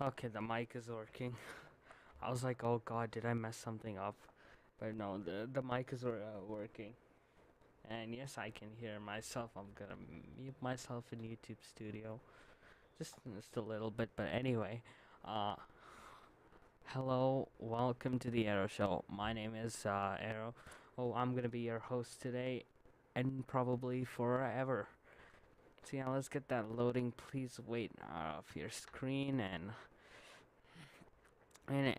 Okay, the mic is working. I was like, oh god, did I mess something up? But no, the mic is working. And yes, I can hear myself. I'm gonna mute myself in YouTube Studio. Just a little bit, but anyway. Uh, Hello, welcome to the Aero Show. My name is Aero. Oh, I'm gonna be your host today, and probably forever. So yeah, let's get that loading. Please wait off your screen and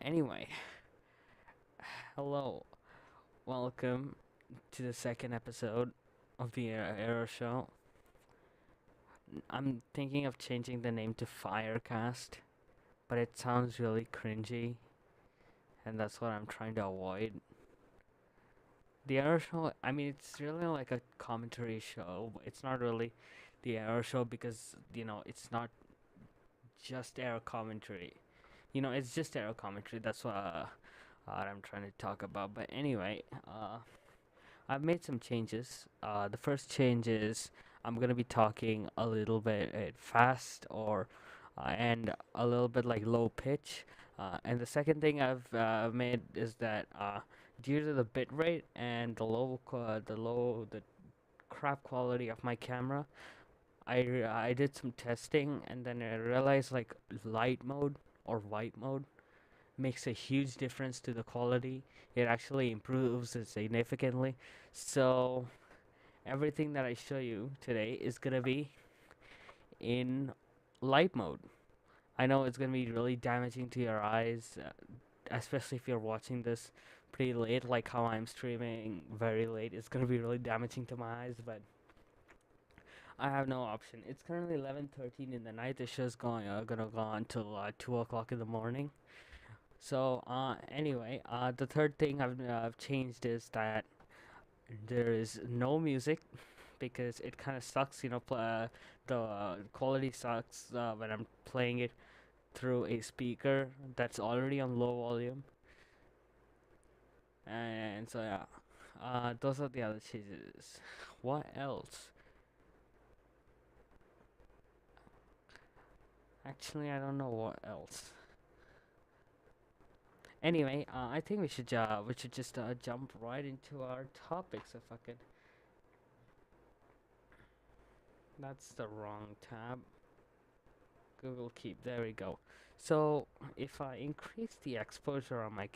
anyway, hello. Welcome to the second episode of the Aero Show. I'm thinking of changing the name to Firecast, but it sounds really cringy, and that's what I'm trying to avoid. The Aero Show, I mean, it's really like a commentary show. But it's not really the Aero Show because, it's not just aero commentary. It's just aero commentary. That's what I'm trying to talk about. But anyway, I've made some changes. The first change is I'm gonna be talking a little bit fast or and a little bit like low pitch. And the second thing I've made is that due to the bit rate and the crap quality of my camera, I did some testing and then I realized like light mode or white mode makes a huge difference to the quality. It actually improves it significantly. So everything that I show you today is gonna be in light mode. I know it's gonna be really damaging to your eyes, especially if you're watching this pretty late, like how I'm streaming very late. It's gonna be really damaging to my eyes, but I have no option. It's currently 11:13 in the night. The show's gonna go on till 2 o'clock in the morning. So anyway, the third thing I've changed is that there is no music because it kind of sucks. The quality sucks when I'm playing it through a speaker that's already on low volume. And so yeah, those are the other changes. What else? Actually, I don't know what else. Anyway, I think we should just jump right into our topics if I could. That's the wrong tab. Google Keep. There we go. So if I increase the exposure on my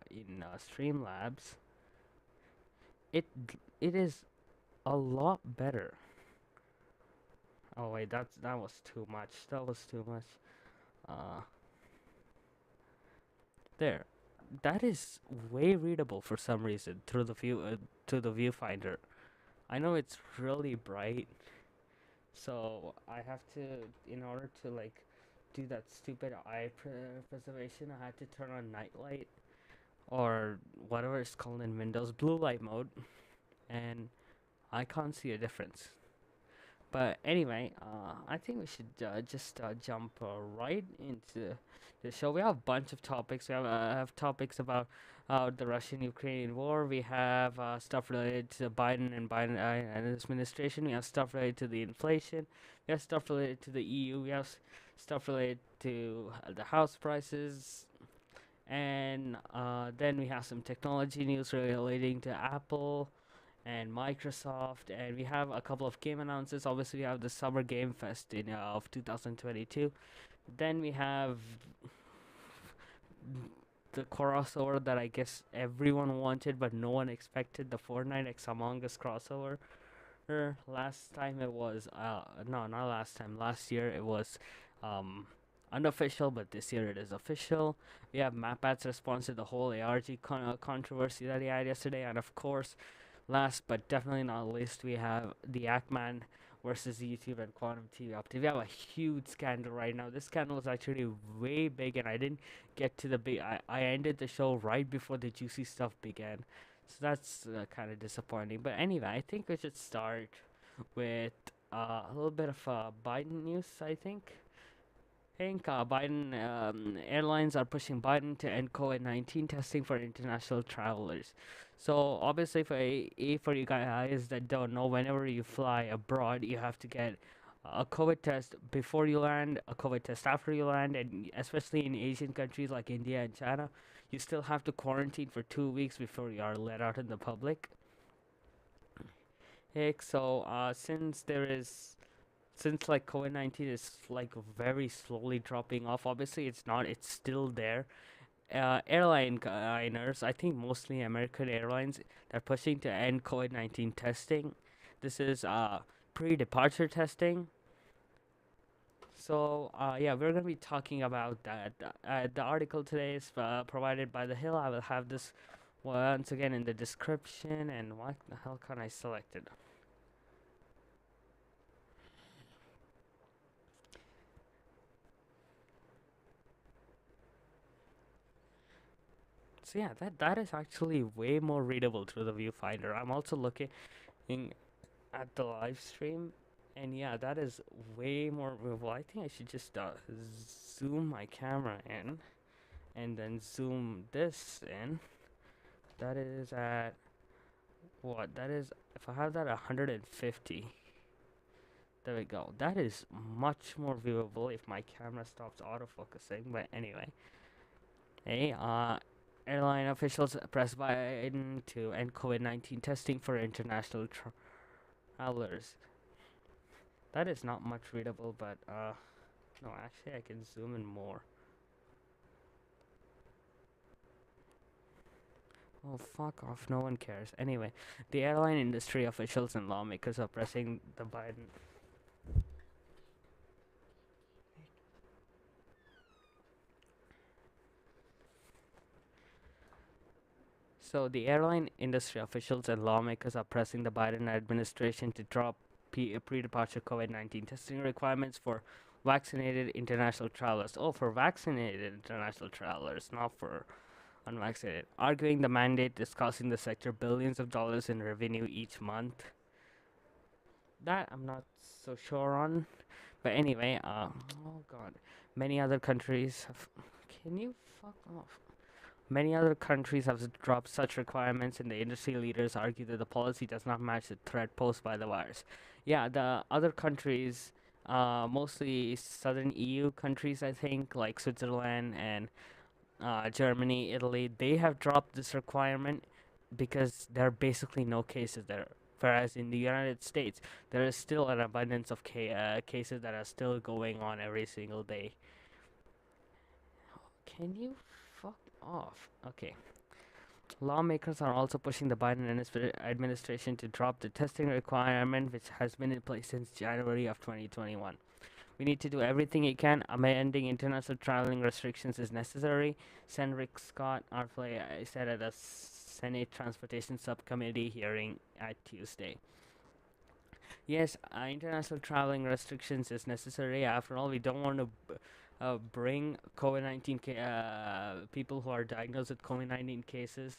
in Streamlabs, it it is a lot better. Oh wait, that was too much. That was too much. Uh, there. That is way readable for some reason through the viewfinder. I know it's really bright, so I have to, in order to like do that stupid preservation, I had to turn on nightlight or whatever it's called in Windows, blue light mode, and I can't see a difference. But anyway, I think we should just jump right into the show. We have a bunch of topics. We have topics about the Russian-Ukrainian war. We have stuff related to Biden and his administration. We have stuff related to the inflation. We have stuff related to the EU. We have stuff related to the house prices. And then we have some technology news relating to Apple and Microsoft, and we have a couple of game announcements. Obviously, we have the Summer Game Fest in of 2022. Then we have the crossover that I guess everyone wanted, but no one expected, the Fortnite X Among Us crossover. Last time it was no, not last time. Last year it was um unofficial, but this year it is official. We have MapAd's response to the whole ARG controversy that he had yesterday, and of course, last but definitely not least, we have the Ackman versus YouTube and Quantum TV update. We have a huge scandal right now. This scandal is actually way big, and I didn't get to the big. I ended the show right before the juicy stuff began, so that's kind of disappointing. But anyway, I think we should start with a little bit of Biden news. I think Biden airlines are pushing Biden to end COVID-19 testing for international travelers. So obviously, for you guys that don't know, whenever you fly abroad, you have to get a COVID test before you land, a COVID test after you land, and especially in Asian countries like India and China, you still have to quarantine for 2 weeks before you are let out in the public. Heck, so since like COVID-19 is like very slowly dropping off, obviously it's not, it's still there. Airliners, I think mostly American Airlines, they're pushing to end COVID-19 testing. This is pre-departure testing. So yeah, we're gonna be talking about that. The article today is provided by The Hill. I will have this once again in the description. And what the hell can I select it? So yeah, that is actually way more readable through the viewfinder. I'm also looking at the live stream, and yeah, that is way more readable. I think I should just zoom my camera in, and then zoom this in. That is at what? That is, if I have that 150. There we go. That is much more viewable if my camera stops autofocusing. But anyway, hey, airline officials press Biden to end COVID-19 testing for international travelers. That is not much readable, but no, actually I can zoom in more. Oh, fuck off, no one cares. Anyway, the airline industry officials and lawmakers are pressing the Biden. So the airline industry officials and lawmakers are pressing the Biden administration to drop pre-departure COVID-19 testing requirements for vaccinated international travelers. Oh, for vaccinated international travelers, not for unvaccinated. Arguing the mandate is costing the sector billions of dollars in revenue each month. That I'm not so sure on. But anyway, oh god, many other countries have. Can you fuck off? Many other countries have dropped such requirements, and the industry leaders argue that the policy does not match the threat posed by the virus. Yeah, the other countries, mostly southern EU countries, I think, like Switzerland and Germany, Italy, they have dropped this requirement because there are basically no cases there. Whereas in the United States, there is still an abundance of cases that are still going on every single day. Can you fuck off? Okay. Lawmakers are also pushing the Biden administration to drop the testing requirement, which has been in place since January of 2021. We need to do everything we can. Amending international traveling restrictions is necessary, Senator Rick Scott, our said at a Senate Transportation Subcommittee hearing at Tuesday. Yes, international traveling restrictions is necessary. After all, we don't want to bring COVID-19 people who are diagnosed with COVID-19 cases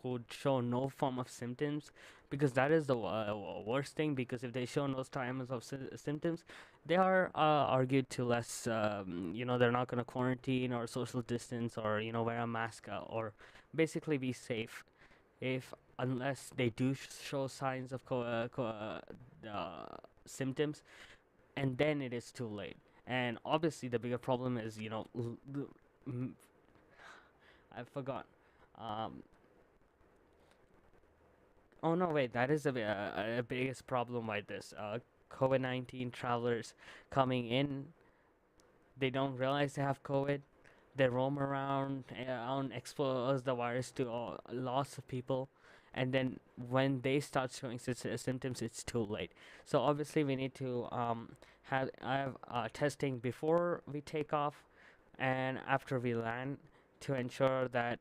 who show no form of symptoms, because that is the worst thing. Because if they show no signs of symptoms, they are argued to less. They're not going to quarantine or social distance or wear a mask or basically be safe. If unless they do show signs of symptoms, and then it is too late. And obviously, the bigger problem is, I forgot. Oh no, wait, that is a biggest problem with this. COVID-19 travelers coming in, they don't realize they have COVID. They roam around and expose the virus to lots of people. And then when they start showing symptoms, it's too late. So obviously, we need to have testing before we take off and after we land to ensure that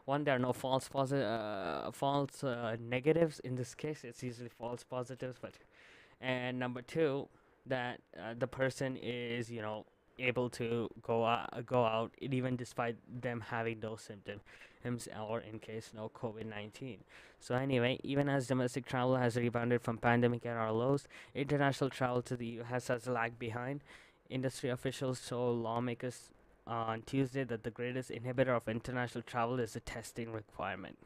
one, there are no false negatives. In this case, it's usually false positives. But and number two, that the person is able to go out even despite them having those symptoms, or in case no COVID-19. So anyway, even as domestic travel has rebounded from pandemic era lows, international travel to the US has lagged behind. Industry officials told lawmakers on Tuesday that the greatest inhibitor of international travel is the testing requirement.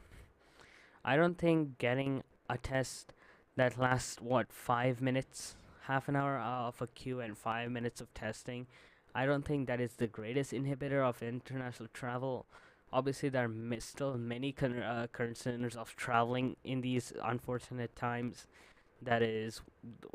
I don't think getting a test that lasts 5 minutes half an hour of a queue and 5 minutes of testing, I don't think that is the greatest inhibitor of international travel. Obviously, there are still many concerns of traveling in these unfortunate times. That is,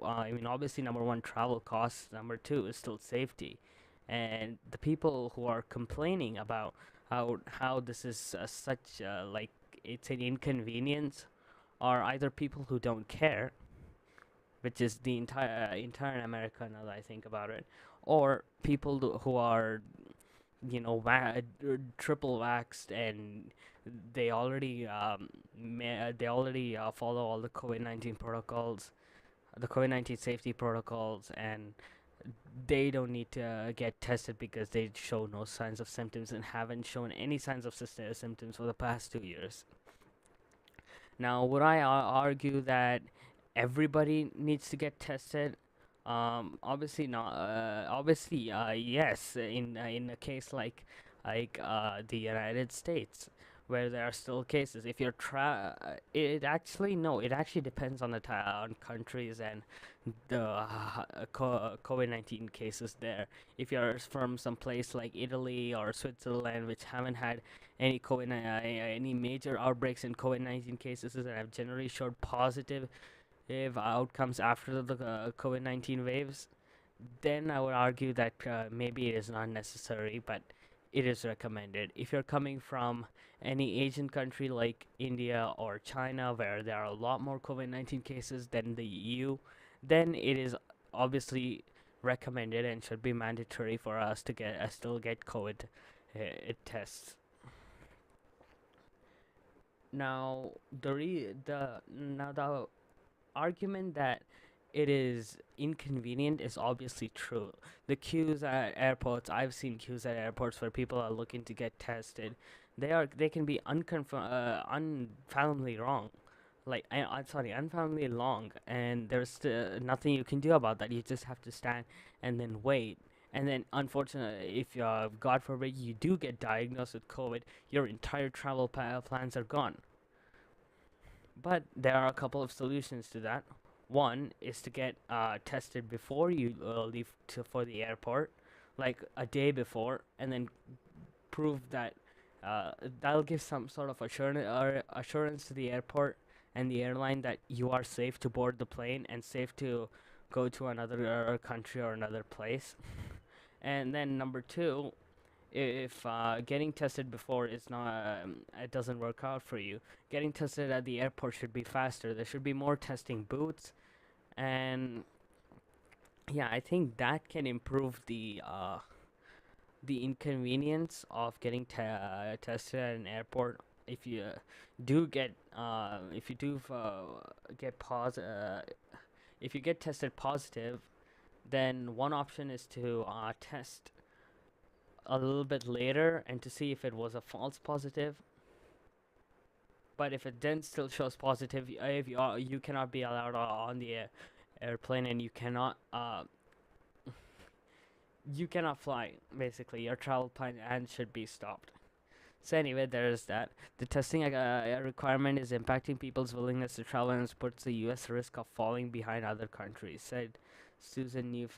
I mean, obviously, number one, travel costs. Number two is still safety, and the people who are complaining about how this is such like it's an inconvenience are either people who don't care, which is the entire America now that I think about it, or people who are triple waxed and they already follow all the COVID-19 protocols, the COVID-19 safety protocols, and they don't need to get tested because they show no signs of symptoms and haven't shown any signs of symptoms for the past 2 years. Now, would I argue that everybody needs to get tested? Obviously not. Obviously, yes. In a case like the United States, where there are still cases, if you're it actually no, it actually depends on on countries and the COVID-19 cases there. If you're from some place like Italy or Switzerland, which haven't had any major outbreaks in COVID-19 cases and have generally showed positive outcomes after the COVID-19 waves, then I would argue that maybe it is not necessary, but it is recommended. If you're coming from any Asian country like India or China, where there are a lot more COVID-19 cases than the EU, then it is obviously recommended and should be mandatory for us to still get COVID tests. Now the argument that it is inconvenient is obviously true. The queues at airports, I've seen queues at airports where people are looking to get tested. They can be unfathomably wrong. Unfathomably long, and there's nothing you can do about that. You just have to stand and then wait. And then, unfortunately, if God forbid you do get diagnosed with COVID, your entire travel plans are gone. But there are a couple of solutions to that. One is to get tested before you leave for the airport, like a day before, and then prove that that'll give some sort of assurance to the airport and the airline that you are safe to board the plane and safe to go to another country or another place. And then number two, if getting tested before is not it doesn't work out for you, getting tested at the airport should be faster. There should be more testing booths, and yeah, I think that can improve the inconvenience of getting tested at an airport. If you do get if you do get if you get tested positive, then one option is to test a little bit later and to see if it was a false positive. But if it then still shows positive, if you cannot be allowed on the airplane, and you cannot fly. Basically, your travel plan and should be stopped. So anyway, there is that. The testing requirement is impacting people's willingness to travel and puts the U.S. risk of falling behind other countries, said Susan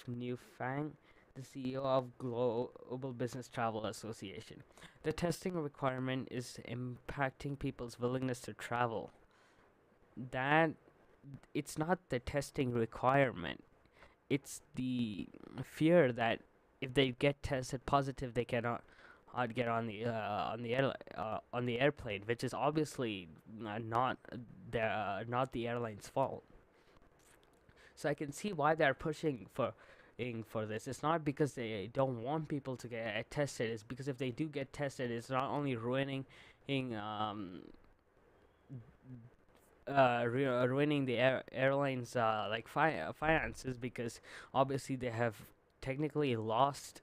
Newfang, the CEO of Global Business Travel Association. The testing requirement is impacting people's willingness to travel. That it's not the testing requirement. It's the fear that if they get tested positive, they cannot get on the airplane, which is obviously not the airline's fault. So I can see why they're pushing for this. It's not because they don't want people to get tested. It's because if they do get tested, it's not only ruining ruining the airlines finances, because obviously they have technically lost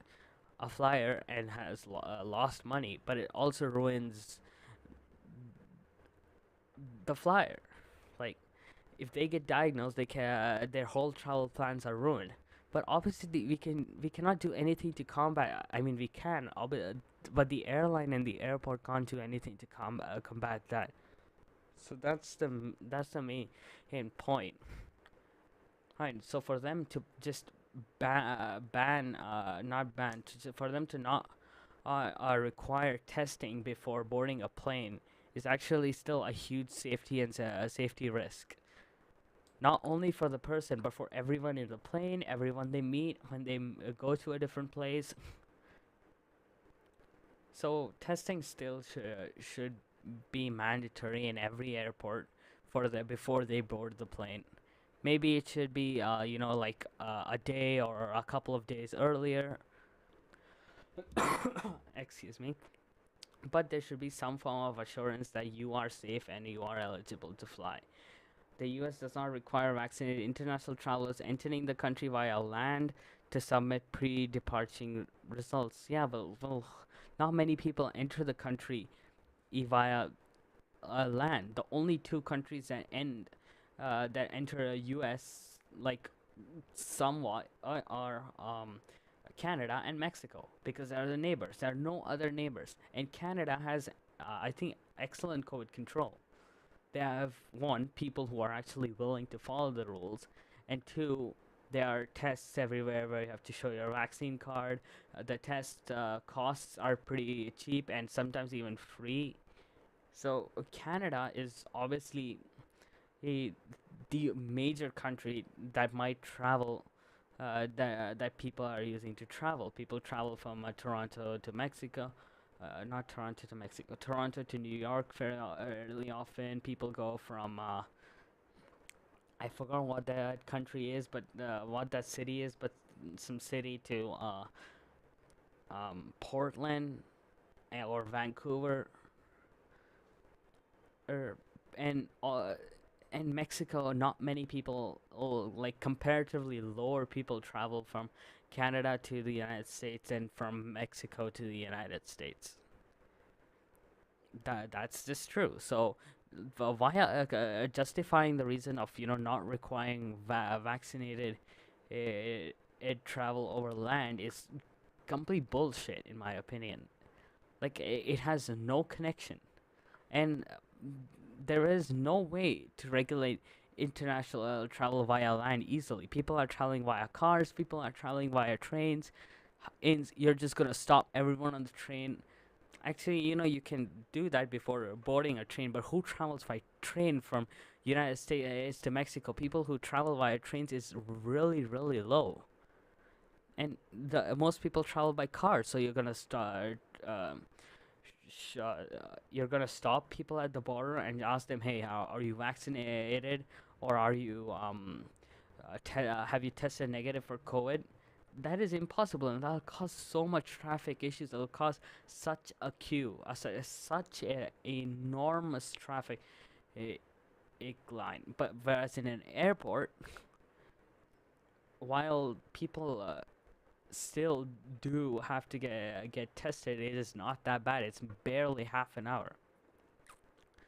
a flyer and has lost money, but it also ruins the flyer. Like, if they get diagnosed, their whole travel plans are ruined. But obviously, we cannot do anything to combat. I mean, we can, but the airline and the airport can't do anything to combat that. So that's the main point. Right. So for them to just not ban, for them to not require testing before boarding a plane is actually still a huge safety and safety risk. Not only for the person, but for everyone in the plane, everyone they meet when they go to a different place. So testing still should be mandatory in every airport for the before they board the plane. Maybe it should be like a day or a couple of days earlier. Excuse me. But there should be some form of assurance that you are safe and you are eligible to fly. The US does not require vaccinated international travelers entering the country via land to submit pre-departure results. Yeah, but well, not many people enter the country via land. The only two countries that enter a US like somewhat are Canada and Mexico because they're the neighbors. There are no other neighbors, and Canada has, I think, excellent COVID control. They have one people who are actually willing to follow the rules, and two, there are tests everywhere where you have to show your vaccine card. The test costs are pretty cheap and sometimes even free. So Canada is obviously a the major country that might travel that people are using to travel. People travel from Toronto to Mexico, not Toronto to Mexico, Toronto to New York fairly often. People go from I forgot what that country is, but what that city is, but some city to Portland or Vancouver, er, and and Mexico. Not many people, like comparatively lower people, travel from Canada to the United States and from Mexico to the United States. That's just true. So via justifying the reason of not requiring vaccinated travel over land is complete bullshit in my opinion. Like it has no connection, and there is no way to regulate international travel via land easily. People are traveling via cars, people are traveling via trains, and you're just gonna stop everyone on the train. Actually, you can do that before boarding a train, but who travels by train from United States to Mexico? People who travel via trains is really, really low. And the most people travel by car, so you're gonna stop people at the border and ask them, "Hey, are you vaccinated, or are you have you tested negative for COVID?" That is impossible, and that'll cause so much traffic issues. It'll cause such a queue, such a enormous traffic line. But whereas in an airport, while people still do have to get tested, it is not that bad. It's barely half an hour.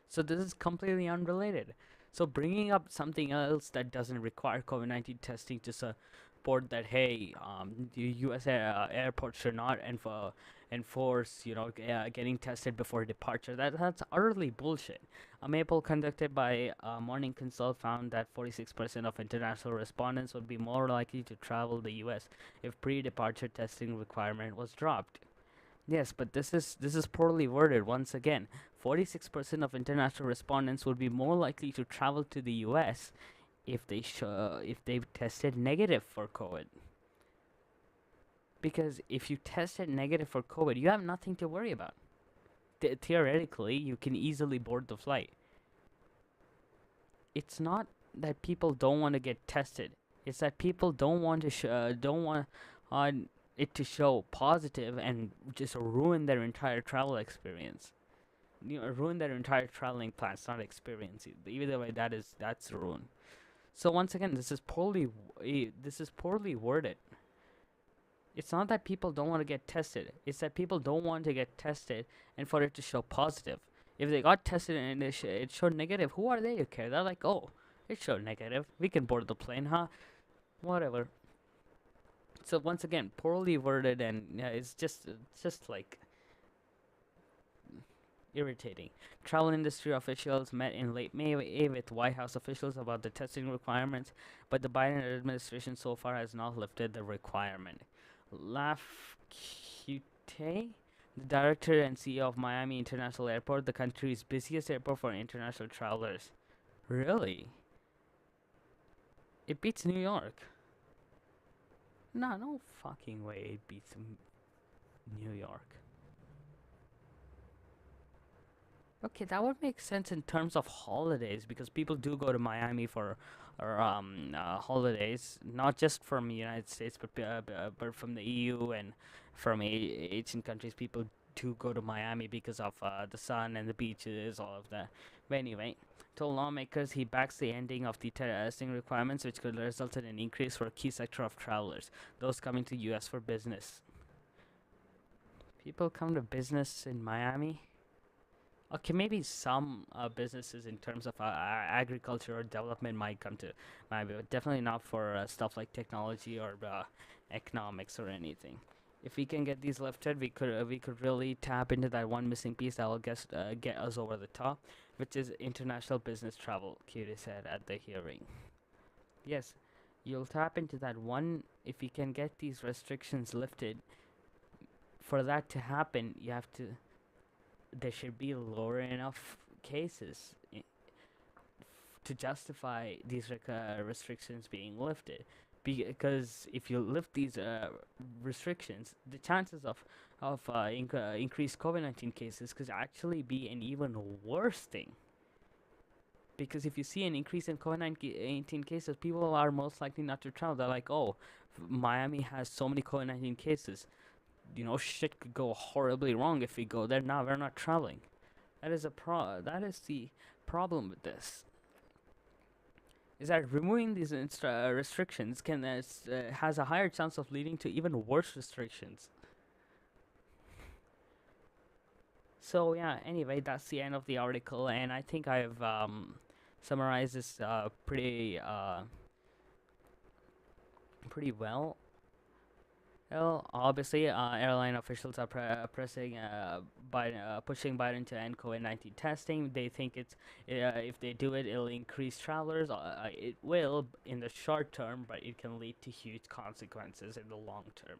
So this is completely unrelated. So bringing up something else that doesn't require COVID-19 testing to support that, hey, the U.S. Airport should not enforce, getting tested before departure. That's utterly bullshit. A maple conducted by Morning Consult found that 46% of international respondents would be more likely to travel the U.S. if pre-departure testing requirement was dropped. Yes, but this is poorly worded once again. 46% of international respondents would be more likely to travel to the US if they've tested negative for COVID. Because if you tested negative for COVID, you have nothing to worry about. Theoretically, you can easily board the flight. It's not that people don't want to get tested. It's that people don't want to don't want it to show positive and just ruin their entire travel experience. Ruin their entire traveling plans, not experience. Either way, that's ruin. So once again, this is poorly worded. It's not that people don't want to get tested. It's that people don't want to get tested and for it to show positive. If they got tested and it showed negative, who are they to care? They're like, oh, it showed negative. We can board the plane, huh? Whatever. So once again, poorly worded, and yeah, it's just like irritating. Travel industry officials met in late May with White House officials about the testing requirements, but the Biden administration so far has not lifted the requirement. Lafcute, the director and CEO of Miami International Airport, the country's busiest airport for international travelers. Really? It beats New York. Nah, no fucking way it beats New York. Okay, that would make sense in terms of holidays because people do go to Miami for holidays, not just from the United States, but from the EU and from Asian countries. People do go to Miami because of the sun and the beaches, all of that. But anyway, told lawmakers he backs the ending of the testing requirements, which could result in an increase for a key sector of travelers, those coming to U.S. for business. People come to business in Miami. Okay, maybe some businesses in terms of agriculture or development might come to Miami, but definitely not for stuff like technology or economics or anything. If we can get these lifted, we could really tap into that one missing piece that will get us over the top, which is international business travel. Cutie said at the hearing. Yes, you'll tap into that one if we can get these restrictions lifted. For that to happen, there should be lower enough cases to justify these restrictions being lifted. Because if you lift these restrictions, the chances of increased COVID-19 cases could actually be an even worse thing. Because if you see an increase in COVID-19 cases, people are most likely not to travel. They're like, oh, Miami has so many COVID-19 cases. Shit could go horribly wrong if we go there. Now we're not traveling. That is the problem with this. Is that removing these restrictions has a higher chance of leading to even worse restrictions. So yeah. Anyway, that's the end of the article, and I think I've summarized this pretty well. Well, obviously, airline officials are pushing Biden to end COVID-19 testing. They think if they do it, it'll increase travelers. It will in the short term, but it can lead to huge consequences in the long term.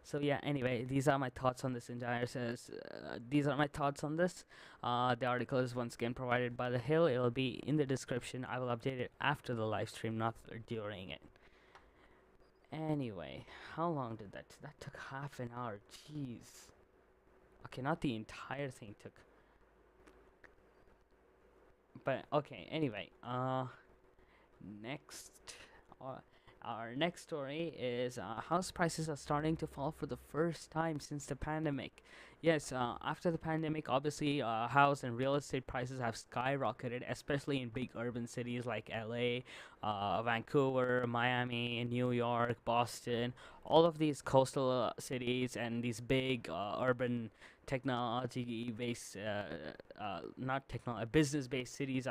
So yeah. Anyway, these are my thoughts on this entire. These are my thoughts on this. The article is once again provided by The Hill. It'll be in the description. I will update it after the live stream, not during it. Anyway, how long did that took half an hour. Jeez. Okay, not the entire thing took. But okay, anyway, next our next story is house prices are starting to fall for the first time since the pandemic. Yes, after the pandemic, obviously, house and real estate prices have skyrocketed, especially in big urban cities like LA, Vancouver, Miami, New York, Boston. All of these coastal cities and these big urban technology-based, not technology, business-based cities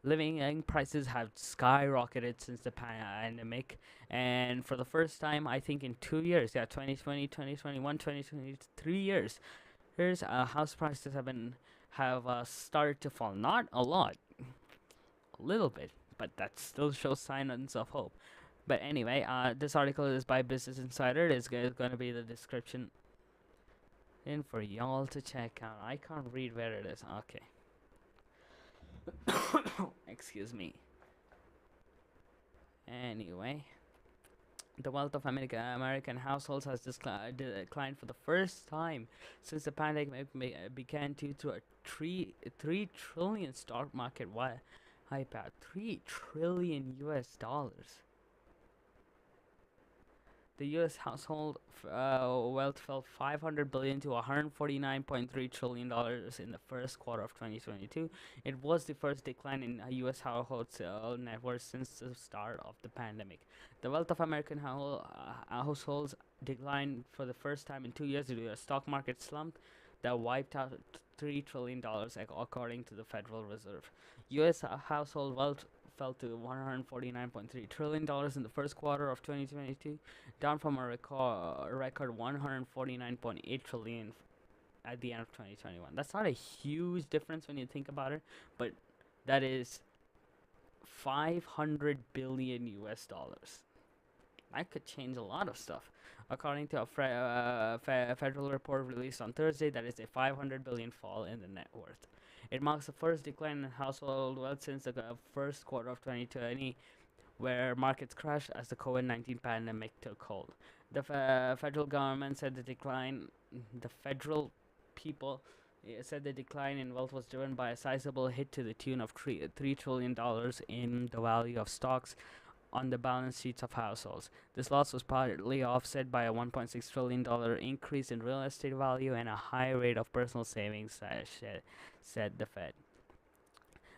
living prices have skyrocketed since the pandemic, and for the first time, I think in 2 years, yeah, 2020, 2021, 2023 years, here's house prices have started to fall. Not a lot, a little bit, but that still shows signs of hope. But anyway, this article is by Business Insider. It's going to be the description in for y'all to check out. I can't read where it is. Okay. Excuse me. Anyway, the wealth of American households has declined for the first time since the pandemic began due to a $3 trillion stock market wipeout. $3 trillion US. The U.S. household wealth fell 500 billion to 149.3 trillion dollars in the first quarter of 2022. It was the first decline in U.S. household net worth since the start of the pandemic. The wealth of American households declined for the first time in 2 years due to a stock market slump that wiped out $3 trillion, according to the Federal Reserve. U.S. household wealth fell to $149.3 trillion in the first quarter of 2022, down from a record $149.8 trillion at the end of 2021. That's not a huge difference when you think about it, but that is 500 billion US dollars. That could change a lot of stuff. According to a federal report released on Thursday, that is a 500 billion fall in the net worth. It marks the first decline in household wealth since the first quarter of 2020, where markets crashed as the COVID-19 pandemic took hold. The federal government said the federal people said the decline in wealth was driven by a sizable hit to the tune of $3 trillion in the value of stocks on the balance sheets of households. This loss was partly offset by a $1.6 trillion increase in real estate value and a high rate of personal savings, said the Fed.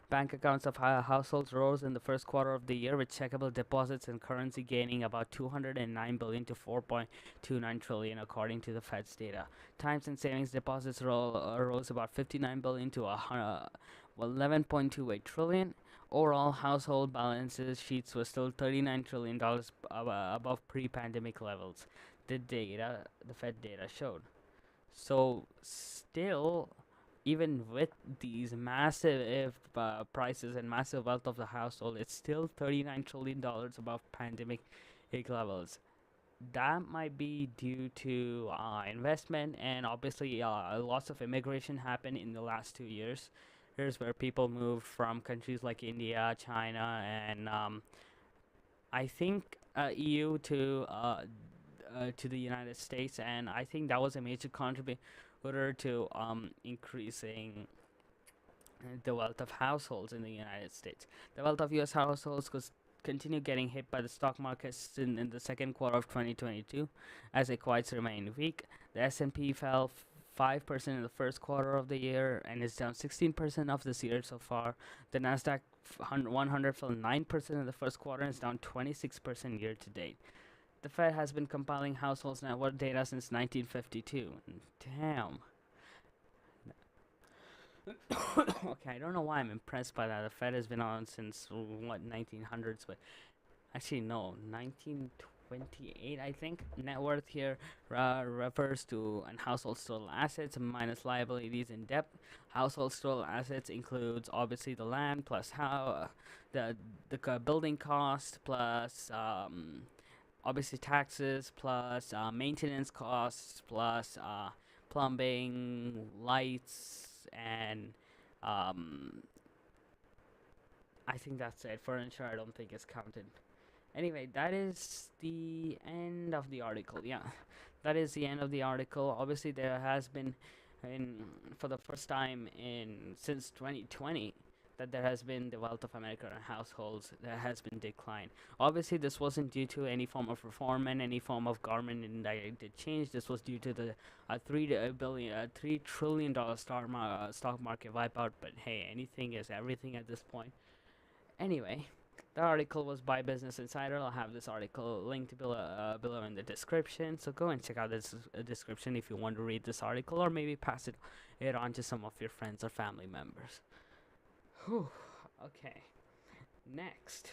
Bank accounts of households rose in the first quarter of the year, with checkable deposits and currency gaining about 209 billion to 4.29 trillion, according to the Fed's data. Times and savings deposits rose about 59 billion to 11.28 trillion. Overall, household balances sheets were still $39 trillion above pre-pandemic levels. The Fed data showed. So, still, even with these massive prices and massive wealth of the household, it's still $39 trillion above pandemic levels. That might be due to investment, and obviously lots of immigration happened in the last 2 years. Here's where people moved from countries like India, China, and I think EU to the United States, and I think that was a major contributor to increasing the wealth of households in the United States. The wealth of U.S. households continue getting hit by the stock markets in the second quarter of 2022, as equities remained weak. The S&P fell 5% in the first quarter of the year and is down 16% of this year so far. The Nasdaq 100 fell 9% in the first quarter and is down 26% year to date. The Fed has been compiling households net worth data since 1952. Damn. Okay, I don't know why I'm impressed by that. The Fed has been on since what, 1900s, but actually no, 1928 I think. Net worth here refers to an household's total assets minus liabilities and debt. Household's total assets includes obviously the land plus the building cost plus obviously taxes plus maintenance costs plus plumbing, lights, and I think that's it. Furniture I don't think is counted. Anyway, that is the end of the article. Yeah, that is the end of the article. Obviously, there has been, for the first time since 2020, that there has been the wealth of American households that has been declined. Obviously, this wasn't due to any form of reform and any form of government indirected change. This was due to the $3 trillion stock market wipeout. But hey, anything is everything at this point. Anyway, the article was by Business Insider. I'll have this article linked below in the description. So go and check out this description if you want to read this article, or maybe pass it on to some of your friends or family members. Whew. Okay. Next,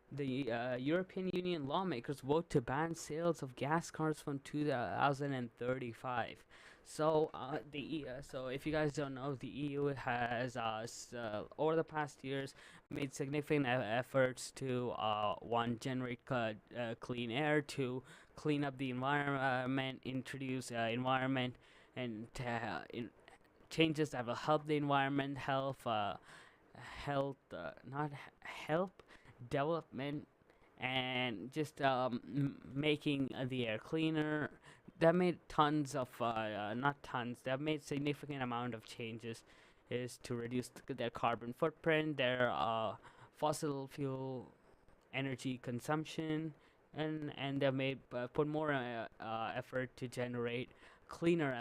the European Union lawmakers vote to ban sales of gas cars from 2035. So so if you guys don't know, the EU has over the past years made significant efforts to generate clean air, to clean up the environment, introduce environment and changes that will help the environment, help development, and just making the air cleaner. They made tons of not tons. They have made significant amount of changes, is to reduce their carbon footprint, their fossil fuel energy consumption, and they've made put more effort to generate cleaner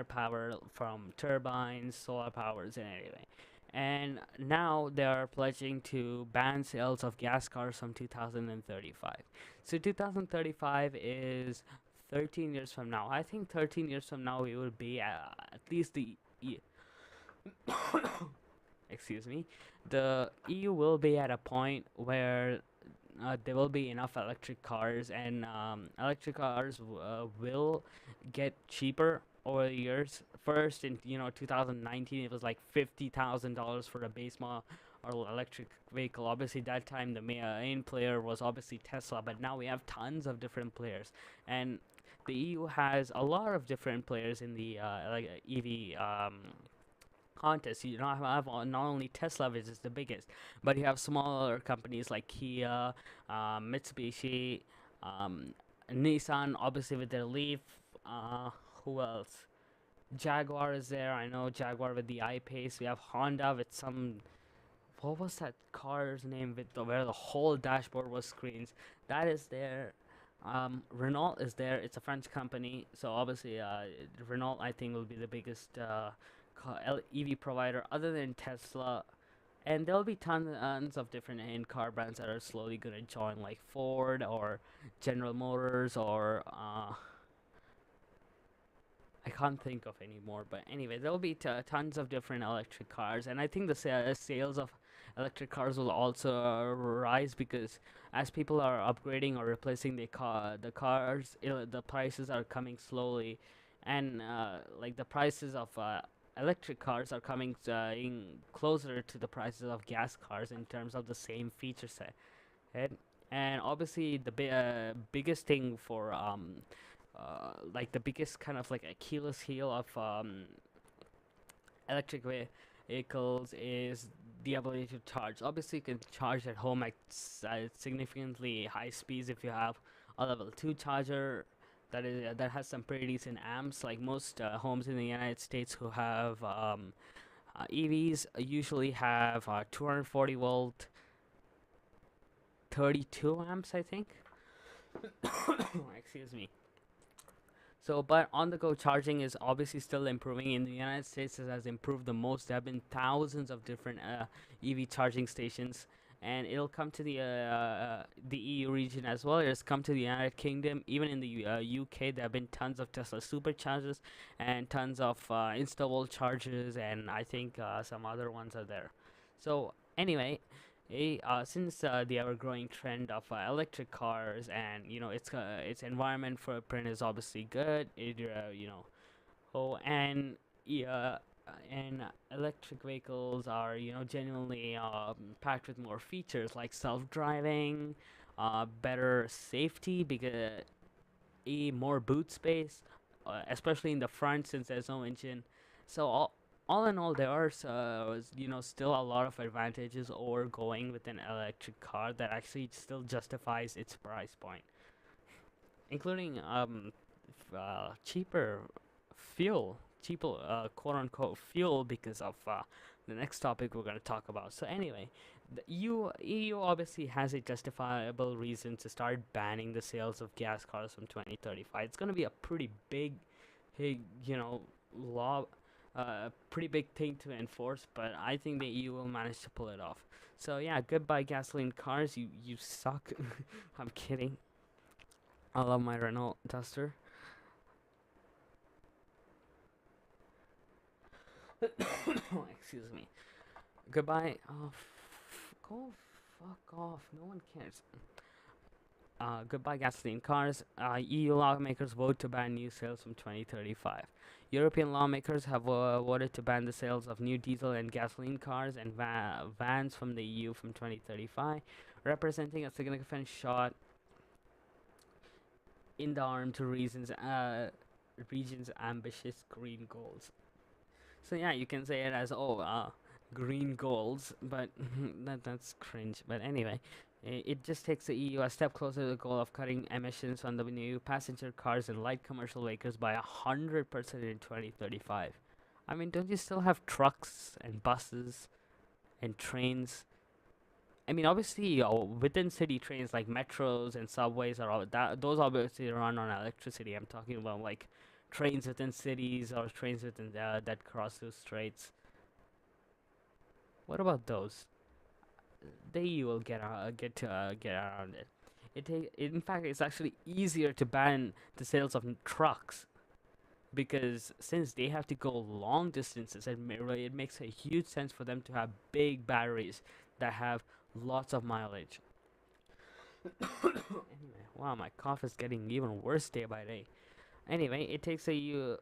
power from turbines, solar powers, and everything. And now they are pledging to ban sales of gas cars from 2035. So 2035 is 13 years from now. I think 13 years from now we will be at least excuse me, the EU will be at a point where there will be enough electric cars, and electric cars will get cheaper over the years. First, in 2019, it was like $50,000 for a base model or electric vehicle. Obviously, that time the main player was obviously Tesla, but now we have tons of different players, and the EU has a lot of different players in the EV contest. You don't have not only Tesla, which is the biggest, but you have smaller companies like Kia, Mitsubishi, um, Nissan, obviously with their Leaf. Who else? Jaguar is there. I know Jaguar with the I-Pace. We have Honda with some. What was that car's name with where the whole dashboard was screens? That is there. Renault is there. It's a French company, so obviously, Renault I think will be the biggest EV provider other than Tesla. And there'll be tons of different in-car brands that are slowly gonna join, like Ford or General Motors or I can't think of any more. But anyway, there'll be tons of different electric cars, and I think the sales of electric cars will also rise because as people are upgrading or replacing the cars, the prices are coming slowly, and like the prices of electric cars are coming in closer to the prices of gas cars in terms of the same feature set. And, and obviously the biggest thing for like the biggest kind of like Achilles heel of electric vehicles is the ability to charge. Obviously, you can charge at home at significantly high speeds if you have a level 2 charger that has some pretty decent amps. Like most homes in the United States who have EVs usually have 240 volt, 32 amps, I think. Excuse me. So, but on-the-go charging is obviously still improving. In the United States, it has improved the most. There have been thousands of different EV charging stations, and it'll come to the EU region as well. It has come to the United Kingdom. Even in the UK, there have been tons of Tesla superchargers and tons of installable chargers, and I think some other ones are there. So anyway, since the ever-growing trend of electric cars, and its environment footprint is obviously good. And yeah, and electric vehicles are genuinely packed with more features like self-driving, better safety because more boot space, especially in the front since there's no engine. So all in all, there are still a lot of advantages over going with an electric car that actually still justifies its price point, including cheaper cheaper quote unquote fuel because of the next topic we're going to talk about. So anyway, the EU obviously has a justifiable reason to start banning the sales of gas cars from 2035. It's going to be a pretty big law, pretty big thing to enforce, but I think the EU will manage to pull it off. So yeah, goodbye gasoline cars. You suck. I'm kidding. I love my Renault Duster. Excuse me. Goodbye. Oh, go fuck off. No one cares. Goodbye gasoline cars. EU lawmakers vote to ban new sales from 2035. European lawmakers have voted to ban the sales of new diesel and gasoline cars and vans from the EU from 2035, representing a significant shot in the arm to regions' ambitious green goals. So yeah, you can say it as green goals, but that's cringe. But anyway, it just takes the EU a step closer to the goal of cutting emissions from the new passenger cars and light commercial vehicles by 100% in 2035. I mean, don't you still have trucks and buses and trains? I mean, obviously, within city trains like metros and subways are all that. Those obviously run on electricity. I'm talking about like trains within cities or trains within that cross those straits. What about those? They will get around it. In fact, it's actually easier to ban the sales of trucks because since they have to go long distances, it makes a huge sense for them to have big batteries that have lots of mileage. Anyway, wow, my cough is getting even worse day by day. Anyway, it takes MEPs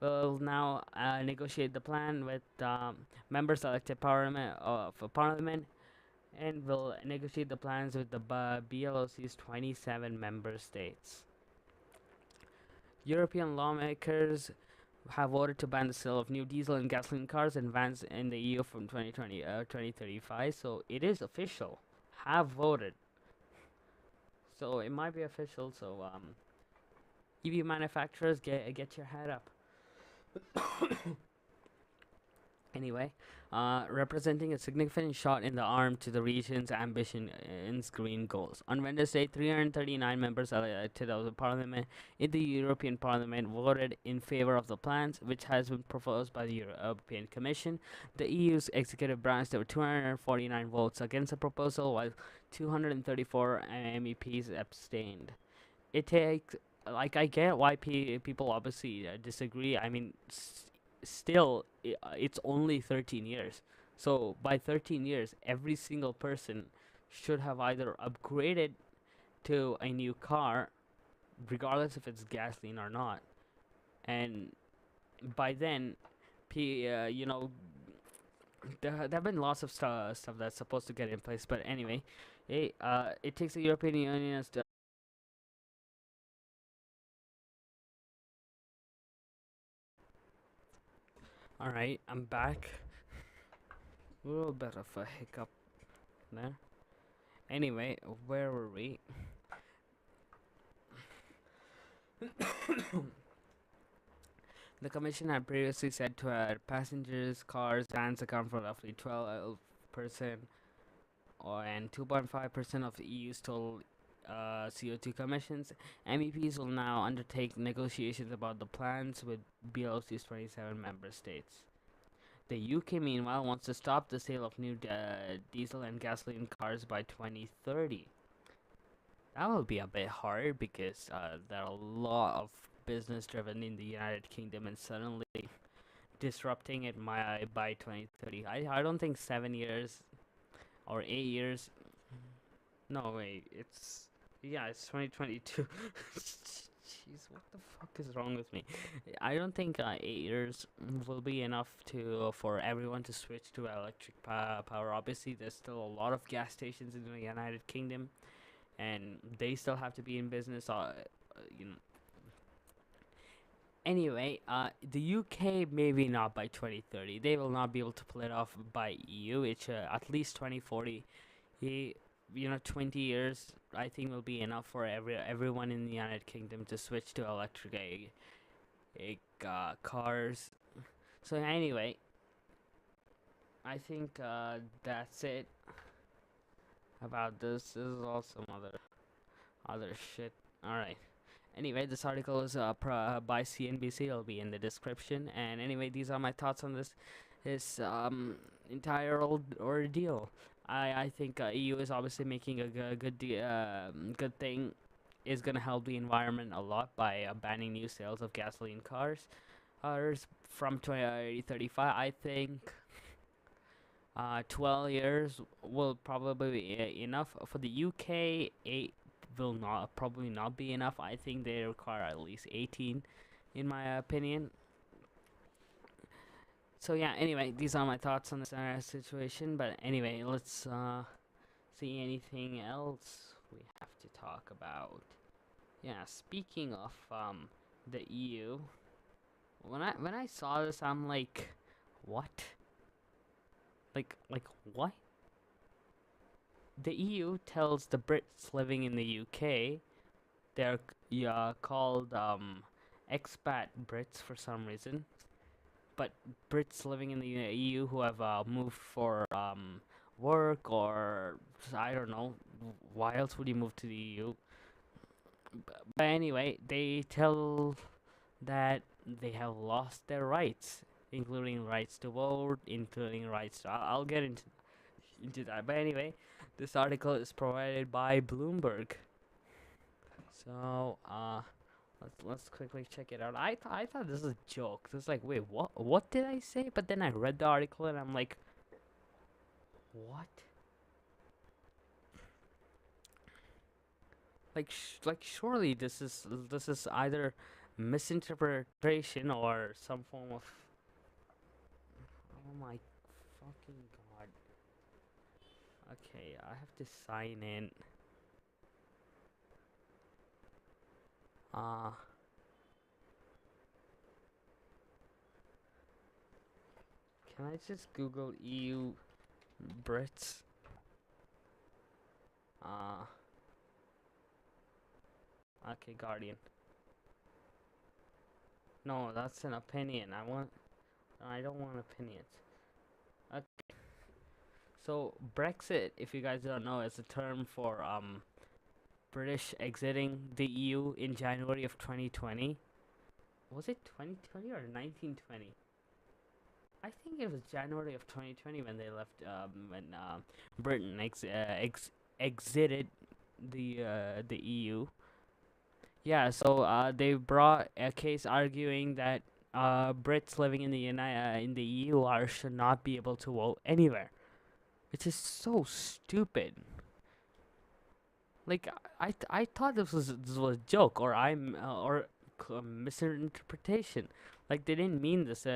will now negotiate the plan with members elected parliament of parliament, and will negotiate the plans with the BLOC's 27 member states. European lawmakers have voted to ban the sale of new diesel and gasoline cars and vans in the EU from 2035. So it is official. Have voted. So it might be official. So EV manufacturers, get your head up. Anyway, representing a significant shot in the arm to the region's ambition in green goals. On Wednesday, 339 members elected of the parliament in the European Parliament voted in favor of the plans, which has been proposed by the European Commission. The EU's executive branch, there were 249 votes against the proposal, while 234 MEPs abstained. It takes, like, I get why people obviously disagree. I mean, still, it's only 13 years. So by 13 years, every single person should have either upgraded to a new car, regardless if it's gasoline or not. And by then, you know, there have been lots of stuff that's supposed to get in place. But anyway, it takes the European Union as to. All right, I'm back. A little bit of a hiccup there. Anyway, where were we? The Commission had previously said to passengers, cars, vans account for roughly 12% and 2.5% of the EU's total CO2 emissions. MEPs will now undertake negotiations about the plans with BLOC's 27 member states. The UK, meanwhile, wants to stop the sale of new diesel and gasoline cars by 2030. That will be a bit hard because there are a lot of business driven in the United Kingdom, and suddenly disrupting it by 2030. I don't think 7 years or 8 years. No, wait, it's 2022. Jeez, what the fuck is wrong with me? I don't think 8 years will be enough for everyone to switch to electric power. Obviously, there's still a lot of gas stations in the United Kingdom, and they still have to be in business. You know. Anyway, the UK maybe not by 2030. They will not be able to pull it off by EU. It's at least 2040. 20 years I think will be enough for everyone in the United Kingdom to switch to electric cars. So anyway, I think that's it about this. This is all some other shit. All right. Anyway, this article is by CNBC. It'll be in the description. And anyway, these are my thoughts on this entire ordeal. I think EU is obviously making a good thing. Is gonna help the environment a lot by banning new sales of gasoline cars. From 2035. I think 12 years will probably be enough for the UK. 8 will not probably not be enough. I think they require at least 18, in my opinion. So yeah, anyway, these are my thoughts on this situation. But anyway, let's see anything else we have to talk about. Yeah, speaking of the EU, when I saw this, I'm like, what? Like what? The EU tells the Brits living in the UK, they're called expat Brits for some reason, but Brits living in the EU who have moved for work, or I don't know, why else would you move to the EU? But anyway, they tell that they have lost their rights, including rights to vote, including rights to. I'll get into that. But anyway, this article is provided by Bloomberg. So let's quickly check it out. I thought this was a joke. This is like, wait, what did I say? But then I read the article and I'm like, what? like surely this is either misinterpretation or some form of. Oh my fucking god. Okay, I have to sign in. Uh can I just Google EU Brits? Uh okay, Guardian. No, that's an opinion. I don't want opinions. Okay. So Brexit, if you guys don't know, is a term for British exiting the EU in January of 2020. Was it 2020 or 1920? I think it was January of 2020 when they left. When Britain exited the EU. Yeah, so they brought a case arguing that Brits living in the EU are should not be able to vote anywhere, which is so stupid. Like I thought this was a joke or misinterpretation. Like they didn't mean this.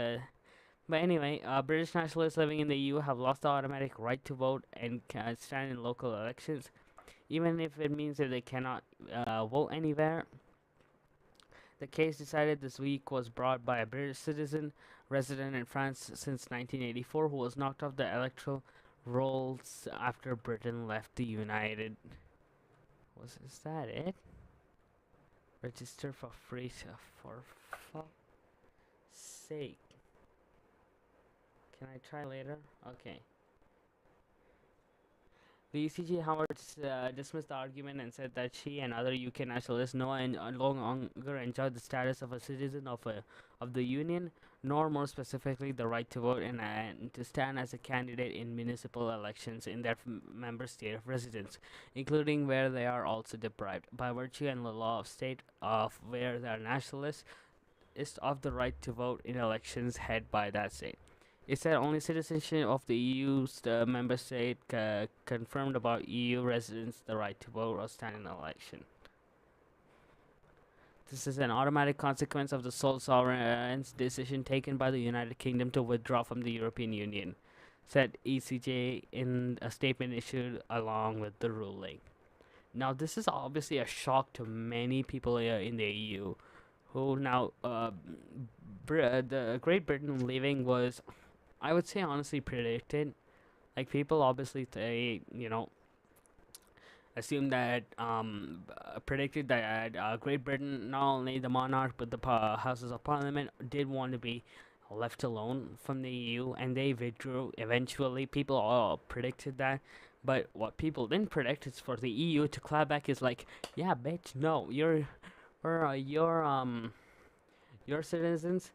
But anyway, British nationalists living in the EU have lost the automatic right to vote and can stand in local elections, even if it means that they cannot vote anywhere. The case decided this week was brought by a British citizen resident in France since 1984 who was knocked off the electoral rolls after Britain left the United. Is that it? Register for free for fuck's sake. Can I try later? Okay. The ECG, however, dismissed the argument and said that she and other UK nationalists no longer enjoy the status of a citizen of the Union, nor more specifically the right to vote and to stand as a candidate in municipal elections in their member state of residence, including where they are also deprived, by virtue and the law of state of where they are nationalists, is of the right to vote in elections held by that state. It said only citizenship of the EU's member state confirmed about EU residents the right to vote or stand in an election. This is an automatic consequence of the sole sovereign's decision taken by the United Kingdom to withdraw from the European Union, said ECJ in a statement issued along with the ruling. Now, this is obviously a shock to many people in the EU, who now the Great Britain leaving was, I would say, honestly predicted. Like people obviously assumed that predicted that Great Britain, not only the monarch but the houses of parliament, did want to be left alone from the EU, and they withdrew eventually. People all predicted that, but what people didn't predict is for the EU to clap back. Is like, yeah, bitch, no, your citizens,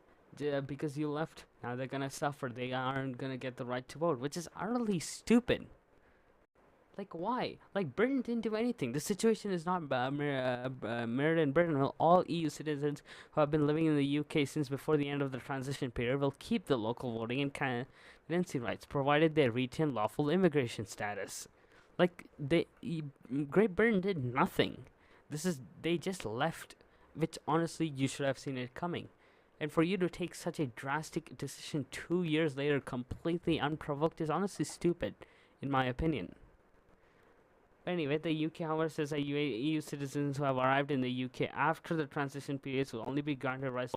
because you left, now they're gonna suffer. They aren't gonna get the right to vote, which is utterly stupid. Like, why? Like, Britain didn't do anything. The situation is not mirrored in Britain. Well, all EU citizens who have been living in the UK since before the end of the transition period will keep the local voting and candidacy rights, provided they retain lawful immigration status. Like, Great Britain did nothing. They just left, which honestly, you should have seen it coming. And for you to take such a drastic decision 2 years later, completely unprovoked, is honestly stupid, in my opinion. But anyway, the UK, however, says that EU citizens who have arrived in the UK after the transition periods will only be granted rights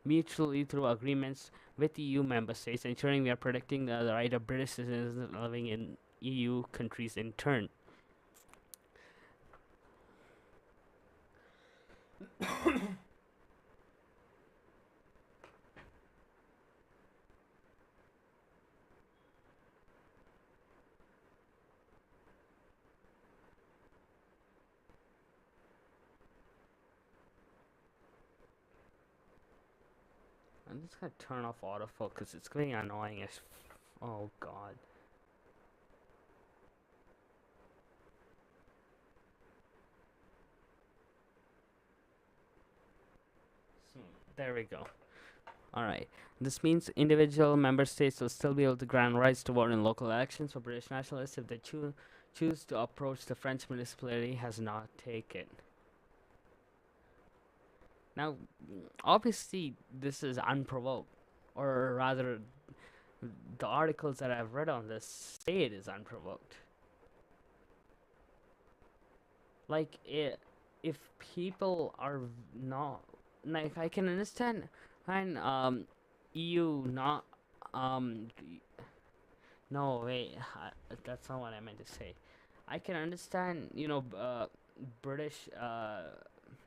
mutually through agreements with EU member states, ensuring we are protecting the right of British citizens living in EU countries in turn. I'm just gonna turn off autofocus. It's getting annoying as. Oh god. There we go. Alright. This means individual member states will still be able to grant rights to vote in local elections for British nationalists if they choose to approach the French municipality has not taken. Now, obviously, this is unprovoked, or rather, the articles that I've read on this say it is unprovoked. Like, if people are not, like, I can understand, and EU not, um, no wait, that's not what I meant to say. I can understand, British,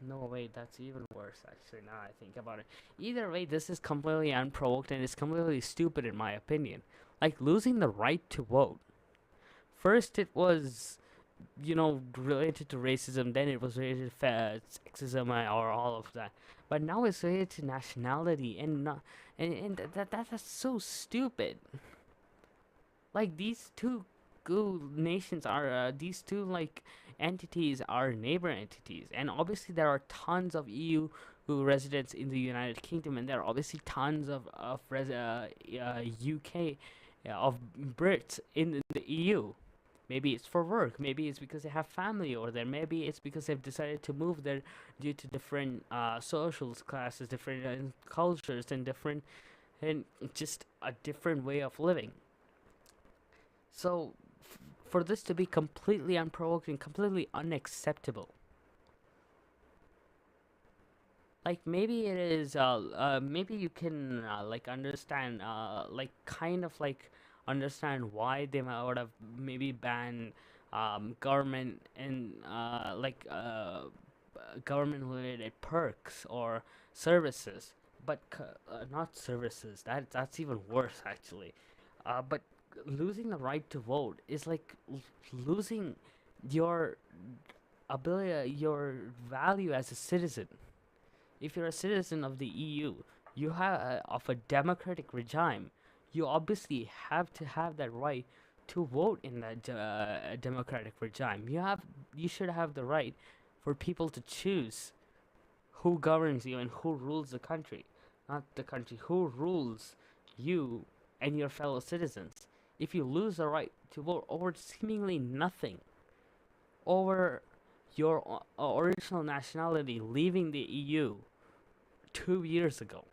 no wait, that's even worse actually. Now I think about it. Either way, this is completely unprovoked and it's completely stupid in my opinion. Like losing the right to vote. First, it was related to racism, then it was related to sexism or all of that. But now it's related to nationality and not, and that's so stupid. Like these two like entities are neighbor entities, and obviously there are tons of EU who residents in the United Kingdom, and there are obviously tons of UK of Brits in the EU. Maybe it's for work. Maybe it's because they have family over there. Maybe it's because they've decided to move there due to different social classes, different cultures, and just a different way of living. So, for this to be completely unprovoked and completely unacceptable, like maybe it is, maybe you can like understand, like kind of like understand why they would have maybe banned government and government related perks or services, but not services. That's even worse actually. But losing the right to vote is like losing your ability, your value as a citizen. If you're a citizen of the EU, you have of a democratic regime, you obviously have to have that right to vote in that democratic regime. You should have the right for people to choose who governs you and who rules the country, not the country who rules you and your fellow citizens. If you lose the right to vote over seemingly nothing, over your original nationality leaving the EU 2 years ago,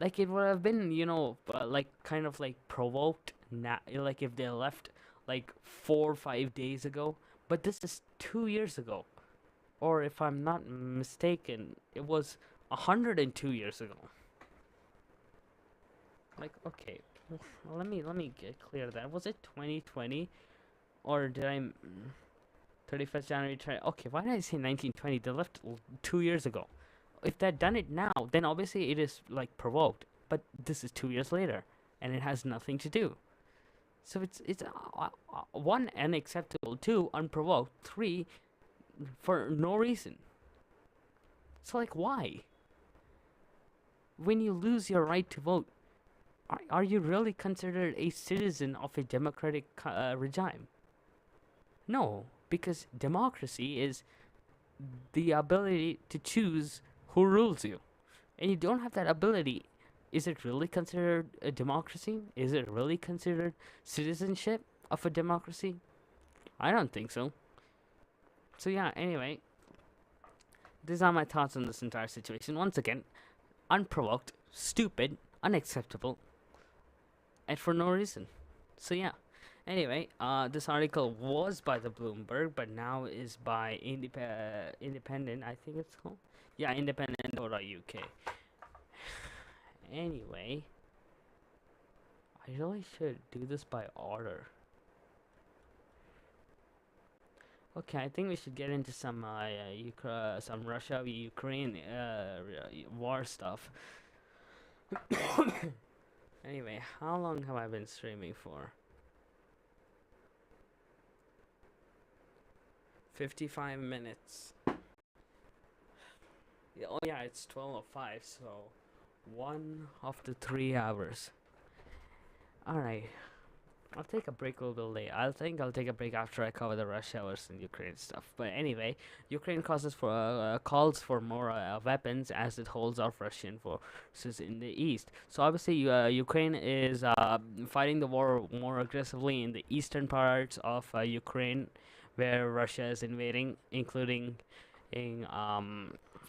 like it would have been, like kind of like provoked, like if they left like 4 or 5 days ago. But this is 2 years ago, or if I'm not mistaken, it was 102 years ago. Like, okay, well, let me get clear that. Was it 2020, or did I 31st January 20? Okay, why did I say 1920? They left 2 years ago. If they'd done it now, then obviously it is like provoked. But this is 2 years later, and it has nothing to do. So it's one, unacceptable, two, unprovoked, three, for no reason. So like, why? When you lose your right to vote, are you really considered a citizen of a democratic regime? No, because democracy is the ability to choose who rules you. And you don't have that ability. Is it really considered a democracy? Is it really considered citizenship of a democracy? I don't think so. So yeah, anyway, these are my thoughts on this entire situation. Once again, unprovoked, stupid, unacceptable, and for no reason. So yeah. Anyway, this article was by the Bloomberg, but now is by Independent. I think it's called. Yeah, independent.uk. Anyway, I really should do this by order. Okay, I think we should get into some some Russia Ukraine war stuff. Anyway, how long have I been streaming for? 55 minutes. Yeah, oh yeah, it's 12:05, so 1 of the 3 hours. Alright, I'll take a break a little late. I think I'll take a break after I cover the Russia versus Ukraine stuff. But anyway, Ukraine calls for more weapons as it holds off Russian forces in the east. So obviously, Ukraine is fighting the war more aggressively in the eastern parts of Ukraine, where Russia is invading, including in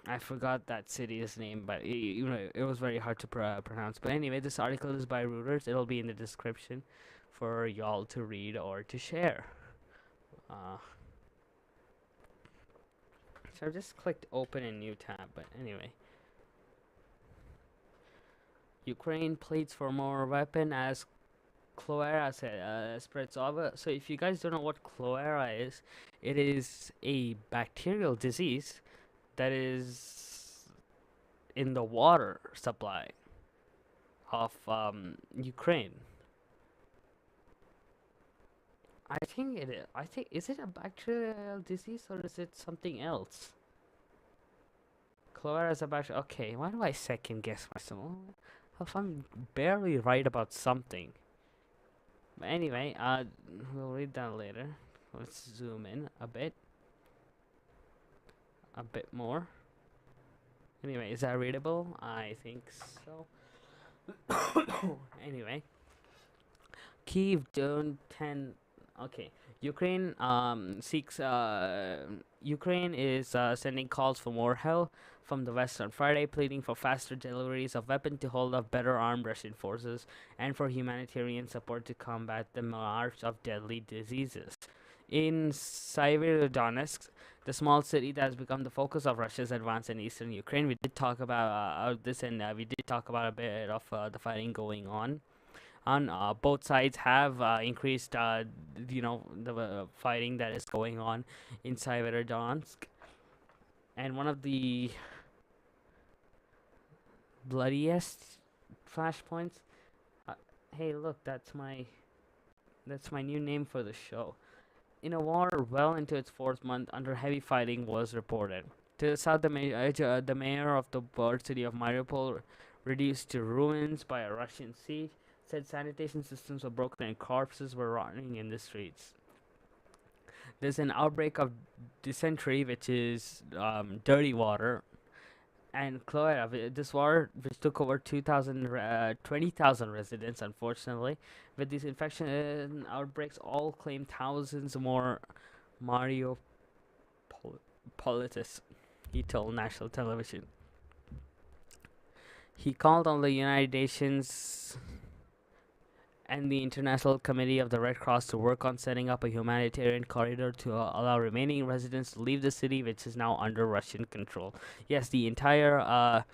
I forgot that city's name, but it was very hard to pronounce. But anyway, this article is by Reuters. It'll be in the description for y'all to read or to share. Uh, so I just clicked open a new tab. But anyway, Ukraine pleads for more weapon as cholera spreads over. So if you guys don't know what cholera is, it is a bacterial disease that is in the water supply of Ukraine. I think it is. I think is it a bacterial disease or is it something else? Cholera is a bacteria. Okay, why do I second guess myself? If I'm barely right about something. But anyway, we'll read that later. Let's zoom in a bit more. Anyway, is that readable? I think so. Anyway, Kyiv don't 10. Okay, Ukraine seeks. Ukraine is sending calls for more help from the West on Friday, pleading for faster deliveries of weapons to hold off better armed Russian forces and for humanitarian support to combat the march of deadly diseases. In Severodonetsk, the small city that has become the focus of Russia's advance in eastern Ukraine, we did talk about this, and we did talk about a bit of the fighting going on. Both sides have increased, the fighting that is going on in Severodonetsk, and one of the bloodiest flashpoints. Hey, look, that's my new name for the show. In a war well into its fourth month, under heavy fighting was reported. To the south, the mayor of the port city of Mariupol, reduced to ruins by a Russian siege, said sanitation systems were broken and corpses were rotting in the streets. There's an outbreak of dysentery, which is dirty water, and cholera. This war, which took over 20,000 residents, unfortunately. With these infection outbreaks, all claim thousands more Mariopolitis, he told national television. He called on the United Nations and the International Committee of the Red Cross to work on setting up a humanitarian corridor to allow remaining residents to leave the city, which is now under Russian control. Yes, the entire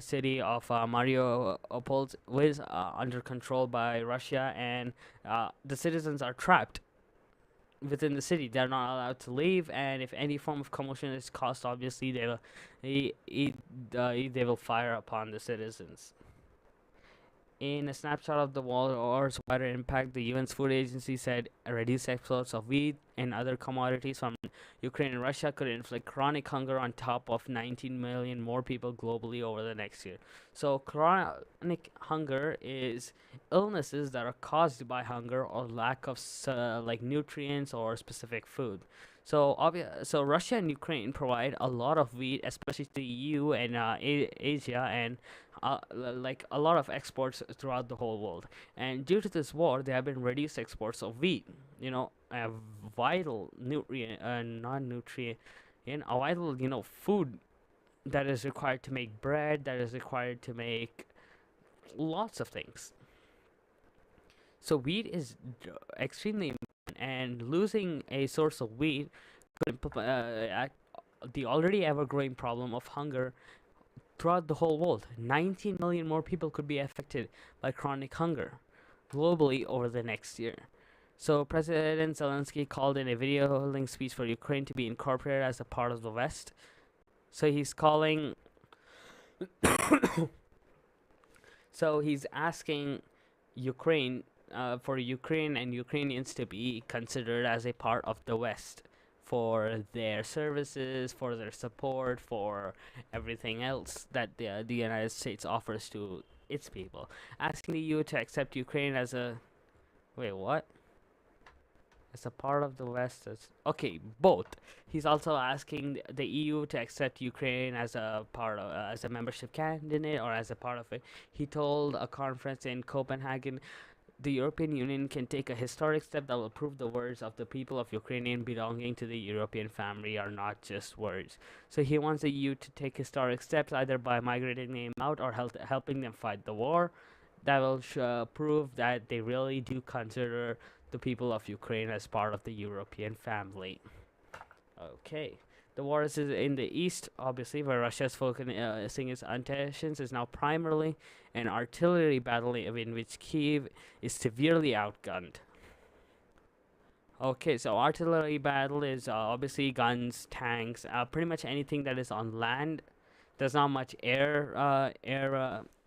city of Mariupol was under control by Russia, and the citizens are trapped within the city. They're not allowed to leave, and if any form of commotion is caused, obviously they will fire upon the citizens. In a snapshot of the war's wider impact, the UN's Food Agency said reduced exports of wheat and other commodities from Ukraine and Russia could inflict chronic hunger on top of 19 million more people globally over the next year. So chronic hunger is illnesses that are caused by hunger or lack of like nutrients or specific food. So so Russia and Ukraine provide a lot of wheat, especially to the EU and Asia, and like a lot of exports throughout the whole world. And due to this war, there have been reduced exports of wheat. A vital nutrient, non-nutrient, a vital food that is required to make bread, that is required to make lots of things. So wheat is extremely important, and losing a source of wheat could the already ever-growing problem of hunger throughout the whole world. 19 million more people could be affected by chronic hunger globally over the next year. So President Zelensky called in a video link speech for Ukraine to be incorporated as a part of the West. So he's calling so he's asking Ukraine for Ukraine and Ukrainians to be considered as a part of the West for their services, for their support, for everything else that the United States offers to its people. Asking the EU to accept Ukraine as a... Wait, what? As a part of the West? Okay, both. He's also asking the EU to accept Ukraine as a part of, as a membership candidate or as a part of it. He told a conference in Copenhagen the European Union can take a historic step that will prove the words of the people of Ukrainian belonging to the European family are not just words. So he wants the EU to take historic steps either by migrating them out or helping them fight the war. That will prove that they really do consider the people of Ukraine as part of the European family. Okay. The war is in the east, obviously, where Russia is focusing its intentions, is now primarily an artillery battle in which Kiev is severely outgunned. Okay, so artillery battle is obviously guns, tanks, pretty much anything that is on land. There's not much air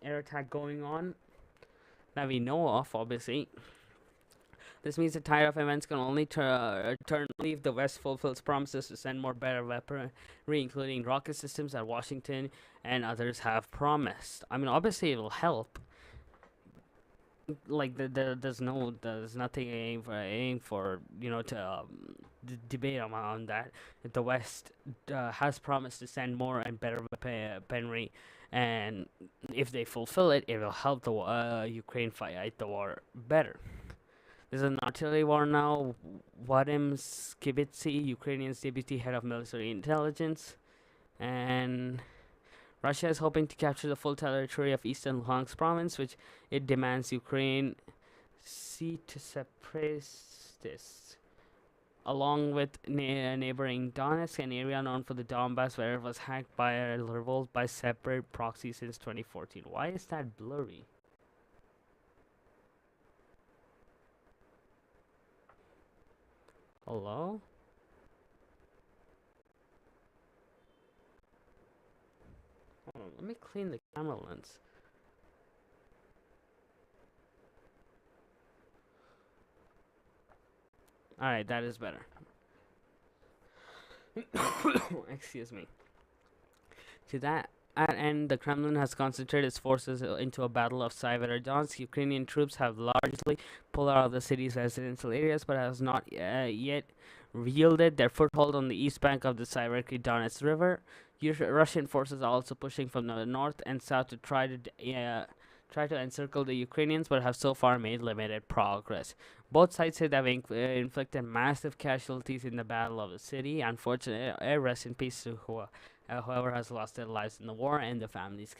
attack going on that we know of, obviously. This means the tide of events can only turn if the West fulfills promises to send more better weaponry, including rocket systems that Washington and others have promised. I mean, obviously it'll help. Like there's nothing aim for to debate on that. The West has promised to send more and better weaponry, and if they fulfill it, it will help the Ukraine fight the war better. There's an artillery war now. Vadim Skibitsy, Ukrainian's deputy head of military intelligence, and Russia is hoping to capture the full territory of eastern Luhansk province, which it demands Ukraine see to separatists, along with neighboring Donetsk, an area known for the Donbass, where it was hacked by a revolt by separate proxies since 2014. Why is that blurry? Hello? Hold on, let me clean the camera lens. Alright, that is better. Excuse me. To that end, the Kremlin has concentrated its forces into a battle of Severodonetsk. Ukrainian troops have largely pulled out of the city's residential areas, but has not yet wielded their foothold on the east bank of the Severodonetsk River. Russian forces are also pushing from the north and south to try to encircle the Ukrainians, but have so far made limited progress. Both sides say they've inflicted massive casualties in the battle of the city. Unfortunately, rest in peace to whoever has lost their lives in the war and the families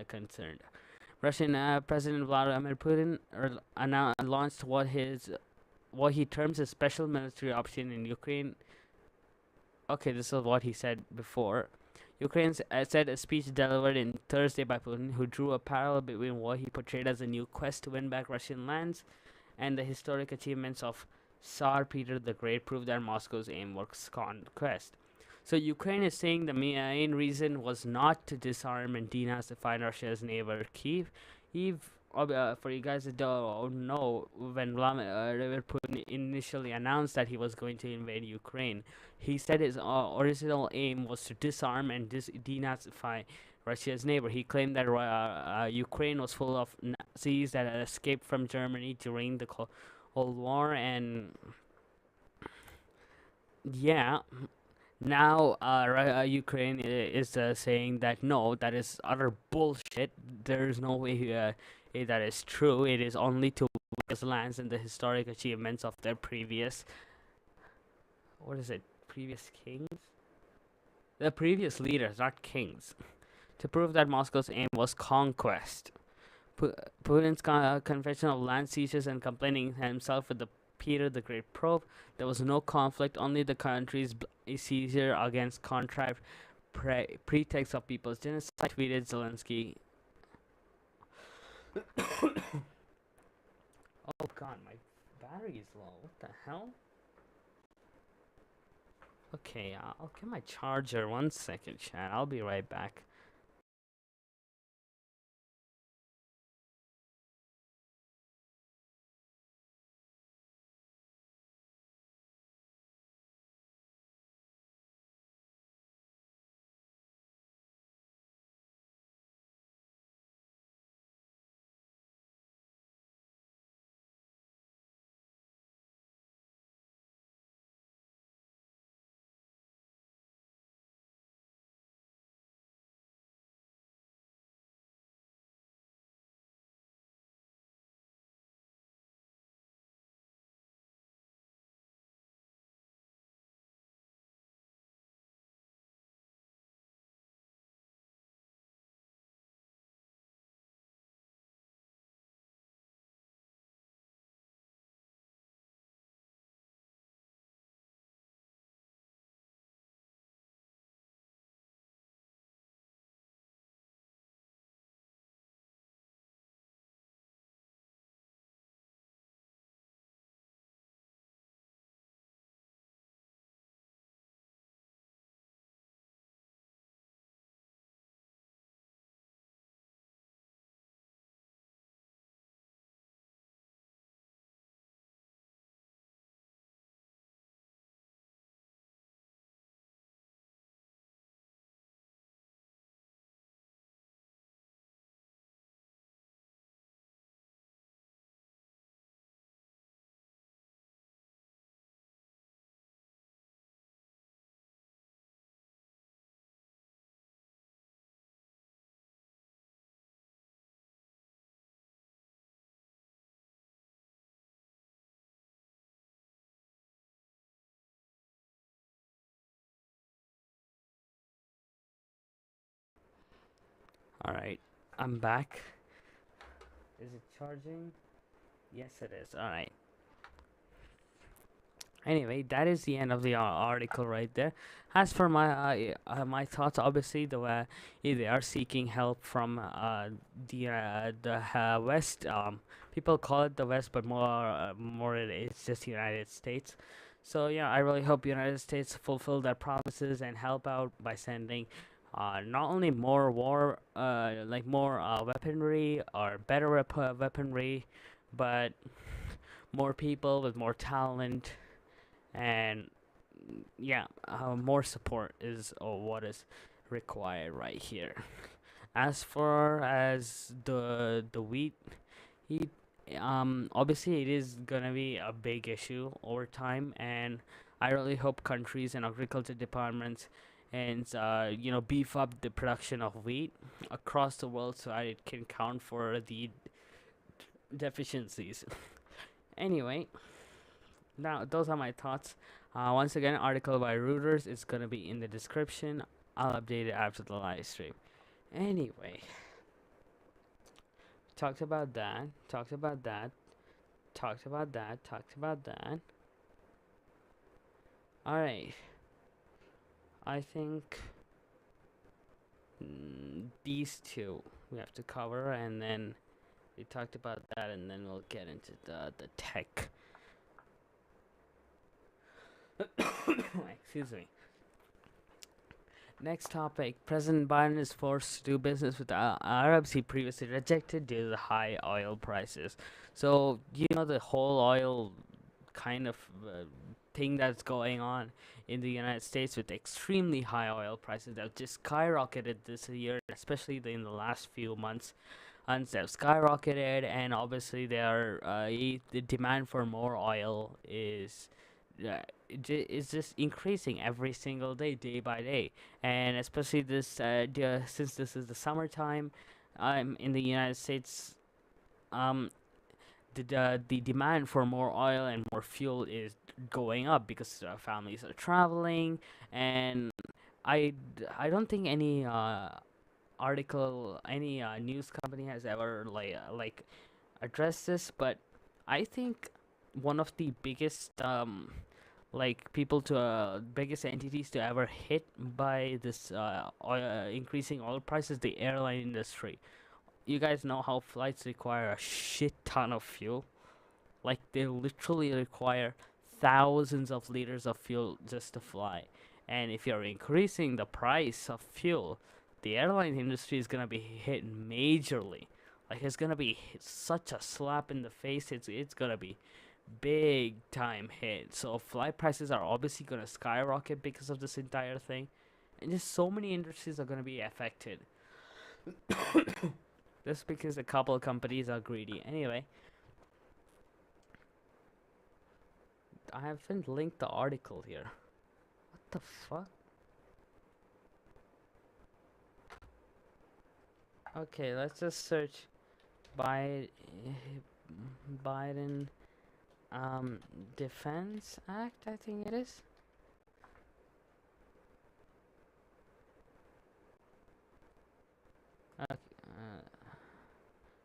concerned. Russian President Vladimir Putin launched what he terms a special military option in Ukraine. Okay, this is what he said before. Ukraine said a speech delivered in Thursday by Putin, who drew a parallel between what he portrayed as a new quest to win back Russian lands and the historic achievements of Tsar Peter the Great, proved that Moscow's aim was conquest. So Ukraine is saying the main reason was not to disarm and denazify Russia's neighbor Kiev. For you guys that don't know, when Vladimir Putin initially announced that he was going to invade Ukraine, he said his original aim was to disarm and denazify Russia's neighbor. He claimed that Ukraine was full of Nazis that had escaped from Germany during the Cold War, and yeah, now Ukraine is saying that no, that is utter bullshit. There's no way that is true. It is only to win lands and the historic achievements of their previous, previous kings? The previous leaders, not kings. To prove that Moscow's aim was conquest. Putin's confession of land seizures and complaining himself with the Peter the Great probe. There was no conflict, only the country's seizure against contrived pretext of people's genocide, tweeted Zelensky. Oh god, my battery is low. What the hell? Okay, I'll get my charger. 1 second, chat. I'll be right back. All right, I'm back. Is it charging? Yes, it is. All right. Anyway, that is the end of the article right there. As for my thoughts, obviously they are seeking help from the West. People call it the West, but more it's just United States. So yeah, I really hope United States fulfill their promises and help out by sending not only more more weaponry or better weaponry, but more people with more talent and yeah, more support is what is required right here. As far as the wheat, obviously it is gonna be a big issue over time, and I really hope countries and agriculture departments and beef up the production of wheat across the world so that it can count for the deficiencies. Anyway, now those are my thoughts. Once again, article by Reuters is gonna be in the description. I'll update it after the live stream. Anyway, talked about that. Talked about that. Talked about that. Talked about that. All right. I think these two we have to cover, and then we talked about that, and then we'll get into the tech. Excuse me. Next topic. President Biden is forced to do business with Arabs he previously rejected due to the high oil prices. So, the whole oil kind of thing that's going on in the United States with extremely high oil prices that have just skyrocketed this year, especially in the last few months. And they've skyrocketed, and obviously the demand for more oil is just increasing every single day, day by day, and especially since this is the summertime, in the United States, um, the demand for more oil and more fuel is going up because families are traveling, and I don't think any any news company has ever addressed this, but I think one of the biggest biggest entities to ever hit by this increasing oil prices, the airline industry. You guys know how flights require a shit ton of fuel. Like, they literally require thousands of liters of fuel just to fly. And if you're increasing the price of fuel, the airline industry is gonna be hit majorly. Like, it's gonna be such a slap in the face. It's gonna be big time hit. So flight prices are obviously gonna skyrocket because of this entire thing, and just so many industries are gonna be affected. Just because a couple of companies are greedy. Anyway, I haven't linked the article here. What the fuck? Okay, let's just search Biden Biden Defense Act, I think it is.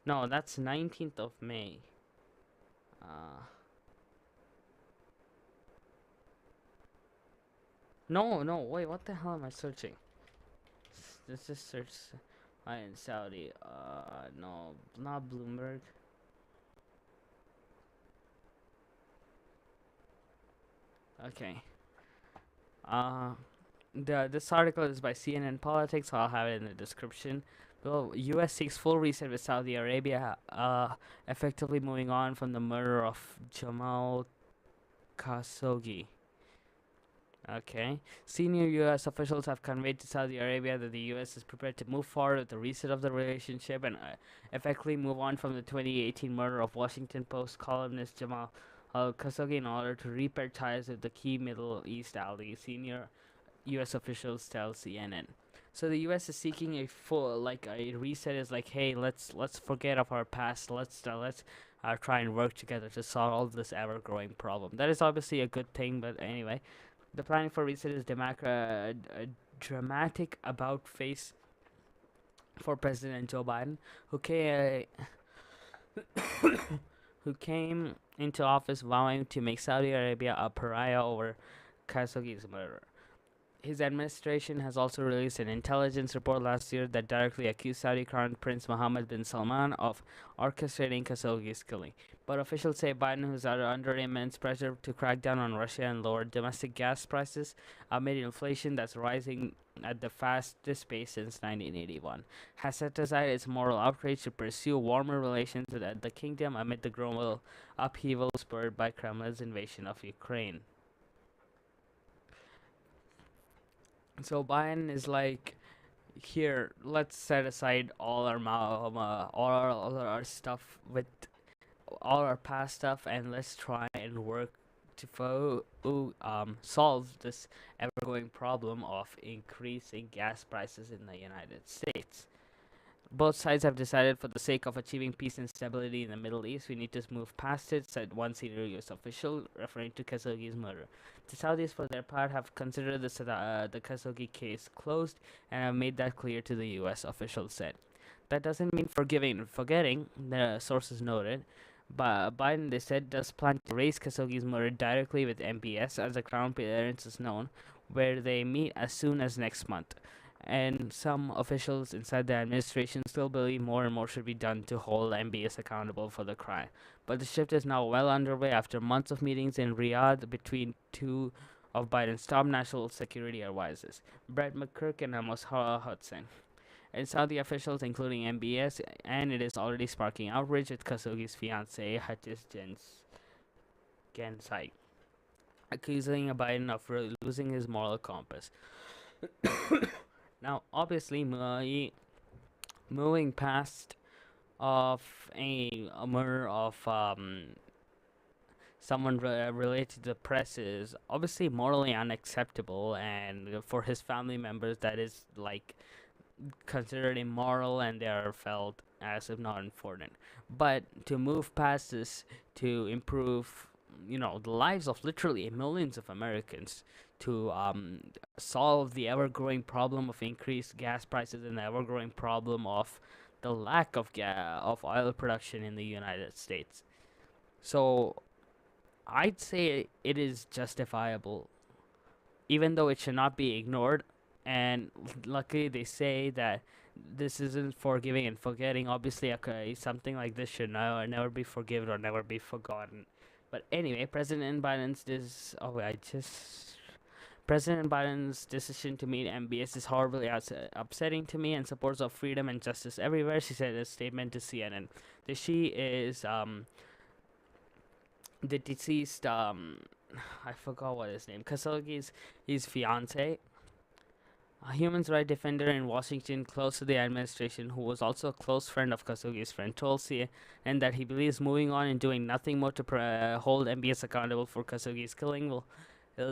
No, that's 19th of May. No, wait, what the hell am I searching? Let's just search in Saudi. No, not Bloomberg. Okay. This article is by CNN Politics, so I'll have it in the description. Well, U.S. seeks full reset with Saudi Arabia, effectively moving on from the murder of Jamal Khashoggi. Okay. Senior U.S. officials have conveyed to Saudi Arabia that the U.S. is prepared to move forward with the reset of the relationship and effectively move on from the 2018 murder of Washington Post columnist Jamal Khashoggi in order to repair ties with the key Middle East ally. Senior U.S. officials tell CNN. So the U.S. is seeking a full, a reset. Is like, hey, let's forget of our past. Let's try and work together to solve this ever-growing problem. That is obviously a good thing, but anyway. The planning for reset is dramatic about face for President Joe Biden, who came into office vowing to make Saudi Arabia a pariah over Khashoggi's murder. His administration has also released an intelligence report last year that directly accused Saudi Crown Prince Mohammed bin Salman of orchestrating Khashoggi's killing. But officials say Biden, who's under immense pressure to crack down on Russia and lower domestic gas prices amid inflation that's rising at the fastest pace since 1981, has set aside its moral outrage to pursue warmer relations with the kingdom amid the growing upheaval spurred by Kremlin's invasion of Ukraine. So Biden is like, here, let's set aside all our stuff with all our past stuff, and let's try and work to solve this ever-growing problem of increasing gas prices in the United States. Both sides have decided, for the sake of achieving peace and stability in the Middle East, we need to move past it, said one senior U.S. official, referring to Khashoggi's murder. The Saudis, for their part, have considered the Khashoggi case closed and have made that clear to the U.S., official said. That doesn't mean forgiving and forgetting, the sources noted. But Biden, they said, does plan to raise Khashoggi's murder directly with MBS, as the Crown Prince is known, where they meet as soon as next month. And some officials inside the administration still believe more and more should be done to hold MBS accountable for the crime. But the shift is now well underway after months of meetings in Riyadh between two of Biden's top national security advisors, Brett McCurk and Amos Hudson, and Saudi officials, including MBS, and it is already sparking outrage with Khashoggi's fiancée, Hatice Gensai, accusing Biden of losing his moral compass. Now, obviously, moving past of a murder of someone related to the press is obviously morally unacceptable, and for his family members, that is like considered immoral, and they are felt as if not important. But to move past this, to improve, the lives of literally millions of Americans, to solve the ever-growing problem of increased gas prices and the ever-growing problem of the lack of oil production in the United States. So I'd say it is justifiable, even though it should not be ignored. And luckily, they say that this isn't forgiving and forgetting. Obviously, something like this should never be forgiven or never be forgotten. But anyway, President Biden's decision to meet MBS is horribly upsetting to me and supports of freedom and justice everywhere, she said in a statement to CNN. She is the deceased I forgot what his name, Khashoggi's his fiance, a human rights defender in Washington close to the administration, who was also a close friend of Khashoggi's friend, told CNN that he believes moving on and doing nothing more to hold MBS accountable for Khashoggi's killing will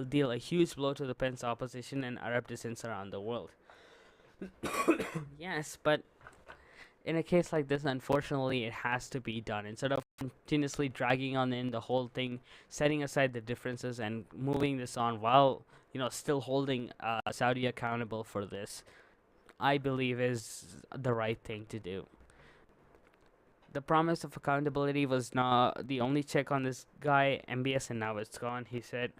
deal a huge blow to the Pence opposition and Arab dissidents around the world. Yes, but in a case like this, unfortunately, it has to be done. Instead of continuously dragging on in the whole thing, setting aside the differences and moving this on while still holding Saudi accountable for this, I believe is the right thing to do. The promise of accountability was not the only check on this guy, MBS, and now it's gone, he said.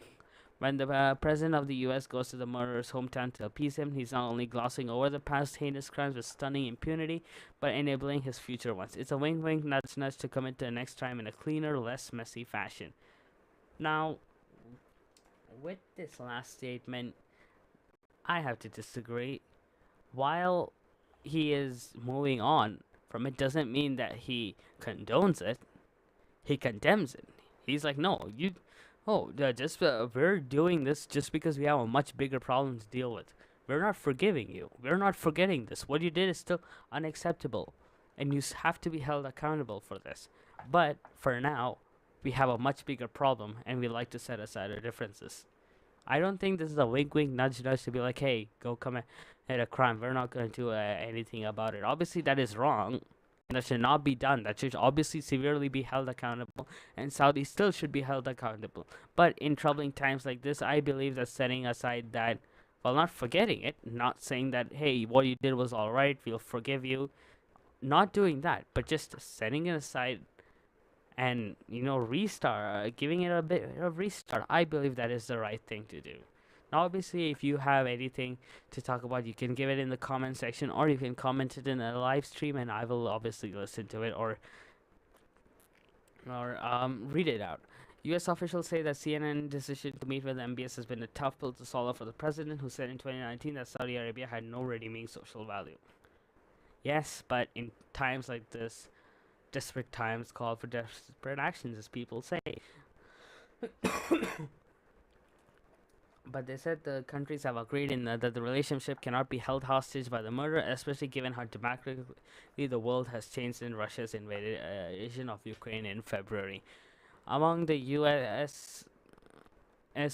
When the president of the U.S. goes to the murderer's hometown to appease him, he's not only glossing over the past heinous crimes with stunning impunity, but enabling his future ones. It's a wink-wink, nudge-nudge to commit to the next time in a cleaner, less messy fashion. Now, with this last statement, I have to disagree. While he is moving on from it, doesn't mean that he condones it. He condemns it. He's like, no, we're doing this just because we have a much bigger problem to deal with. We're not forgiving you. We're not forgetting this. What you did is still unacceptable, and you have to be held accountable for this. But for now, we have a much bigger problem, and we like to set aside our differences. I don't think this is a wink-wink, nudge-nudge to be like, hey, go commit a crime. We're not going to do anything about it. Obviously, that is wrong. That should not be done. That should obviously severely be held accountable, and Saudi still should be held accountable. But in troubling times like this, I believe that setting aside that while not forgetting it, not saying that, hey, what you did was all right, we'll forgive you, not doing that, but just setting it aside and restart, giving it a bit of restart. I believe that is the right thing to do. Now, obviously, if you have anything to talk about, you can give it in the comment section, or you can comment it in a live stream, and I will obviously listen to it, or read it out. U.S. officials say that CNN decision to meet with MBS has been a tough pill to swallow for the president, who said in 2019 that Saudi Arabia had no redeeming social value. Yes, but in times like this, desperate times call for desperate actions, as people say. But they said the countries have agreed that the relationship cannot be held hostage by the murder, especially given how dramatically the world has changed in Russia's invasion of Ukraine in February. Among the U.S.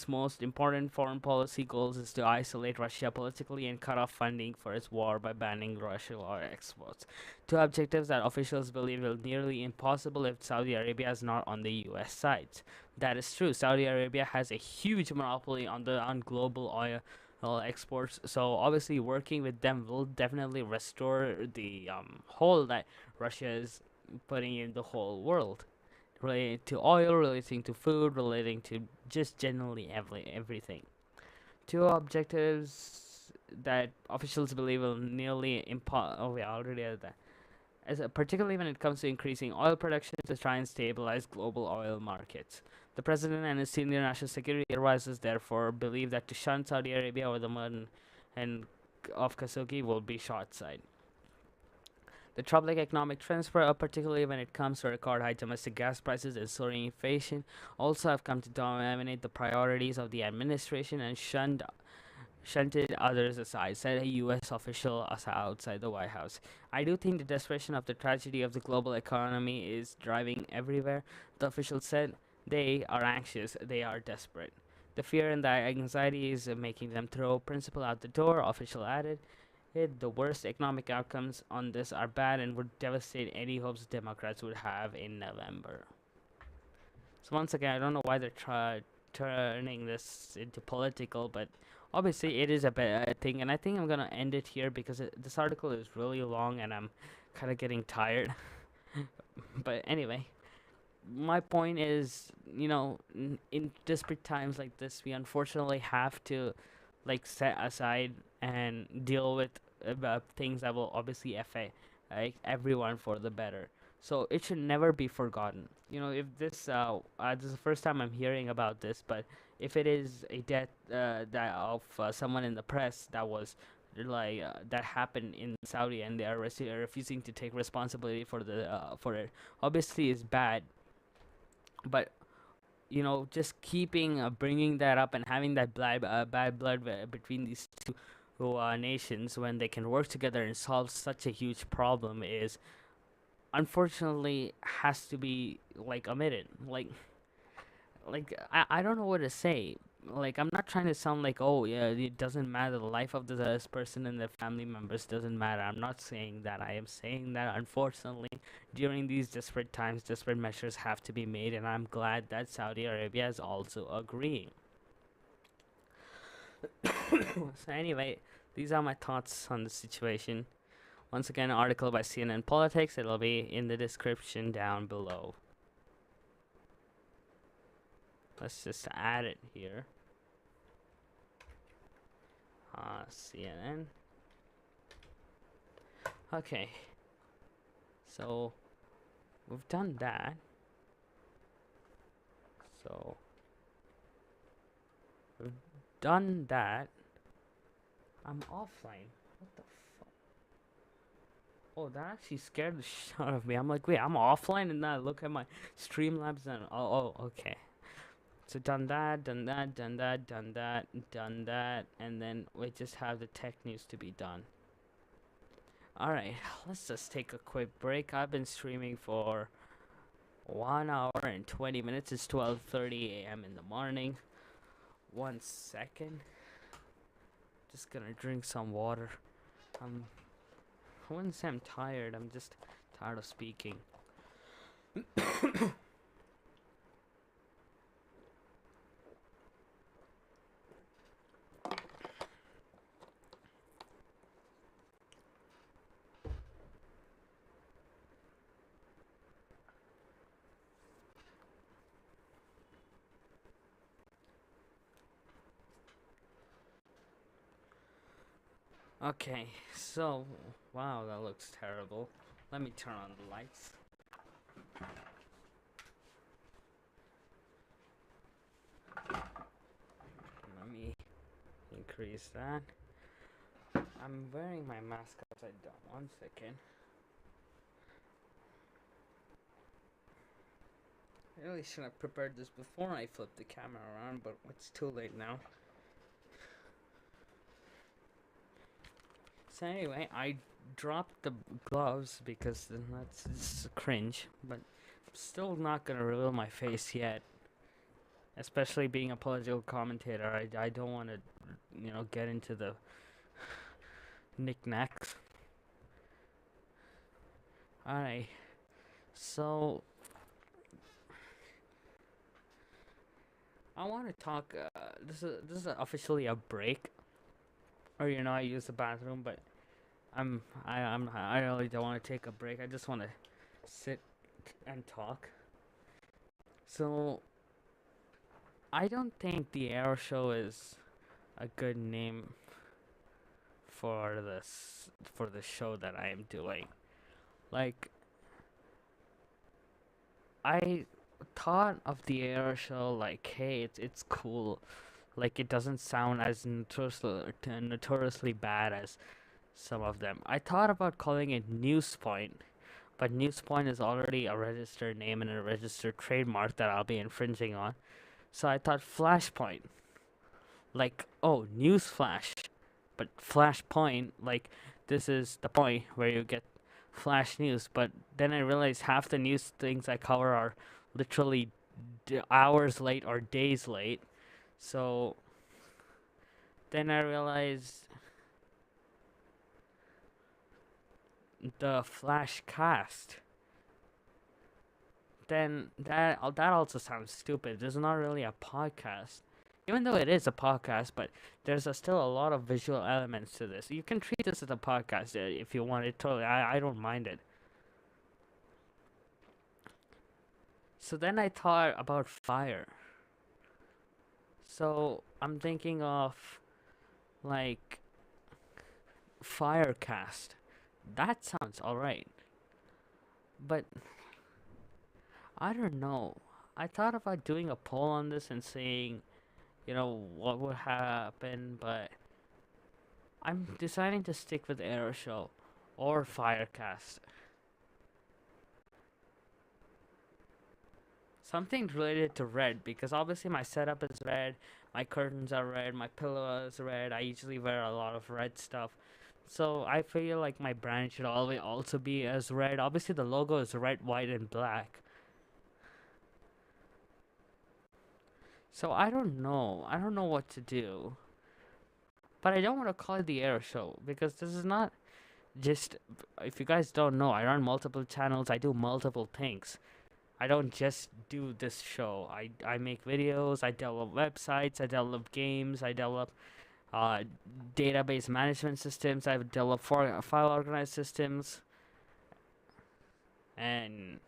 most important foreign policy goals is to isolate Russia politically and cut off funding for its war by banning Russian oil exports. Two objectives that officials believe will nearly impossible if Saudi Arabia is not on the U.S. side. That is true. Saudi Arabia has a huge monopoly on global oil exports, so obviously working with them will definitely restore the hole that Russia is putting in the whole world, related to oil, relating to food, relating to just generally everything. Two objectives that officials believe will nearly impossible. Oh, we already had that. Particularly when it comes to increasing oil production to try and stabilize global oil markets. The president and his senior national security advisors therefore believe that to shun Saudi Arabia over the mud and of Khashoggi will be short-sighted. The troubling economic trends, particularly when it comes to record high domestic gas prices and soaring inflation, also have come to dominate the priorities of the administration and shunted others aside, said a U.S. official outside the White House. I do think the desperation of the tragedy of the global economy is driving everywhere. The official said they are anxious, they are desperate. The fear and the anxiety is making them throw principle out the door, official added. The worst economic outcomes on this are bad and would devastate any hopes Democrats would have in November. So once again, I don't know why they're turning this into political, but obviously it is a bad thing, and I think I'm gonna end it here because this article is really long and I'm kind of getting tired. But anyway, my point is, in desperate times like this, we unfortunately have to set aside and deal with things that will obviously affect everyone for the better. So it should never be forgotten. If this is the first time I'm hearing about this, but if it is a death that of someone in the press that was that happened in Saudi and they are refusing to take responsibility for it, obviously is bad. But just keeping bringing that up and having that bad blood between these two nations when they can work together and solve such a huge problem is unfortunately has to be omitted. I don't know what to say. I'm not trying to sound like, oh yeah, it doesn't matter, the life of this person and their family members doesn't matter. I'm not saying that. I am saying that unfortunately during these desperate times, desperate measures have to be made, and I'm glad that Saudi Arabia is also agreeing. So anyway, these are my thoughts on the situation. Once again, an article by CNN Politics. It'll be in the description down below. Let's just add it here. CNN. Okay. So we've done that. So we've done that. I'm offline. What the fuck? Oh, that actually scared the shit out of me. I'm like, wait, I'm offline, and then I look at my Streamlabs and okay. So done that, done that, done that, done that, done that, and then we just have the tech news to be done. Alright, let's just take a quick break. I've been streaming for 1 hour and 20 minutes. It's 12:30 a.m. in the morning. 1 second. Just gonna drink some water. I wouldn't say I'm tired, I'm just tired of speaking. Okay, so wow, that looks terrible. Let me turn on the lights. Let me increase that. I'm wearing my mask upside down. 1 second. I really should have prepared this before I flipped the camera around, but it's too late now. So anyway, I dropped the gloves because that's cringe, but I'm still not gonna reveal my face yet. Especially being a political commentator, I don't want to, get into the knickknacks. Alright, so I want to talk. This is officially a break, or I use the bathroom, but I really don't want to take a break. I just want to sit and talk. So I don't think the Aero Show is a good name for the show that I am doing. Like, I thought of the Aero Show like, hey, it's cool. Like, it doesn't sound as notoriously bad as some of them. I thought about calling it Newspoint, but Newspoint is already a registered name and a registered trademark that I'll be infringing on. So I thought Flashpoint. Like, oh, news flash, but Flashpoint, like, this is the point where you get flash news. But then I realized half the news things I cover are literally hours late or days late. So then I realized the flash cast. Then that also sounds stupid. There's not really a podcast, even though it is a podcast, but there's still a lot of visual elements to this. You can treat this as a podcast if you want it. Totally, I don't mind it. So then I thought about fire. So I'm thinking of like Firecast. That sounds alright, but I don't know. I thought about doing a poll on this and saying, what would happen, but I'm deciding to stick with Aero Show or Firecast. Something related to red, because obviously my setup is red, my curtains are red, my pillow is red. I usually wear a lot of red stuff. So I feel like my brand should always also be as red. Obviously the logo is red, white, and black. So I don't know. I don't know what to do. But I don't want to call it the Aero Show because this is not just. If you guys don't know, I run multiple channels. I do multiple things. I don't just do this show. I make videos. I develop websites. I develop games. I develop database management systems. I develop file organized systems. And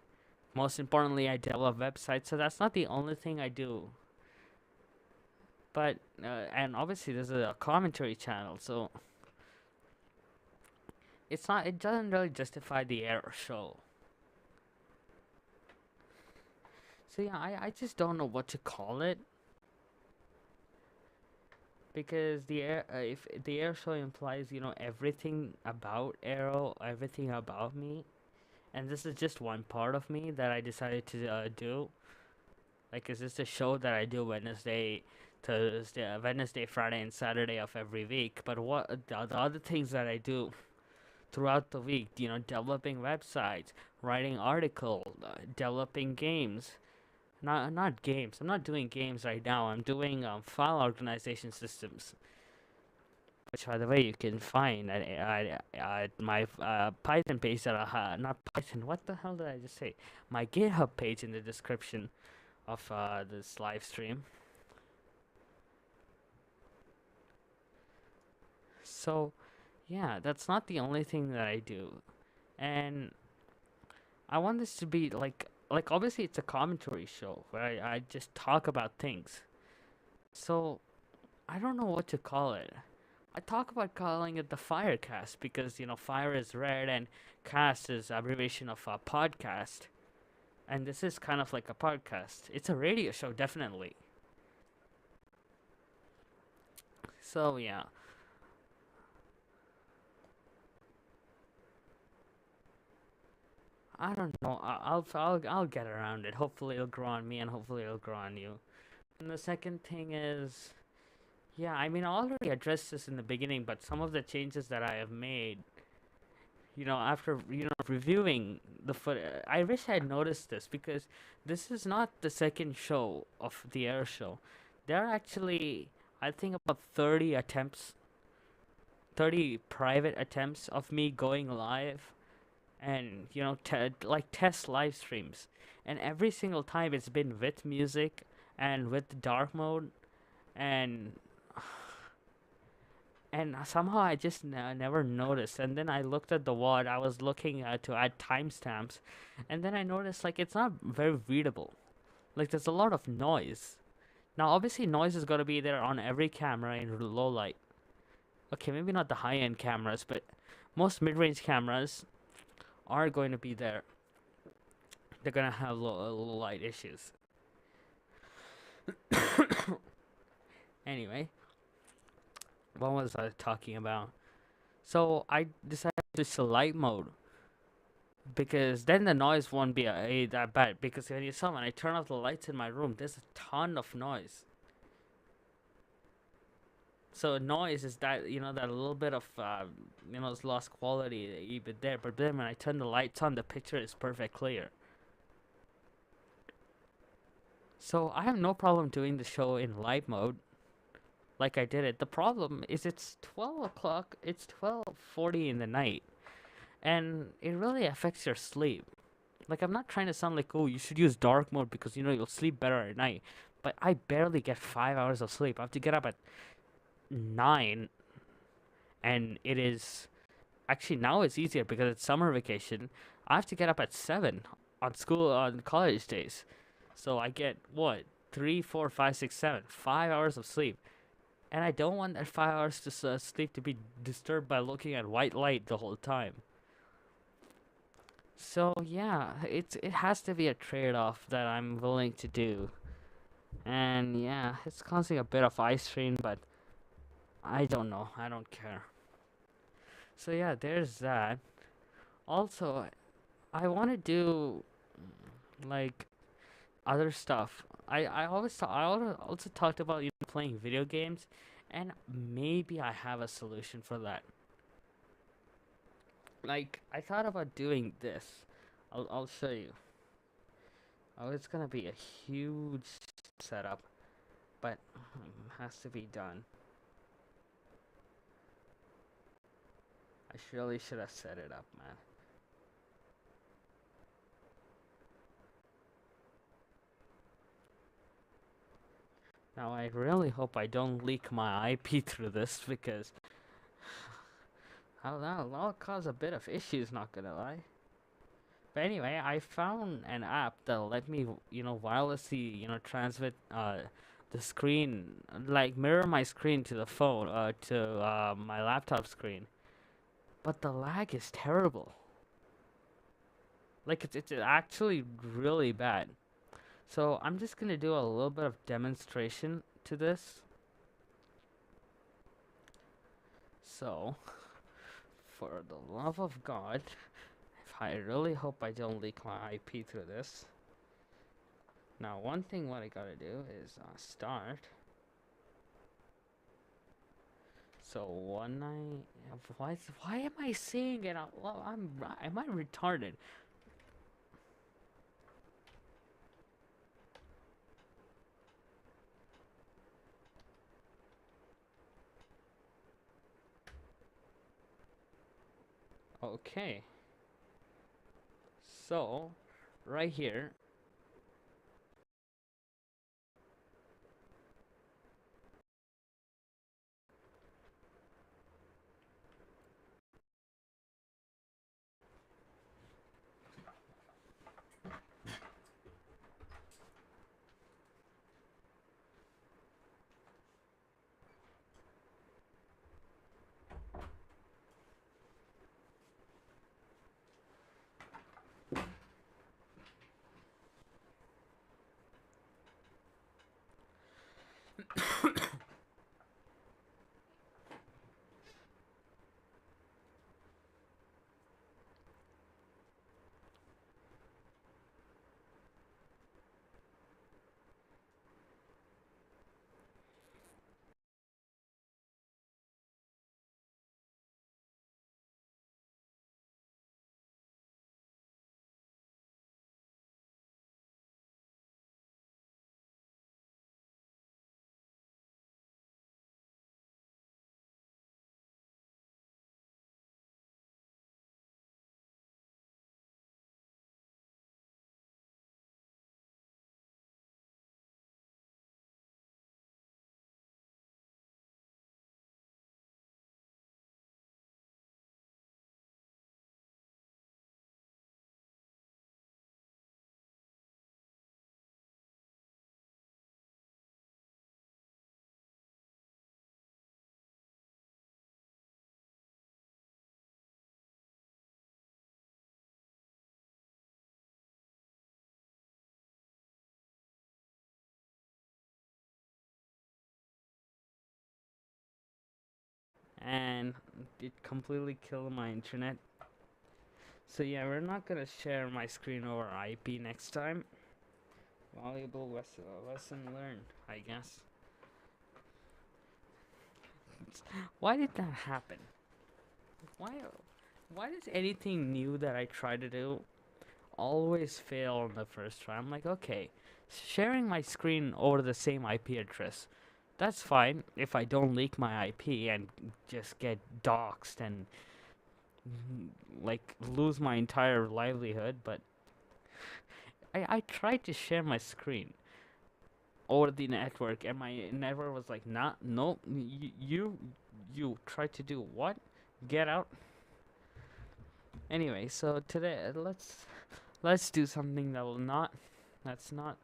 most importantly, I develop websites. So that's not the only thing I do. But and obviously this is a commentary channel, so it's not. It doesn't really justify the Aero Show. So yeah, I just don't know what to call it because if the Aero Show implies everything about Aero, everything about me, and this is just one part of me that I decided to do. Like, is this a show that I do Wednesday, Thursday, Wednesday, Friday, and Saturday of every week? But what the other things that I do throughout the week? Developing websites, writing articles, developing games. Not games. I'm not doing games right now. I'm doing file organization systems, which, by the way, you can find at my Python page that I have. Not Python. What the hell did I just say? My GitHub page in the description of this live stream. So, yeah, that's not the only thing that I do, and I want this to be like obviously it's a commentary show where I just talk about things. So I don't know what to call it. I talk about calling it the Firecast because fire is red and cast is abbreviation of a podcast, and this is kind of like a podcast. It's a radio show, definitely. So yeah, I don't know. I'll get around it. Hopefully it'll grow on me, and hopefully it'll grow on you. And the second thing is, yeah, I mean, I already addressed this in the beginning, but some of the changes that I have made, after reviewing the foot, I wish I had noticed this because this is not the second show of the Air Show. There are actually, I think, about 30 attempts, 30 private attempts of me going live and like test live streams, and every single time it's been with music and with dark mode, and somehow I just never noticed. And then I looked at the word. I was looking to add timestamps, and then I noticed like it's not very readable. Like there's a lot of noise. Now obviously noise is gonna be there on every camera in low light. Okay, maybe not the high end cameras, but most mid range cameras are going to be there. They're gonna have low light issues. Anyway, what was I talking about? So I decided to switch to light mode because then the noise won't be that bad. Because when you saw when I turn off the lights in my room, there's a ton of noise. So noise is that that little bit of it's lost quality even there. But then when I turn the lights on, the picture is perfect clear. So I have no problem doing the show in light mode, like I did it. The problem is it's 12 o'clock. It's 12:40 in the night, and it really affects your sleep. Like I'm not trying to sound like, oh, you should use dark mode because you'll sleep better at night. But I barely get 5 hours of sleep. I have to get up at 9, and it is actually now it's easier because it's summer vacation. I have to get up at 7 on college days, so I get what 3, 4, 5, 6, 7, 5 hours of sleep, and I don't want that 5 hours to sleep to be disturbed by looking at white light the whole time. So yeah, it has to be a trade-off that I'm willing to do, and yeah, it's causing a bit of eye strain, but I don't know. I don't care. So yeah, there's that. Also, I want to do like other stuff. I also talked about playing video games, and maybe I have a solution for that. Like I thought about doing this. I'll show you. Oh, it's gonna be a huge setup, but has to be done. I really should have set it up, man. Now I really hope I don't leak my IP through this because that'll cause a bit of issues, not gonna lie. But anyway, I found an app that'll let me, wirelessly, transmit the screen, like mirror my screen to the phone, to my laptop screen. But the lag is terrible. Like it's actually really bad. So I'm just gonna do a little bit of demonstration to this. So, for the love of God, I really hope I don't leak my IP through this. Now, one thing what I gotta do is start. So why am I saying it out loud? Am I retarded? Okay. So, right here. And it completely killed my internet. So yeah, we're not gonna share my screen over IP next time. Valuable lesson learned, I guess. Why did that happen? Why? Why does anything new that I try to do always fail on the first try? I'm like, okay, sharing my screen over the same IP address, that's fine if I don't leak my IP and just get doxxed and like lose my entire livelihood. But I tried to share my screen over the network, and my network was like, nah, no, you tried to do what? Get out. Anyway, so today let's do something that's not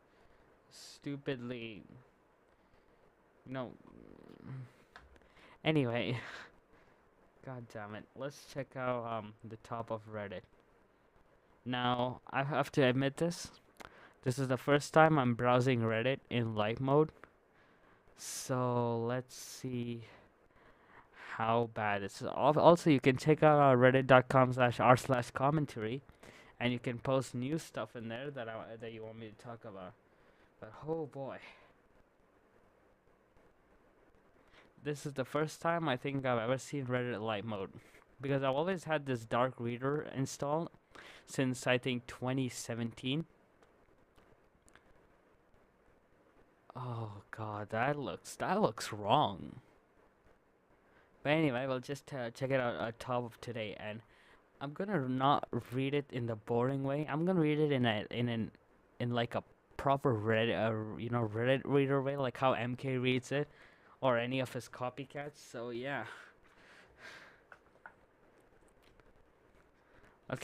stupidly, no. Anyway, god damn it, let's check out the top of Reddit. Now I have to admit this is the first time I'm browsing Reddit in light mode, so let's see how bad it's. Also, you can check out our reddit.com/r/commentary, and you can post new stuff in there that you want me to talk about. But oh boy, this is the first time I think I've ever seen Reddit light mode, because I've always had this dark reader installed since I think 2017. Oh god, that looks wrong. But anyway, we'll just check it out at top of today, and I'm gonna not read it in the boring way. I'm gonna read it in like a proper Reddit, Reddit reader way, like how MK reads it, or any of his copycats. So yeah,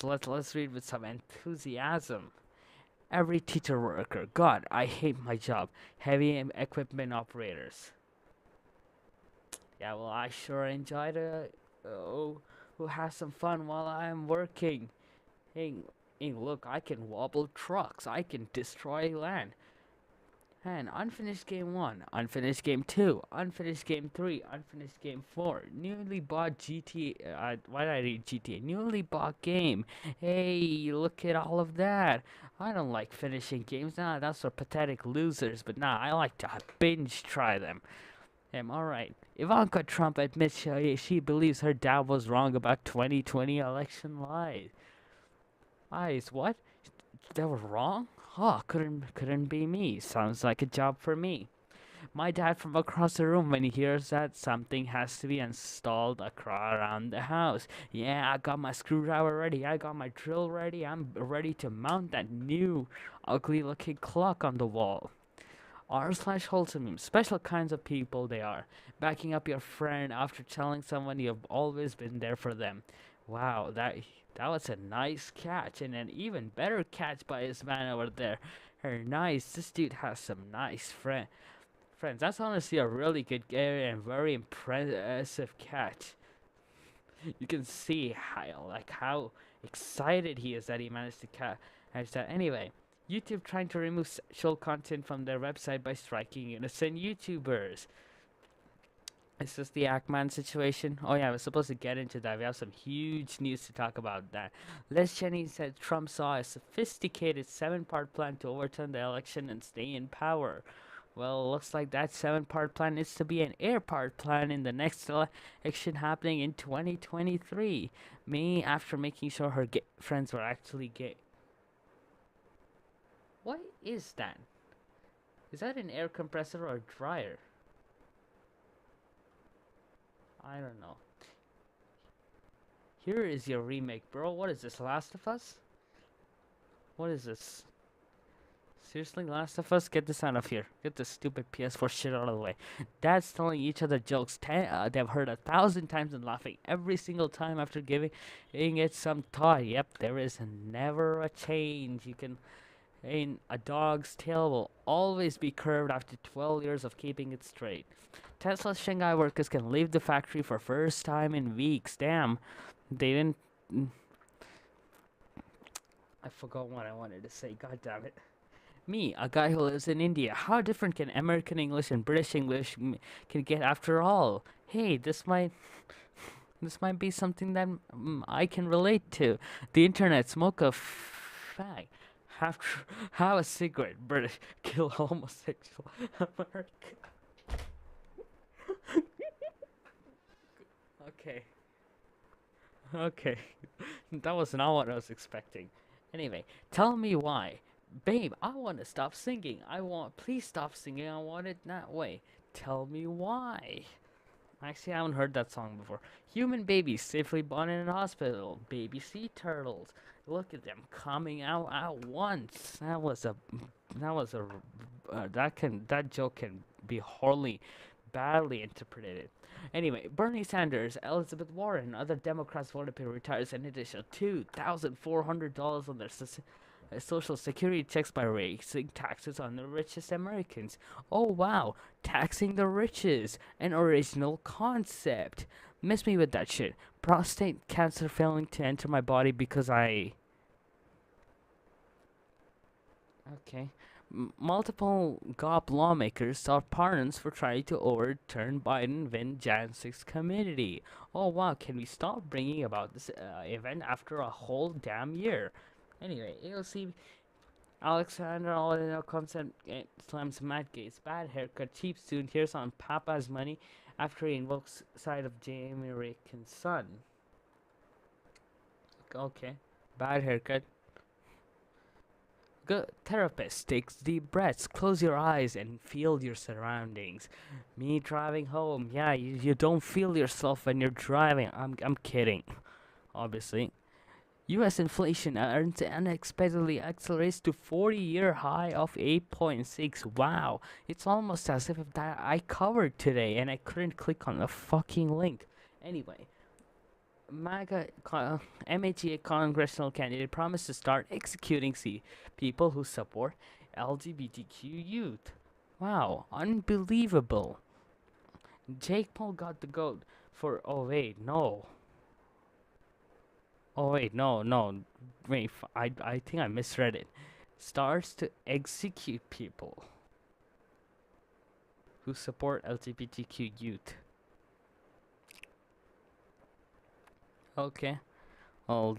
let's read with some enthusiasm. Every teacher worker, God, I hate my job. Heavy equipment operators. Yeah, well, I sure enjoy to who has some fun while I'm working. Hey, hey, look, I can wobble trucks. I can destroy land. And unfinished game 1, unfinished game 2, unfinished game 3, unfinished game 4, newly bought GTA. Why did I read GTA? Newly bought game. Hey, look at all of that. I don't like finishing games. Nah, that's for pathetic losers. But nah, I like to binge try them. Alright. Ivanka Trump admits she believes her dad was wrong about 2020 election lies. Lies? What? They were wrong? Oh, couldn't be me. Sounds like a job for me. My dad from across the room, when he hears that something has to be installed around the house. Yeah, I got my screwdriver ready. I got my drill ready. I'm ready to mount that new ugly looking clock on the wall. R/wholesome, special kinds of people they are. Backing up your friend after telling someone you've always been there for them. Wow, that was a nice catch, and an even better catch by his man over there. Nice, this dude has some nice friends. That's honestly a really good game and very impressive catch. You can see how excited he is that he managed to catch that. Anyway, YouTube trying to remove sexual content from their website by striking innocent YouTubers. Is this the Ackman situation? Oh yeah, we're supposed to get into that. We have some huge news to talk about that. Les Jennings said Trump saw a sophisticated 7-part plan to overturn the election and stay in power. Well, looks like that 7-part plan needs to be an 8-part plan in the next election happening in 2023. Me, after making sure her gay friends were actually gay. What is that? Is that an air compressor or a dryer? I don't know. Here is your remake, bro. What is this, Last of Us? What is this? Seriously, Last of Us? Get this out of here. Get this stupid PS4 shit out of the way. Dad's telling each other jokes they've heard 1,000 times and laughing every single time after giving it some thought. Yep, there is never a change. A dog's tail will always be curved after 12 years of keeping it straight. Tesla's Shanghai workers can leave the factory for first time in weeks. Damn, they didn't. I forgot what I wanted to say. God damn it. Me, a guy who lives in India. How different can American English and British English can get after all? Hey, this might be something that I can relate to. The internet, smoke a fag. Have a cigarette, British, kill homosexual, America. Okay, that was not what I was expecting. Anyway, tell me why. Babe, I want to stop singing. Please stop singing. I want it that way. Tell me why. Actually, I haven't heard that song before. Human babies safely born in a hospital. Baby sea turtles. Look at them coming out at once. That joke can be horribly badly interpreted. Anyway, Bernie Sanders, Elizabeth Warren, other Democrats voted to retire an additional $2,400 on their Social Security checks by raising taxes on the richest Americans. Oh wow, taxing the richest, an original concept. Miss me with that shit. Prostate cancer failing to enter my body because I... Okay. Multiple GOP lawmakers sought pardons for trying to overturn Biden win Jan 6 committee. Oh wow, can we stop bringing about this event after a whole damn year? Anyway, AOC Alexander Alvarado comes and slams Matt Gates. Bad haircut, cheap student. Here's on Papa's money after he invokes side of Jamie Rakin's son. Okay, bad haircut. Good therapist takes deep breaths. Close your eyes and feel your surroundings. Me driving home. Yeah, you don't feel yourself when you're driving. I'm kidding, obviously. U.S. inflation unexpectedly accelerates to 40-year high of 8.6. Wow, it's almost as if that I covered today and I couldn't click on the fucking link. Anyway, MAGA congressional candidate promised to start executing people who support LGBTQ youth. Wow, unbelievable. Jake Paul got the goat for... Oh wait, no. Oh wait, no. Wait, I think I misread it. Starts to execute people who support LGBTQ youth. Okay. Well,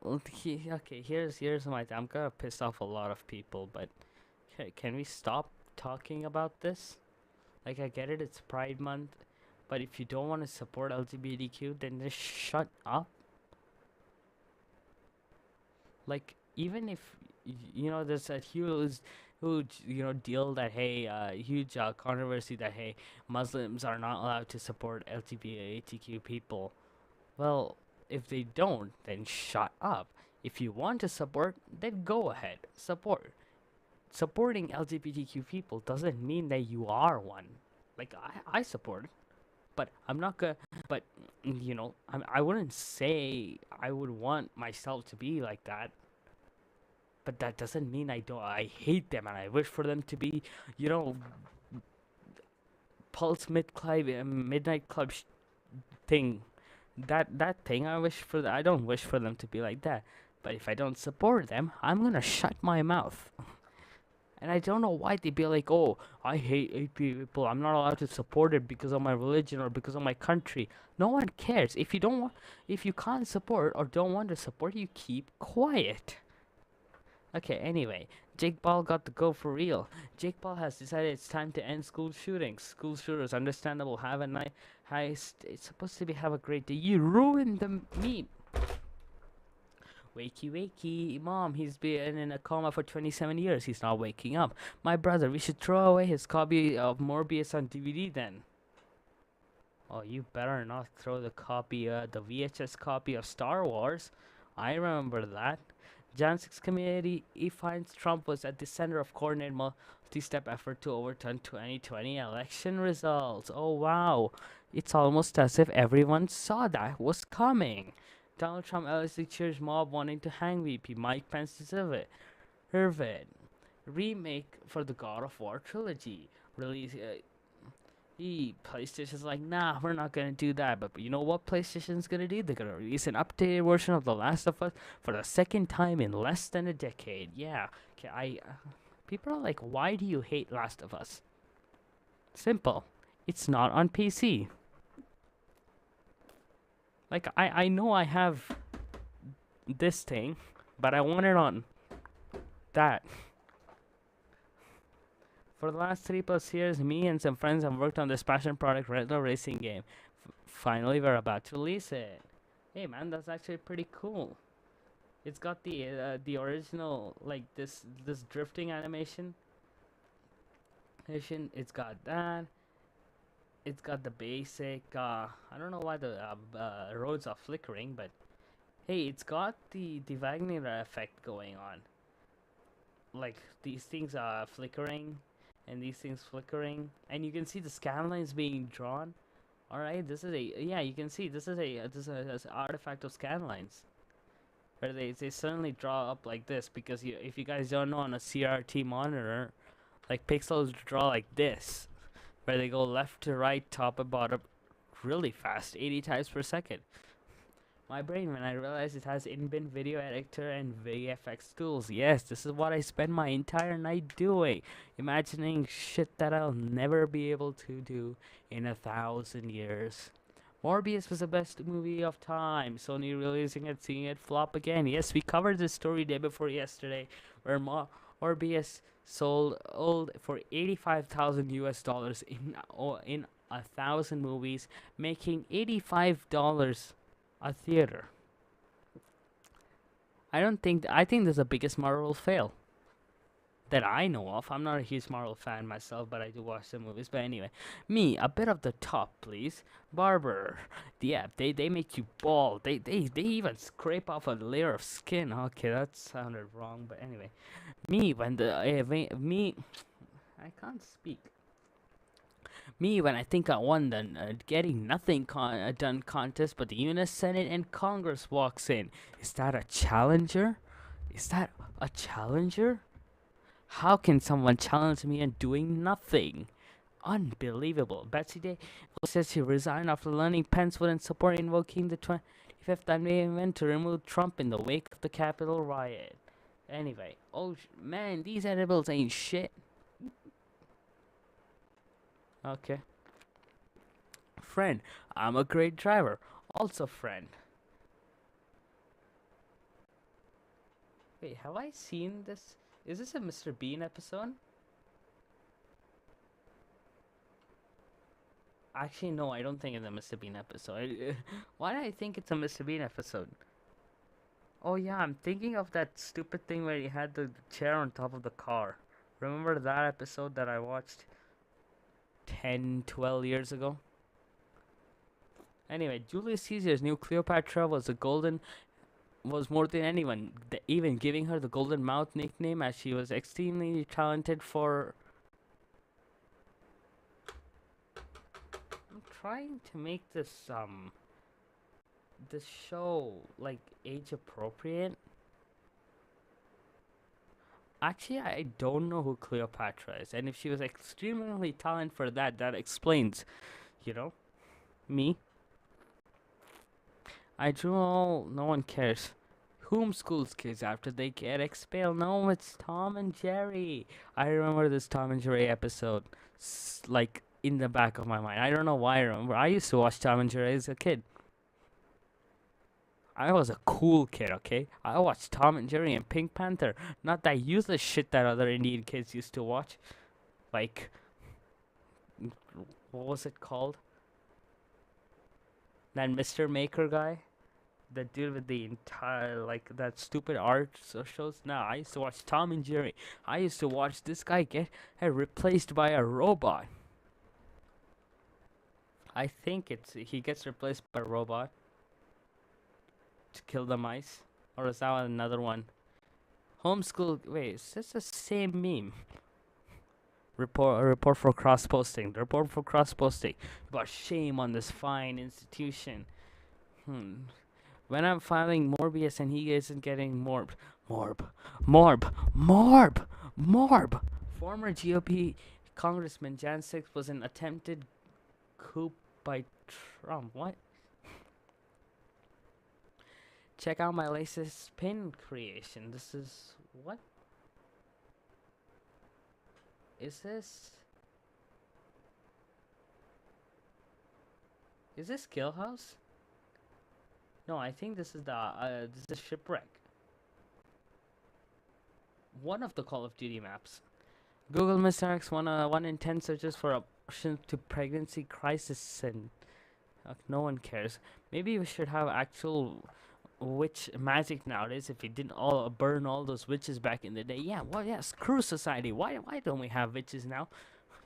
okay. Here's my. I'm gonna piss off a lot of people, but can we stop talking about this? Like, I get it. It's Pride Month. But if you don't want to support LGBTQ, then just shut up. Like, even if, there's a huge, deal that, hey, huge controversy that, hey, Muslims are not allowed to support LGBTQ people. Well, if they don't, then shut up. If you want to support, then go ahead. Support. Supporting LGBTQ people doesn't mean that you are one. Like, I support it. But I'm not gonna. But I wouldn't say I would want myself to be like that. But that doesn't mean I don't. I hate them and I wish for them to be, Pulse Midnight Club thing. That thing. I don't wish for them to be like that. But if I don't support them, I'm gonna shut my mouth. And I don't know why they be like, oh, I hate people. I'm not allowed to support it because of my religion or because of my country. No one cares. If you can't support or don't want to support, you keep quiet. Okay, anyway, Jake Paul got the go for real. Jake Paul has decided it's time to end school shootings. School shooters, understandable, have a nice, it's supposed to be have a great day. You ruined the meme. Wakey, wakey, mom, he's been in a coma for 27 years. He's not waking up. My brother, we should throw away his copy of Morbius on DVD then. Oh, you better not throw the VHS copy of Star Wars. I remember that. Jan 6 committee finds Trump was at the center of coordinated multi-step effort to overturn 2020 election results. Oh wow, it's almost as if everyone saw that was coming. Donald Trump allegedly cheers mob wanting to hang VP. Mike Pence deserve it. Hervid. Remake for the God of War trilogy. Release. PlayStation's like, nah, we're not gonna do that. But you know what PlayStation's gonna do? They're gonna release an updated version of The Last of Us for the second time in less than a decade. Yeah. Okay. People are like, why do you hate Last of Us? Simple. It's not on PC. Like, I know I have this thing, but I want it on that. For the last 3+ years, me and some friends have worked on this passion project retro racing game. Finally, we're about to release it. Hey man, that's actually pretty cool. It's got the original, like this drifting animation. It's got that. It's got the basic, I don't know why the roads are flickering, but hey, it's got the Wagner effect going on. Like, these things are flickering, and these things flickering, and you can see the scan lines being drawn. Alright, this is you can see, this is an artifact of scan lines. Where they suddenly draw up like this, because if you guys don't know, on a CRT monitor, like, pixels draw like this. Where they go left to right, top and bottom, really fast, 80 times per second. My brain, when I realized it has in-bin video editor and VFX tools. Yes, this is what I spend my entire night doing. Imagining shit that I'll never be able to do in 1,000 years. Morbius was the best movie of time. Sony releasing it, seeing it flop again. Yes, we covered this story day before yesterday, where Morbius sold for $85,000 in 1,000 movies, making $85 a theater. I think this is the biggest Marvel fail that I know of. I'm not a huge Marvel fan myself, but I do watch the movies. But anyway, me, a bit of the top, please. Barber, yeah, they make you bald. They even scrape off a layer of skin. Okay, that sounded wrong, but anyway, me when I can't speak. Me when I think I won the getting nothing done contest, but the U.S. Senate and Congress walks in. Is that a challenger? Is that a challenger? How can someone challenge me and doing nothing? Unbelievable. Betsy Day says she resigned after learning Pence wouldn't support invoking the 25th amendment to remove Trump in the wake of the Capitol riot. Anyway, man, these edibles ain't shit. Okay. Friend, I'm a great driver. Also friend. Wait, have I seen this? Is this a Mr. Bean episode? Actually, no, I don't think it's a Mr. Bean episode. Why do I think it's a Mr. Bean episode? Oh yeah, I'm thinking of that stupid thing where he had the chair on top of the car. Remember that episode that I watched 10, 12 years ago? Anyway, Julius Caesar's new Cleopatra was more than anyone, even giving her the Golden Mouth nickname, as she was extremely talented for... I'm trying to make this show like age appropriate. Actually, I don't know who Cleopatra is, and if she was extremely talented for that, that explains, me. I drew all, no one cares. homeschools kids after they get expelled. No, it's Tom and Jerry. I remember this Tom and Jerry episode, like in the back of my mind. I don't know why I remember. I used to watch Tom and Jerry as a kid. I was a cool kid, okay? I watched Tom and Jerry and Pink Panther, not that useless shit that other Indian kids used to watch. Like, what was it called? That Mr. Maker guy? The dude with the entire, like, that stupid art shows? Nah, I used to watch Tom and Jerry. I used to watch this guy get replaced by a robot. I think he gets replaced by a robot to kill the mice. Or is that another one? Homeschool. Wait, is this the same meme? Report for cross posting. Report for cross posting. But shame on this fine institution. When I'm filing Morbius and he isn't getting Morb. Former GOP Congressman Jan 6 was an attempted coup by Trump. What? Check out my latest pin creation. This is what? Is this? Is this Kill House? No, I think this is this is Shipwreck. One of the Call of Duty maps. Google misdirects 1 in 10 searches for options to pregnancy crisis, and no one cares. Maybe we should have actual witch magic nowadays. If we didn't all burn all those witches back in the day, yeah. Well, yeah. Screw society. Why don't we have witches now?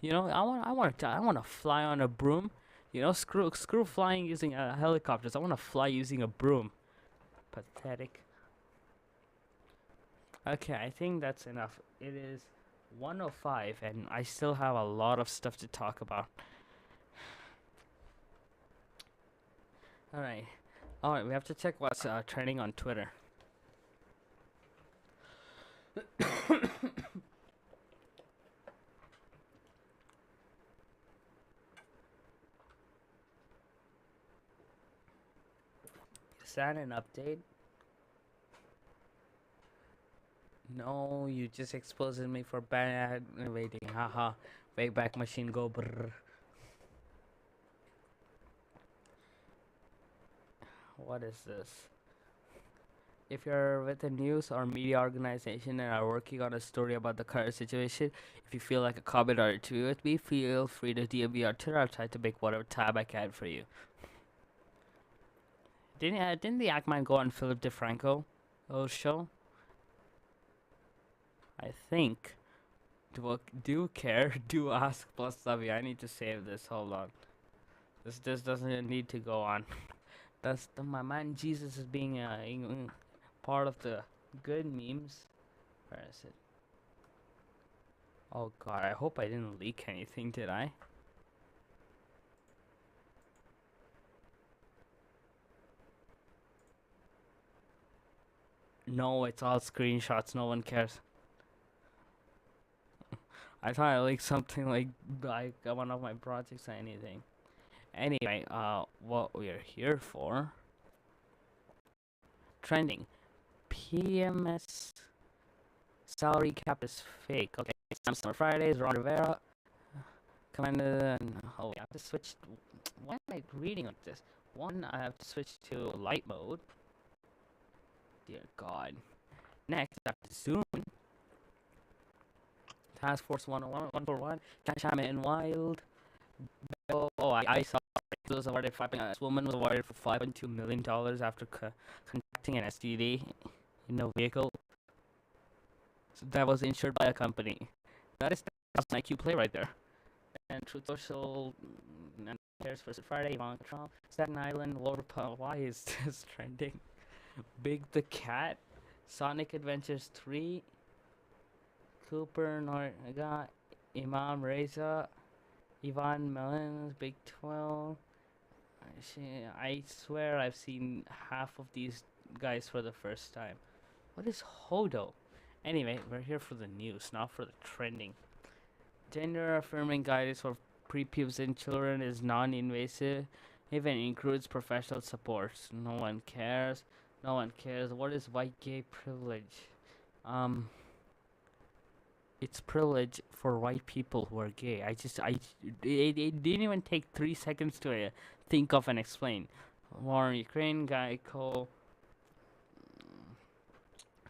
You know, I want to fly on a broom. You know, screw flying using helicopters. I want to fly using a broom. Pathetic. Okay, I think that's enough. It is 1:05, and I still have a lot of stuff to talk about. All right, we have to check what's trending on Twitter. Is that an update? No, you just exposed me for bad waiting. Haha. Wayback Machine go brrr. What is this? If you're with a news or media organization and are working on a story about the current situation, if you feel like a comment or two with me, feel free to DM me or Twitter. I'll try to make whatever tab I can for you. Didn't the Ackman go on Philip DeFranco show? I think. Do care? Do ask plus W. I need to save this. Hold on. This doesn't need to go on. My man Jesus is being part of the good memes. Where is it? Oh god, I hope I didn't leak anything, did I? No, it's all screenshots. No one cares. I thought I leaked something like one of my projects or anything. Anyway, what we are here for? Trending. PMS salary cap is fake. Okay, Summer Fridays, Ron Rivera. Commander. Oh, I have to switch. Why am I reading like this? One, I have to switch to light mode. Dear God. Next, I have to zoom. Task Force 101, 141, Cash and Wild. Oh, I saw it was awarded this woman was awarded for $5.2 million after conducting an STD in a vehicle that was insured by a company. That's an IQ play right there. And Truth Social, and Paris vs. Friday, Ivanka Trump, Staten Island, why is this trending? Big the Cat, Sonic Adventures 3, Cooper Norga, Imam Reza, Ivan Melons, Big 12. I swear I've seen half of these guys for the first time. What is Hodo? Anyway, we're here for the news, not for the trending. Gender affirming guidance for prepubescent children is non-invasive. Even includes professional support. No one cares. No one cares. What is white gay privilege? Um, it's privilege for white people who are gay. It didn't even take 3 seconds to think of and explain. War in Ukraine, Geico,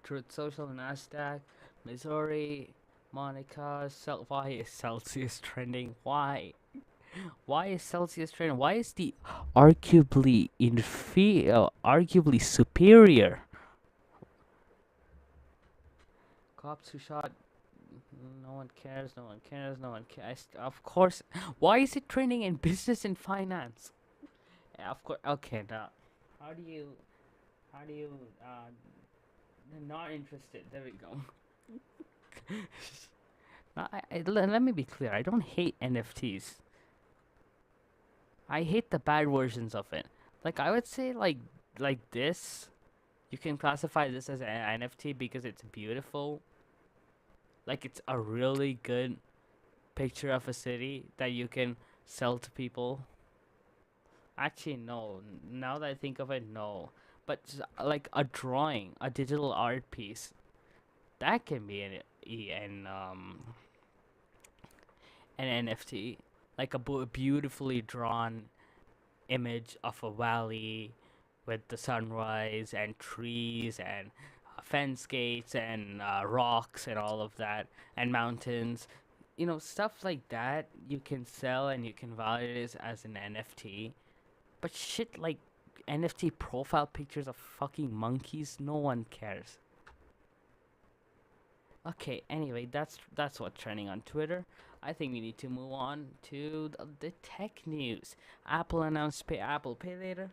Truth Social, Nasdaq, Missouri, Monica. Why is Celsius trending? Why? Why is Celsius trending? Why is the arguably superior cops who shot? No one cares. No one cares. No one cares. Of course. Why is it trending in business and finance? Yeah, of course. Okay, now, how do you, how do you, not interested? There we go. Now, let me be clear. I don't hate NFTs. I hate the bad versions of it. Like I would say, like this. You can classify this as an NFT because it's beautiful. Like it's a really good picture of a city that you can sell to people. Actually, no. Now that I think of it, no. But like a drawing, a digital art piece, that can be an NFT, like a beautifully drawn image of a valley with the sunrise and trees and fence gates and rocks and all of that and mountains. Stuff like that you can sell and you can value it as an NFT. But shit like NFT profile pictures of fucking monkeys, no one cares. Okay, anyway, that's what's trending on Twitter. I think we need to move on to the tech news. Apple announced Apple Pay Later,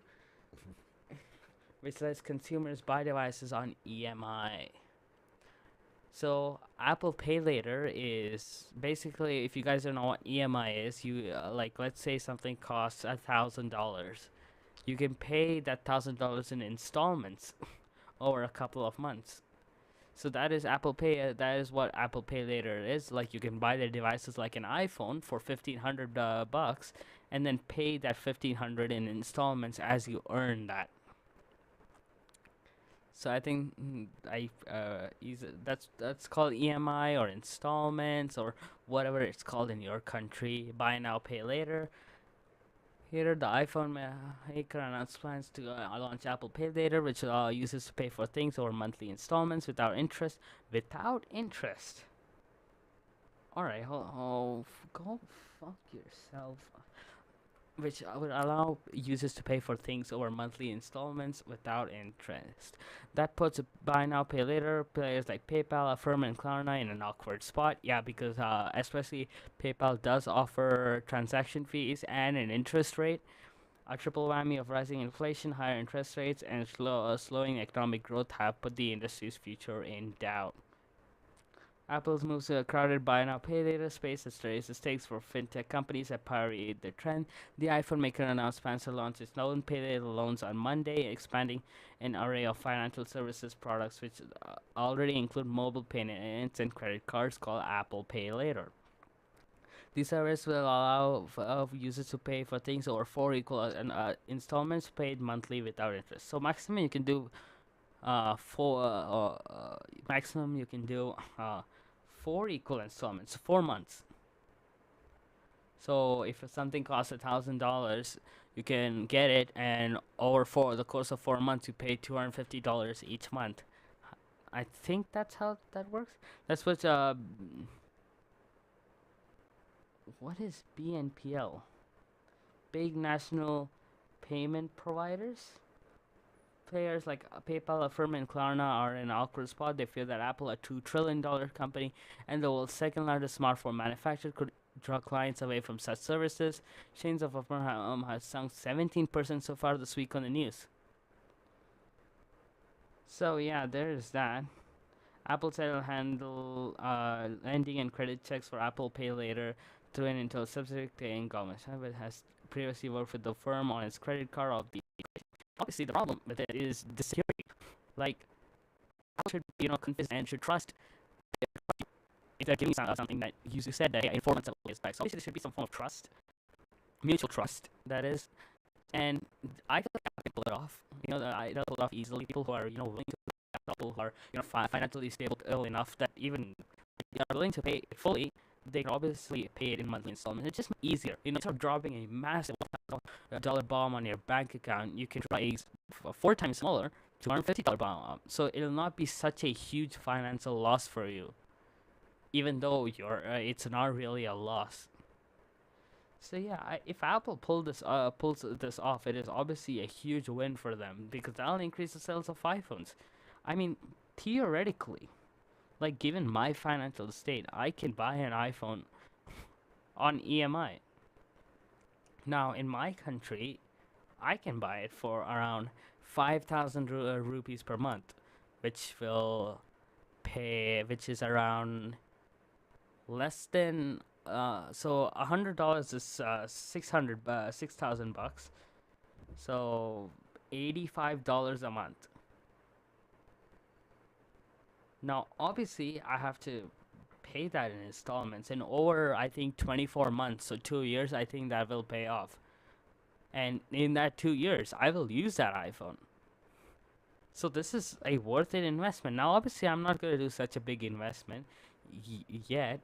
which lets consumers buy devices on EMI. So Apple Pay Later is basically, if you guys don't know what EMI is, you like let's say something costs $1,000, you can pay that $1,000 in installments over a couple of months. So that is Apple Pay. That is what Apple Pay Later is. Like you can buy their devices like an iPhone for $1,500, and then pay that $1,500 in installments as you earn that. So I think that's called EMI or installments or whatever it's called in your country. Buy now, pay later. Here, the iPhone maker announced plans to launch Apple Pay Later, which allows users to pay for things over monthly installments without interest. Without interest. All right, go fuck yourself. Which would allow users to pay for things over monthly installments without interest. That puts buy now, pay later players like PayPal, Affirm, and Klarna in an awkward spot. Yeah, because especially PayPal does offer transaction fees and an interest rate. A triple whammy of rising inflation, higher interest rates, and slowing economic growth have put the industry's future in doubt. Apple's moves to a crowded buy now pay later space has raised the stakes for fintech companies that parodied the trend. The iPhone maker announced plans to launch its own pay later loans on Monday, expanding an array of financial services products which already include mobile payments and credit cards called Apple Pay Later. These service will allow users to pay for things over four equal installments paid monthly without interest. So maximum you can do maximum you can do 4 equal installments, 4 months. So if something costs $1,000, you can get it, and over the course of 4 months, you pay $250 each month. I think that's how that works. That's what is BNPL? Big national payment providers. Players like PayPal, Affirm, and Klarna are in an awkward spot. They fear that Apple, a $2 trillion company and the world's second largest smartphone manufacturer, could draw clients away from such services. Shares of Affirm has sunk 17% so far this week on the news. So yeah, there's that. Apple said it'll handle lending and credit checks for Apple Pay Later through an Intel subject to government. It has previously worked with the firm on its credit card of the. Obviously, the problem with it is the security. Like, Apple should, convince and should trust if they're giving something that you said that in 4 months is back. So obviously, there should be some form of trust, mutual trust, that is. And I feel like I can pull it off. it'll pull off easily. People who are willing to pay, people who are financially stable enough that even they are willing to pay it fully, they can obviously pay it in monthly installments. It's just easier. Instead of dropping a massive $1,000 bomb on your bank account, you can drop a 4 times smaller $250 bomb. So it'll not be such a huge financial loss for you, even though it's not really a loss. So yeah, if Apple pulls this off, it is obviously a huge win for them because that'll increase the sales of iPhones. I mean, theoretically, like given my financial state, I can buy an iPhone on EMI. Now, in my country, I can buy it for around 5,000 rupees per month, which which is around less than so $100 is 6,000 bucks, so $85 a month. Now, obviously, I have to pay that in installments, and over I think 24 months, so 2 years, I think that will pay off. And in that 2 years, I will use that iPhone. So this is a worth it investment. Now, obviously, I'm not gonna do such a big investment yet.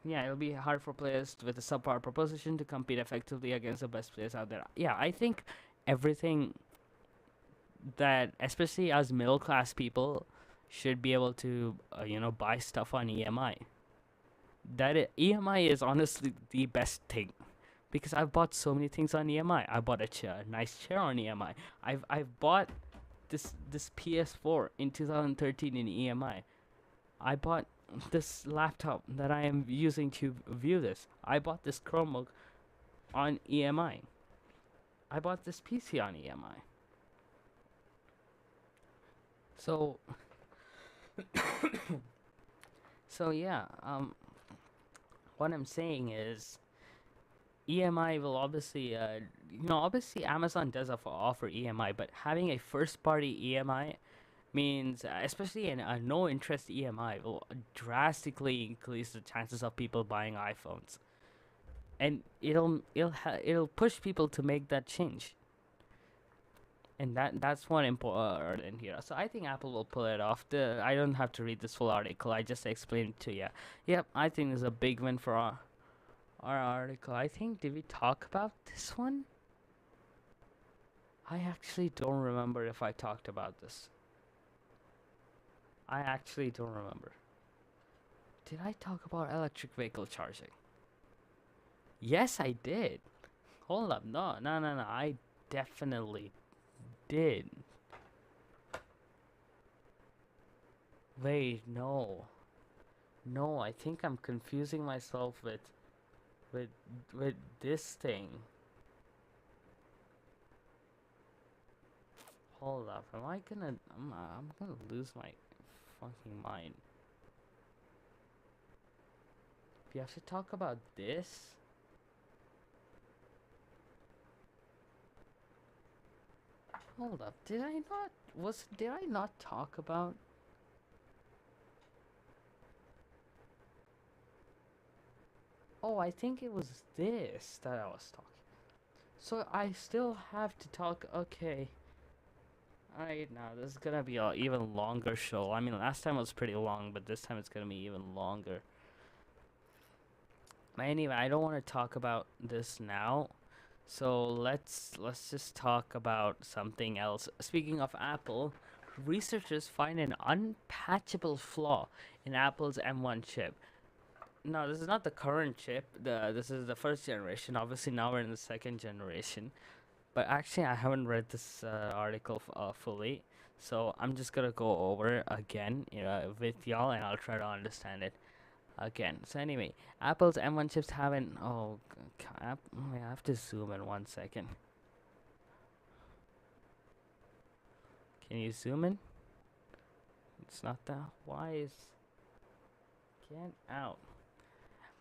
Yeah, it'll be hard for players with a subpar proposition to compete effectively against the best players out there. Yeah, I think everything that, especially as middle class people, should be able to, buy stuff on EMI. EMI is honestly the best thing because I've bought so many things on EMI. I bought a nice chair on EMI. I've bought this PS4 in 2013 in EMI. I bought this laptop that I am using to view this. I bought this Chromebook on EMI. I bought this PC on EMI. So yeah, what I'm saying is EMI will obviously, obviously Amazon does offer EMI, but having a first party EMI means, especially a no interest EMI, will drastically increase the chances of people buying iPhones, and it'll push people to make that change. And that's one important here. So I think Apple will pull it off. I don't have to read this full article. I just explained it to you. Yep, I think this is a big win for our article. I think, did we talk about this one? I actually don't remember if I talked about this. I actually don't remember. Did I talk about electric vehicle charging? Yes, I did. Hold up. No. I definitely did. Wait, no, I think I'm confusing myself with this thing. Hold up, am I gonna I'm gonna lose my fucking mind. We have to talk about this. Hold up, did I not talk about? Oh, I think it was this that I was talking. So I still have to talk. Okay. Alright, now this is gonna be an even longer show. I mean, last time was pretty long, but this time it's gonna be even longer. But anyway, I don't want to talk about this now. So let's just talk about something else. Speaking of Apple, researchers find an unpatchable flaw in Apple's M1 chip. No, this is not the current chip. This is the first generation. Obviously, now we're in the second generation. But actually, I haven't read this article fully, so I'm just gonna go over it again, with y'all, and I'll try to understand it again. So anyway, Apple's M1 chips haven't. Oh, I have to zoom in 1 second. Can you zoom in? It's not that. Why is? Get out.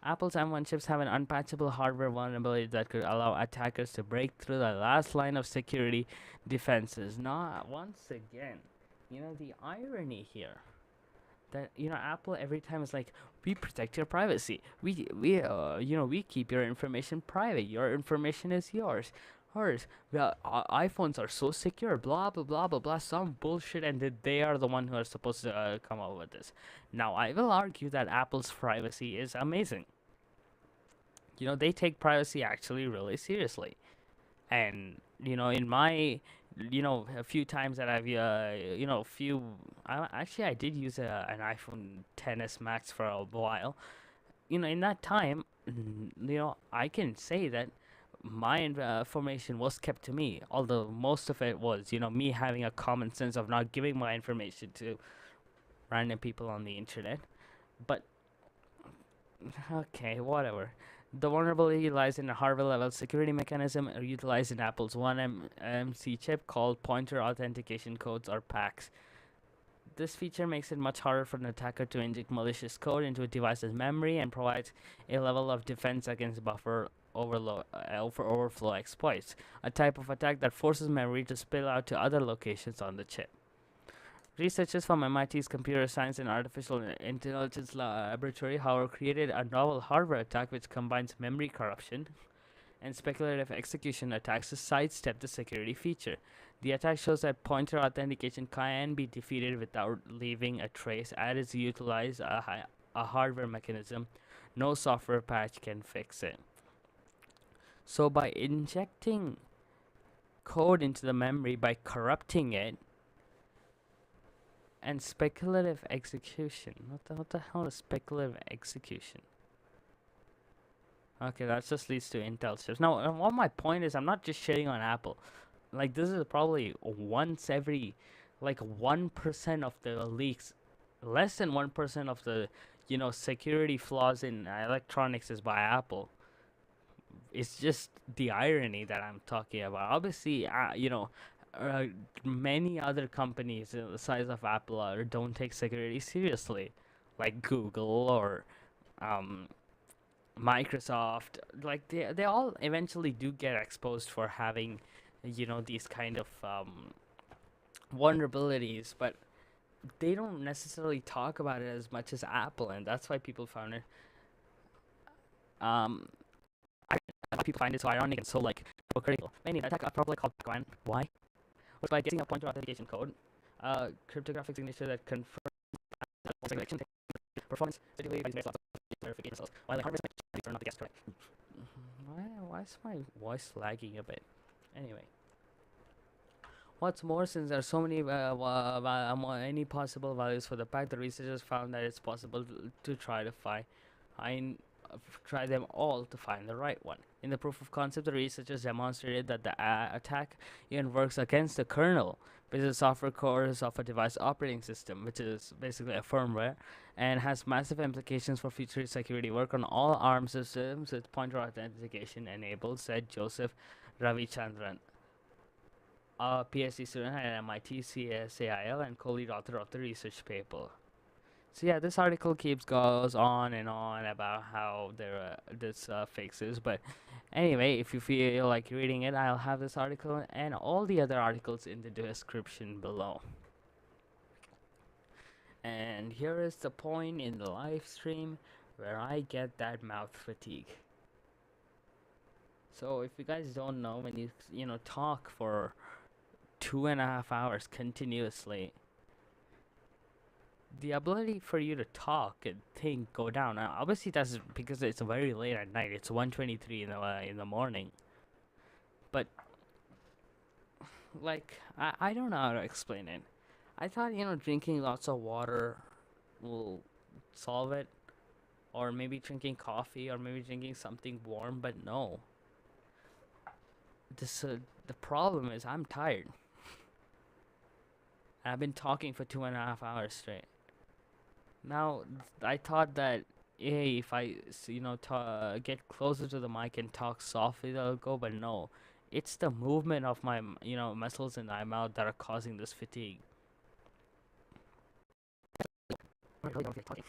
Apple's M1 chips have an unpatchable hardware vulnerability that could allow attackers to break through the last line of security defenses. Not once again. The irony here that Apple every time is like, we protect your privacy. We keep your information private. Your information is yours. hers. Well, iPhones are so secure, blah blah blah blah blah, some bullshit, and they are the one who are supposed to come up with this. Now, I will argue that Apple's privacy is amazing. They take privacy actually really seriously, and in my a few times that I've few actually I did use an iPhone 10s Max for a while. In that time, I can say that my information was kept to me, although most of it was, me having a common sense of not giving my information to random people on the internet. But okay, whatever. The vulnerability lies in a hardware-level security mechanism utilized in Apple's 1MC chip called Pointer Authentication Codes, or PACs. This feature makes it much harder for an attacker to inject malicious code into a device's memory and provides a level of defense against buffer overflow exploits, a type of attack that forces memory to spill out to other locations on the chip. Researchers from MIT's Computer Science and Artificial Intelligence Laboratory, however, created a novel hardware attack which combines memory corruption and speculative execution attacks to sidestep the security feature. The attack shows that pointer authentication can be defeated without leaving a trace, as it utilizes a hardware mechanism. No software patch can fix it. So by injecting code into the memory, by corrupting it, and speculative execution. What the hell is speculative execution? Okay, that just leads to Intel chips. Now, what my point is, I'm not just shitting on Apple. Like, this is probably once every, like, 1% of the leaks, less than 1% of the, security flaws in electronics is by Apple. It's just the irony that I'm talking about. Obviously, uh, many other companies the size of Apple don't take security seriously, like Google or um, Microsoft. Like they all eventually do get exposed for having, these kind of vulnerabilities, but they don't necessarily talk about it as much as Apple, and that's why people found it. Um, I people find it so ironic and so like hypocritical. Mainly, the attack probably called Gwen. Why? Was by getting a pointer authentication code, cryptographic signature that confirms regulation performance, typically by lots of verification cells, while the hardware is turn off the guess correct. Why is my voice lagging a bit? Anyway, what's more, since there are so many any possible values for the pack, the researchers found that it's possible to try to find try them all to find the right one. In the proof of concept, the researchers demonstrated that the attack even works against the kernel, which is the software cores of a device operating system, which is basically a firmware, and has massive implications for future security work on all ARM systems with pointer authentication enabled, said Joseph Ravichandran, a PhD student at MIT CSAIL and co-lead author of the research paper. So yeah, this article goes on and on about how this fixes. But anyway, if you feel like reading it, I'll have this article and all the other articles in the description below. And here is the point in the live stream where I get that mouth fatigue. So if you guys don't know, when you talk for 2.5 hours continuously, the ability for you to talk and think go down. Now, obviously, that's because it's very late at night. It's 1:23 in the morning. But like, I don't know how to explain it. I thought drinking lots of water will solve it, or maybe drinking coffee, or maybe drinking something warm. But no. The problem is I'm tired. I've been talking for 2.5 hours straight. Now, I thought that, hey, if I, get closer to the mic and talk softly, that'll go, but no. It's the movement of my, muscles in my mouth that are causing this fatigue. I really don't feel talking.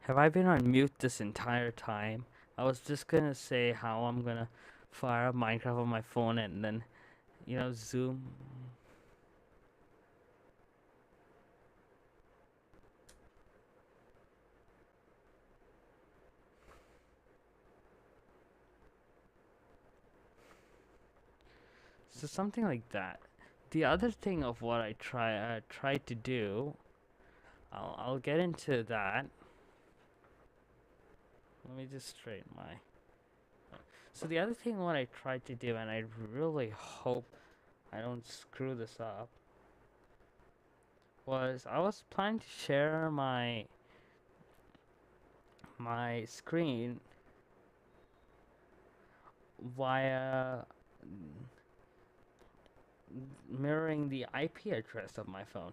Have I been on mute this entire time? I was just gonna say how I'm gonna fire up Minecraft on my phone and then, zoom. So something like that. The other thing of what I tried to do, I'll get into that. Let me just straighten my. So the other thing what I tried to do, and I really hope I don't screw this up, was I was planning to share my screen via mirroring the IP address of my phone.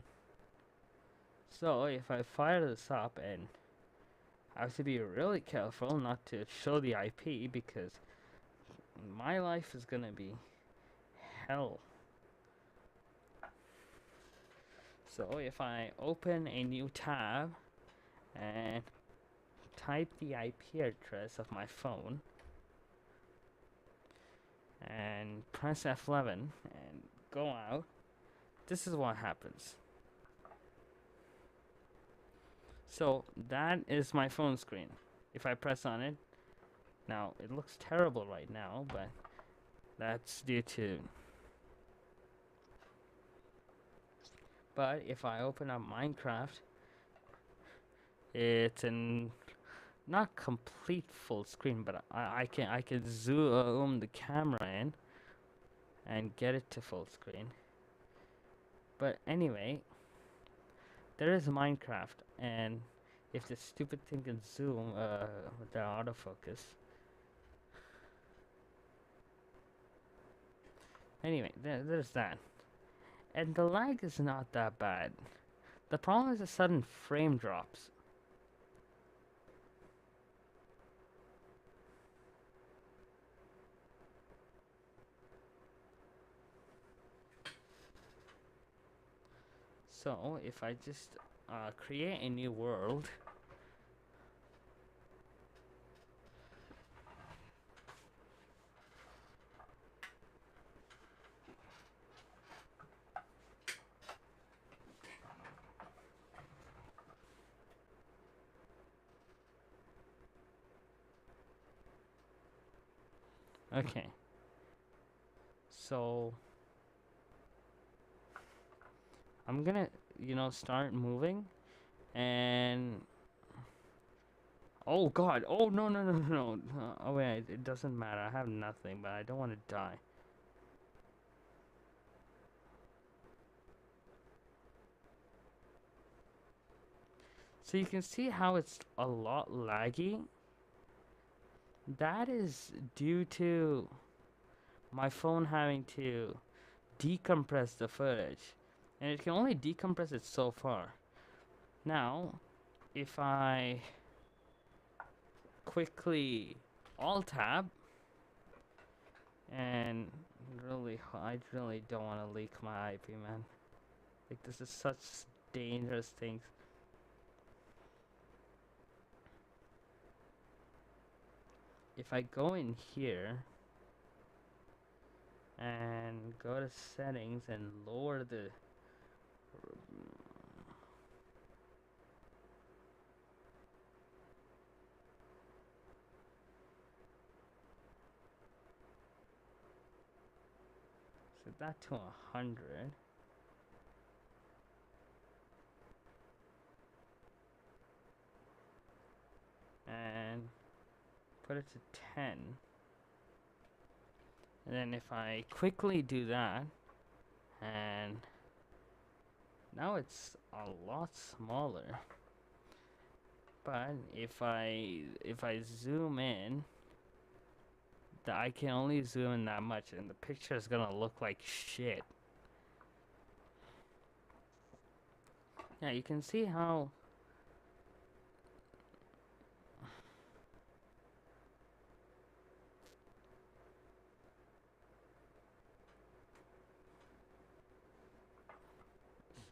So if I fire this up, and I have to be really careful not to show the IP because my life is gonna be hell. So if I open a new tab and type the IP address of my phone and press F11 and go out, this is what happens. So that is my phone screen. If I press on it, now it looks terrible right now, but that's due to. But if I open up Minecraft, it's in not complete full screen, but I can zoom the camera in and get it to full screen. But anyway, there is Minecraft, and if this stupid thing can zoom with the autofocus. Anyway, there's that. And the lag is not that bad. The problem is the sudden frame drops. So if I just create a new world. Okay. So I'm gonna, start moving, and oh god, oh no. Oh wait, it doesn't matter. I have nothing, but I don't want to die. So you can see how it's a lot laggy. That is due to my phone having to decompress the footage, and it can only decompress it so far. Now, if I quickly alt tab, and I really don't want to leak my IP, man. Like, this is such dangerous things. If I go in here and go to settings and lower the set that to 100, and put it to 10, and then if I quickly do that, and now it's a lot smaller. But if I zoom in, I can only zoom in that much, and the picture is gonna look like shit. Yeah, you can see how.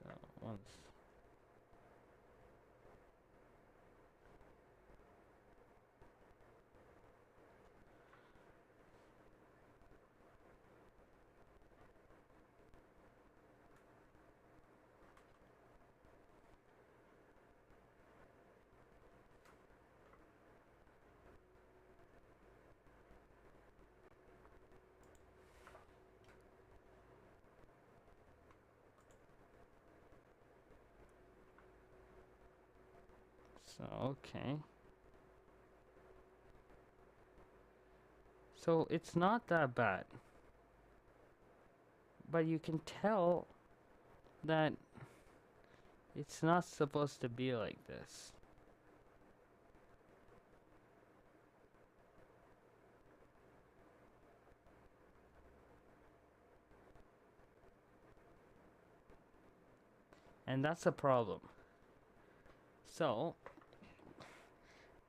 So once. So, okay. So it's not that bad. But you can tell that it's not supposed to be like this. And that's a problem. So,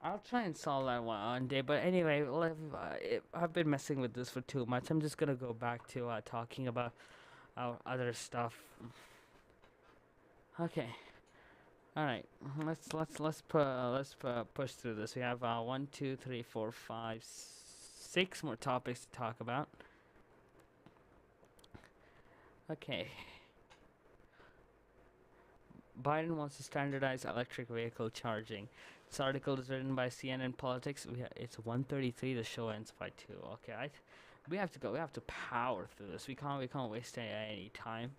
I'll try and solve that one day. But anyway, I've been messing with this for too much. I'm just gonna go back to talking about our other stuff. Okay. All right. Let's push through this. We have 1, 2, 3, 4, 5, 6 more topics to talk about. Okay. Biden wants to standardize electric vehicle charging. This article is written by CNN Politics. It's 1:33. The show ends by 2. Okay, we have to go. We have to power through this. We can't waste any time.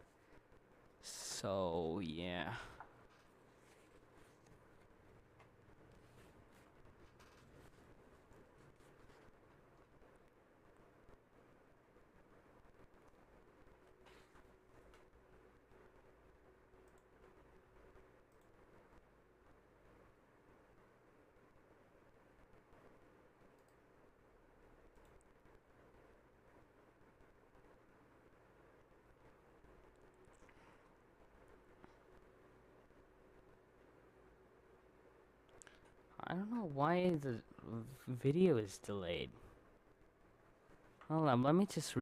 So yeah. I don't know why the video is delayed. Hold on, let me just.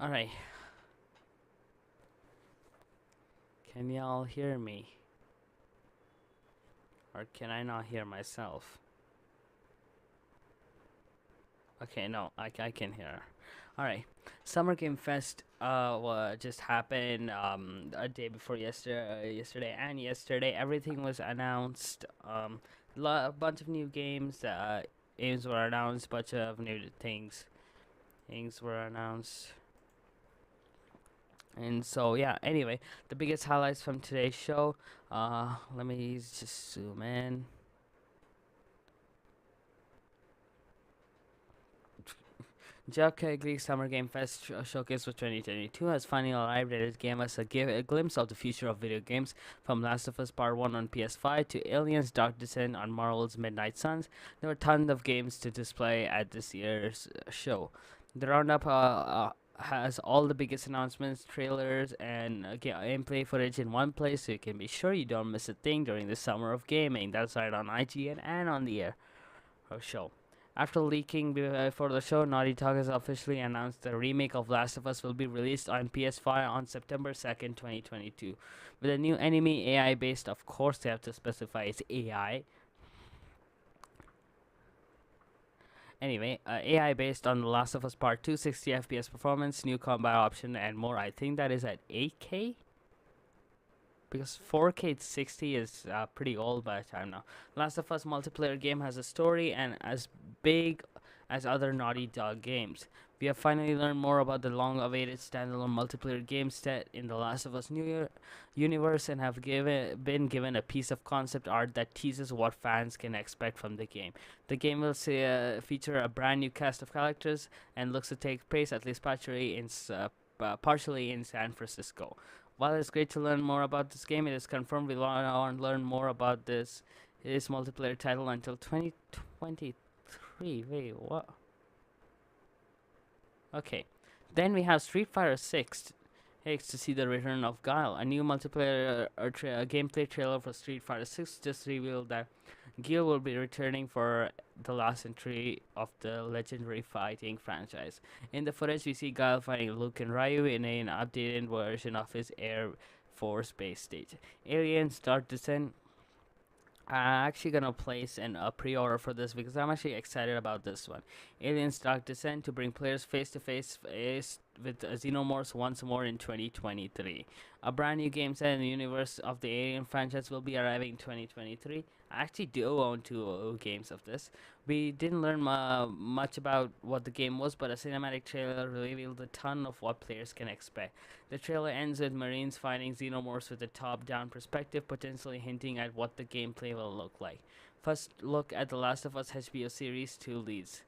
All right. Can y'all hear me? Or can I not hear myself? Okay, no, I can hear. All right, Summer Game Fest just happened a day before yesterday and yesterday everything was announced. A bunch of new games, games were announced, bunch of new things were announced. And so yeah, anyway, the biggest highlights from today's show. Let me just zoom in. Jeff Keighley's Summer Game Fest showcase for 2022 has finally arrived, and it gave us a glimpse of the future of video games, from Last of Us Part 1 on PS5 to Aliens Dark Descent on Marvel's Midnight Suns. There were tons of games to display at this year's show. The roundup has all the biggest announcements, trailers, and gameplay footage in one place, so you can be sure you don't miss a thing during the summer of gaming. That's right on IGN and on the Aero Show. After leaking before the show, Naughty Dog has officially announced the remake of Last of Us will be released on PS5 on September 2nd, 2022. With a new enemy AI based, of course they have to specify it's AI. Anyway, AI based on The Last of Us Part 2, 60 FPS performance, new combat option, and more. I think that is at 8K? Because 4K 60 is pretty old by the time now. Last of Us multiplayer game has a story and as big as other Naughty Dog games. We have finally learned more about the long-awaited standalone multiplayer game set in the Last of Us universe, and have been given a piece of concept art that teases what fans can expect from the game. The game will feature a brand new cast of characters and looks to take place at least partially in San Francisco. While it's great to learn more about this game, it is confirmed we learn more about this this multiplayer title until 2023. Wait, what? Okay. Then we have Street Fighter 6 to see the return of Guile. A new multiplayer gameplay trailer for Street Fighter 6 just revealed that Guile will be returning for the last entry of the legendary fighting franchise. In the footage, we see Guile fighting Luke and Ryu in an updated version of his Air Force base stage. Aliens Dark Descent. I'm actually gonna place a pre-order for this because I'm actually excited about this one. Aliens Dark Descent to bring players face to face with Xenomorphs once more in 2023. A brand new game set in the universe of the Alien franchise will be arriving in 2023. I actually do own two games of this. We didn't learn much about what the game was, but a cinematic trailer revealed a ton of what players can expect. The trailer ends with Marines fighting Xenomorphs with a top-down perspective, potentially hinting at what the gameplay will look like. First look at The Last of Us HBO Series 2 leads.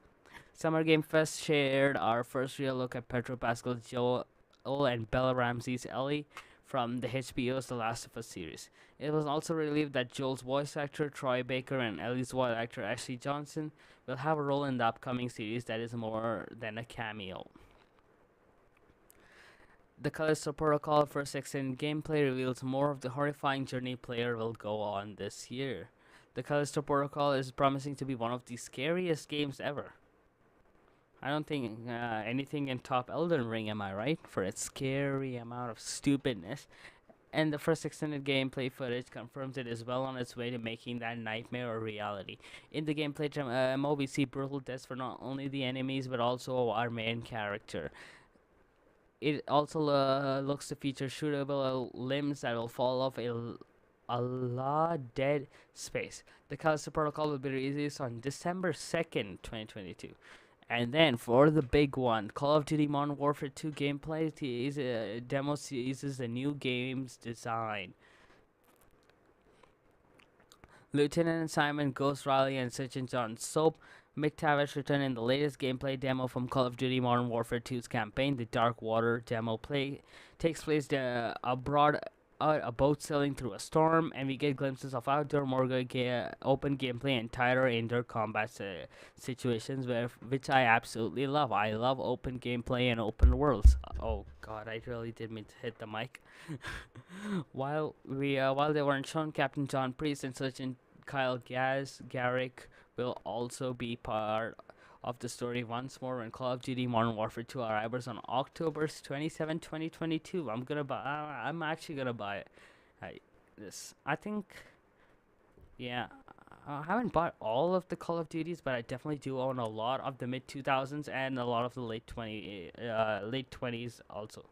Summer Game Fest shared our first real look at Pedro Pascal's Joel and Bella Ramsey's Ellie from the HBO's The Last of Us series. It was also revealed that Joel's voice actor Troy Baker and Ellie's voice actor Ashley Johnson will have a role in the upcoming series that is more than a cameo. The Callisto Protocol first extended gameplay reveals more of the horrifying journey player will go on this year. The Callisto Protocol is promising to be one of the scariest games ever. I don't think anything can top Elden Ring, am I right? For its scary amount of stupidness. And the first extended gameplay footage confirms it is well on its way to making that nightmare a reality. In the gameplay demo, we see brutal deaths for not only the enemies but also our main character. It also looks to feature shootable limbs that will fall off a lot dead space. The Callisto Protocol will be released on December 2nd, 2022. And then for the big one, Call of Duty Modern Warfare 2 gameplay demo uses the new game's design. Lieutenant Simon, Ghost Riley, and Sergeant John Soap McTavish return in the latest gameplay demo from Call of Duty Modern Warfare 2's campaign. The Dark Water demo takes place abroad, a boat sailing through a storm, and we get glimpses of outdoor, more open gameplay and tighter indoor combat situations, which I absolutely love. I love open gameplay and open worlds. Oh God, I really did mean to hit the mic. while they weren't shown, Captain John Priest and Sergeant Kyle Garrick will also be part of the story once more when Call of Duty Modern Warfare 2 arrives on October 27, 2022. I'm actually gonna buy it. I think, yeah. I haven't bought all of the Call of Duties, but I definitely do own a lot of the mid 2000s and a lot of the late 20s also.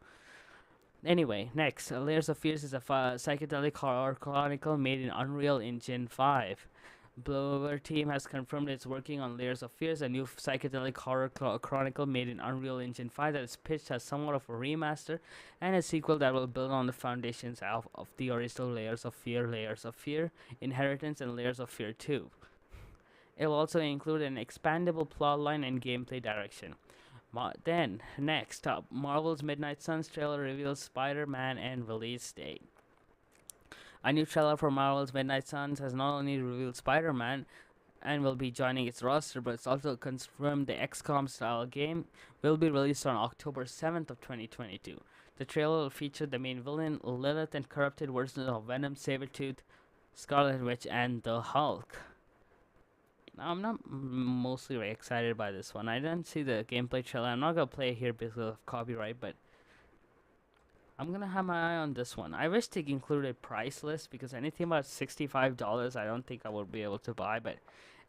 Anyway, next, Layers of Fears is a psychedelic horror chronicle made in Unreal Engine 5. Blower team has confirmed it's working on Layers of Fears, a new psychedelic horror chronicle made in Unreal Engine 5 that is pitched as somewhat of a remaster and a sequel that will build on the foundations of the original Layers of Fear, Inheritance, and Layers of Fear 2. It will also include an expandable plotline and gameplay direction. Then, next up, Marvel's Midnight Suns trailer reveals Spider-Man and release date. A new trailer for Marvel's Midnight Suns has not only revealed Spider-Man and will be joining its roster, but it's also confirmed the XCOM style game will be released on October 7th of 2022. The trailer will feature the main villain, Lilith, and corrupted versions of Venom, Sabretooth, Scarlet Witch, and the Hulk. Now, I'm not mostly very excited by this one. I didn't see the gameplay trailer. I'm not going to play it here because of copyright, but I'm gonna have my eye on this one. I wish they included price list because anything about $65 I don't think I will be able to buy. But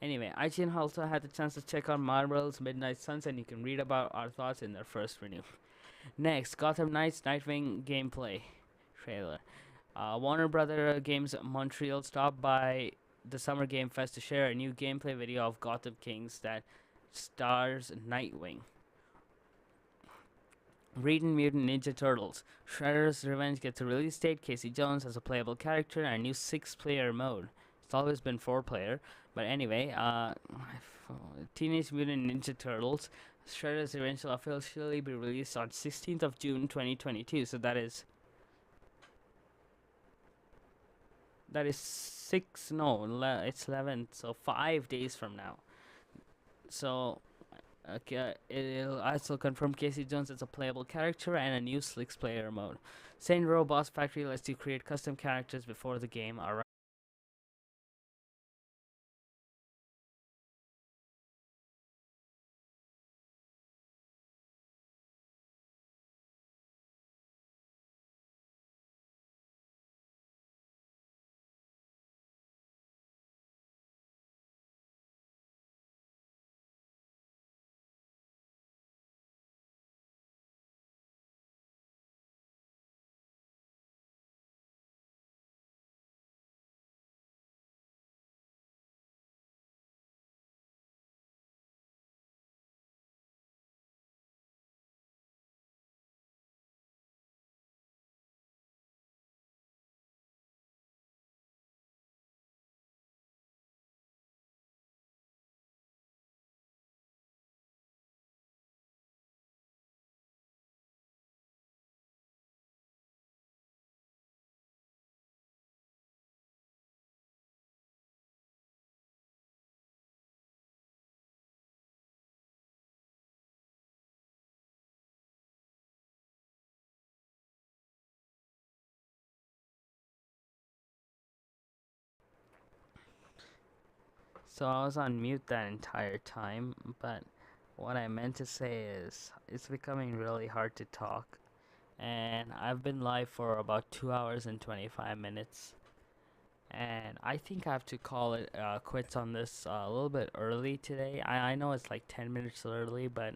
anyway, IGN also had the chance to check out Marvel's Midnight Suns, and you can read about our thoughts in their first review. Next, Gotham Knights Nightwing gameplay trailer. Warner Brother Games Montreal stopped by the Summer Game Fest to share a new gameplay video of Gotham Kings that stars Nightwing. Mutant Ninja Turtles. Shredder's Revenge gets a release date. Casey Jones as a playable character and a new 6-player mode. It's always been 4-player, but anyway, Teenage Mutant Ninja Turtles. Shredder's Revenge will officially be released on 16th of June 2022. So that is that is 6, no, it's 11, so 5 days from now. So, okay, it'll also confirm Casey Jones as a playable character and a new Slicks player mode. Saint Row Boss Factory lets you create custom characters before the game arrives. So I was on mute that entire time, but what I meant to say is it's becoming really hard to talk. And I've been live for about 2 hours and 25 minutes. And I think I have to call it quits on this a little bit early today. I know it's like 10 minutes early, but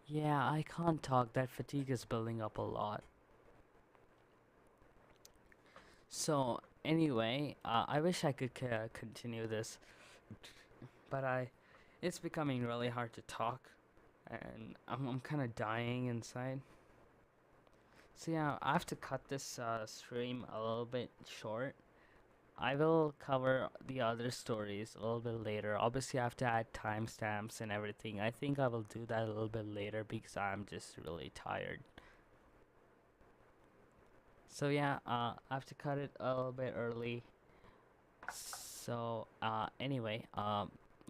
yeah, I can't talk. That fatigue is building up a lot. So, anyway, I wish I could continue this, but it's becoming really hard to talk, and I'm kind of dying inside. So yeah, I have to cut this stream a little bit short. I will cover the other stories a little bit later. Obviously, I have to add timestamps and everything. I think I will do that a little bit later because I'm just really tired. So yeah, I have to cut it a little bit early. So anyway,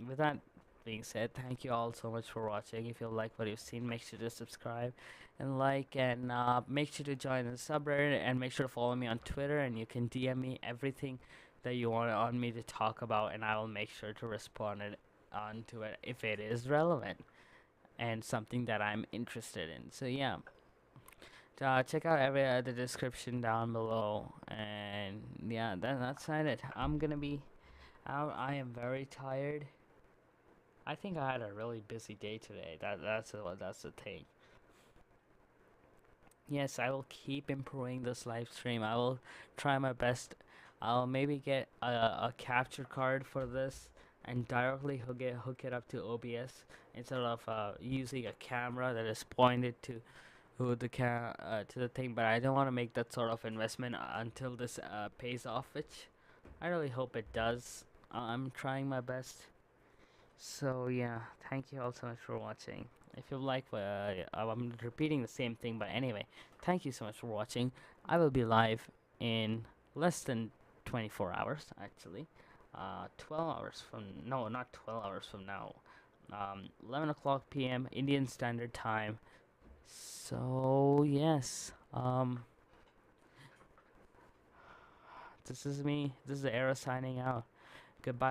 with that being said, thank you all so much for watching. If you like what you've seen, make sure to subscribe and like, and make sure to join the subreddit, and make sure to follow me on Twitter, and you can DM me everything that you want me to talk about, and I will make sure to respond onto it if it is relevant and something that I'm interested in. So yeah, check out the description down below, and yeah, that's it. I'm gonna be out. I am very tired. I think I had a really busy day today. That's the thing. Yes, I will keep improving this live stream. I will try my best. I'll maybe get a capture card for this and directly hook it up to OBS instead of using a camera that is pointed to the thing. But I don't want to make that sort of investment until this pays off, which I really hope it does. I'm trying my best. So yeah, thank you all so much for watching. If you like, I'm repeating the same thing, but anyway, thank you so much for watching. I will be live in less than 24 hours, actually. 12 hours from, no, not 12 hours from now. 11 o'clock p.m. Indian Standard Time. So yes, this is me. This is Aero signing out. Goodbye.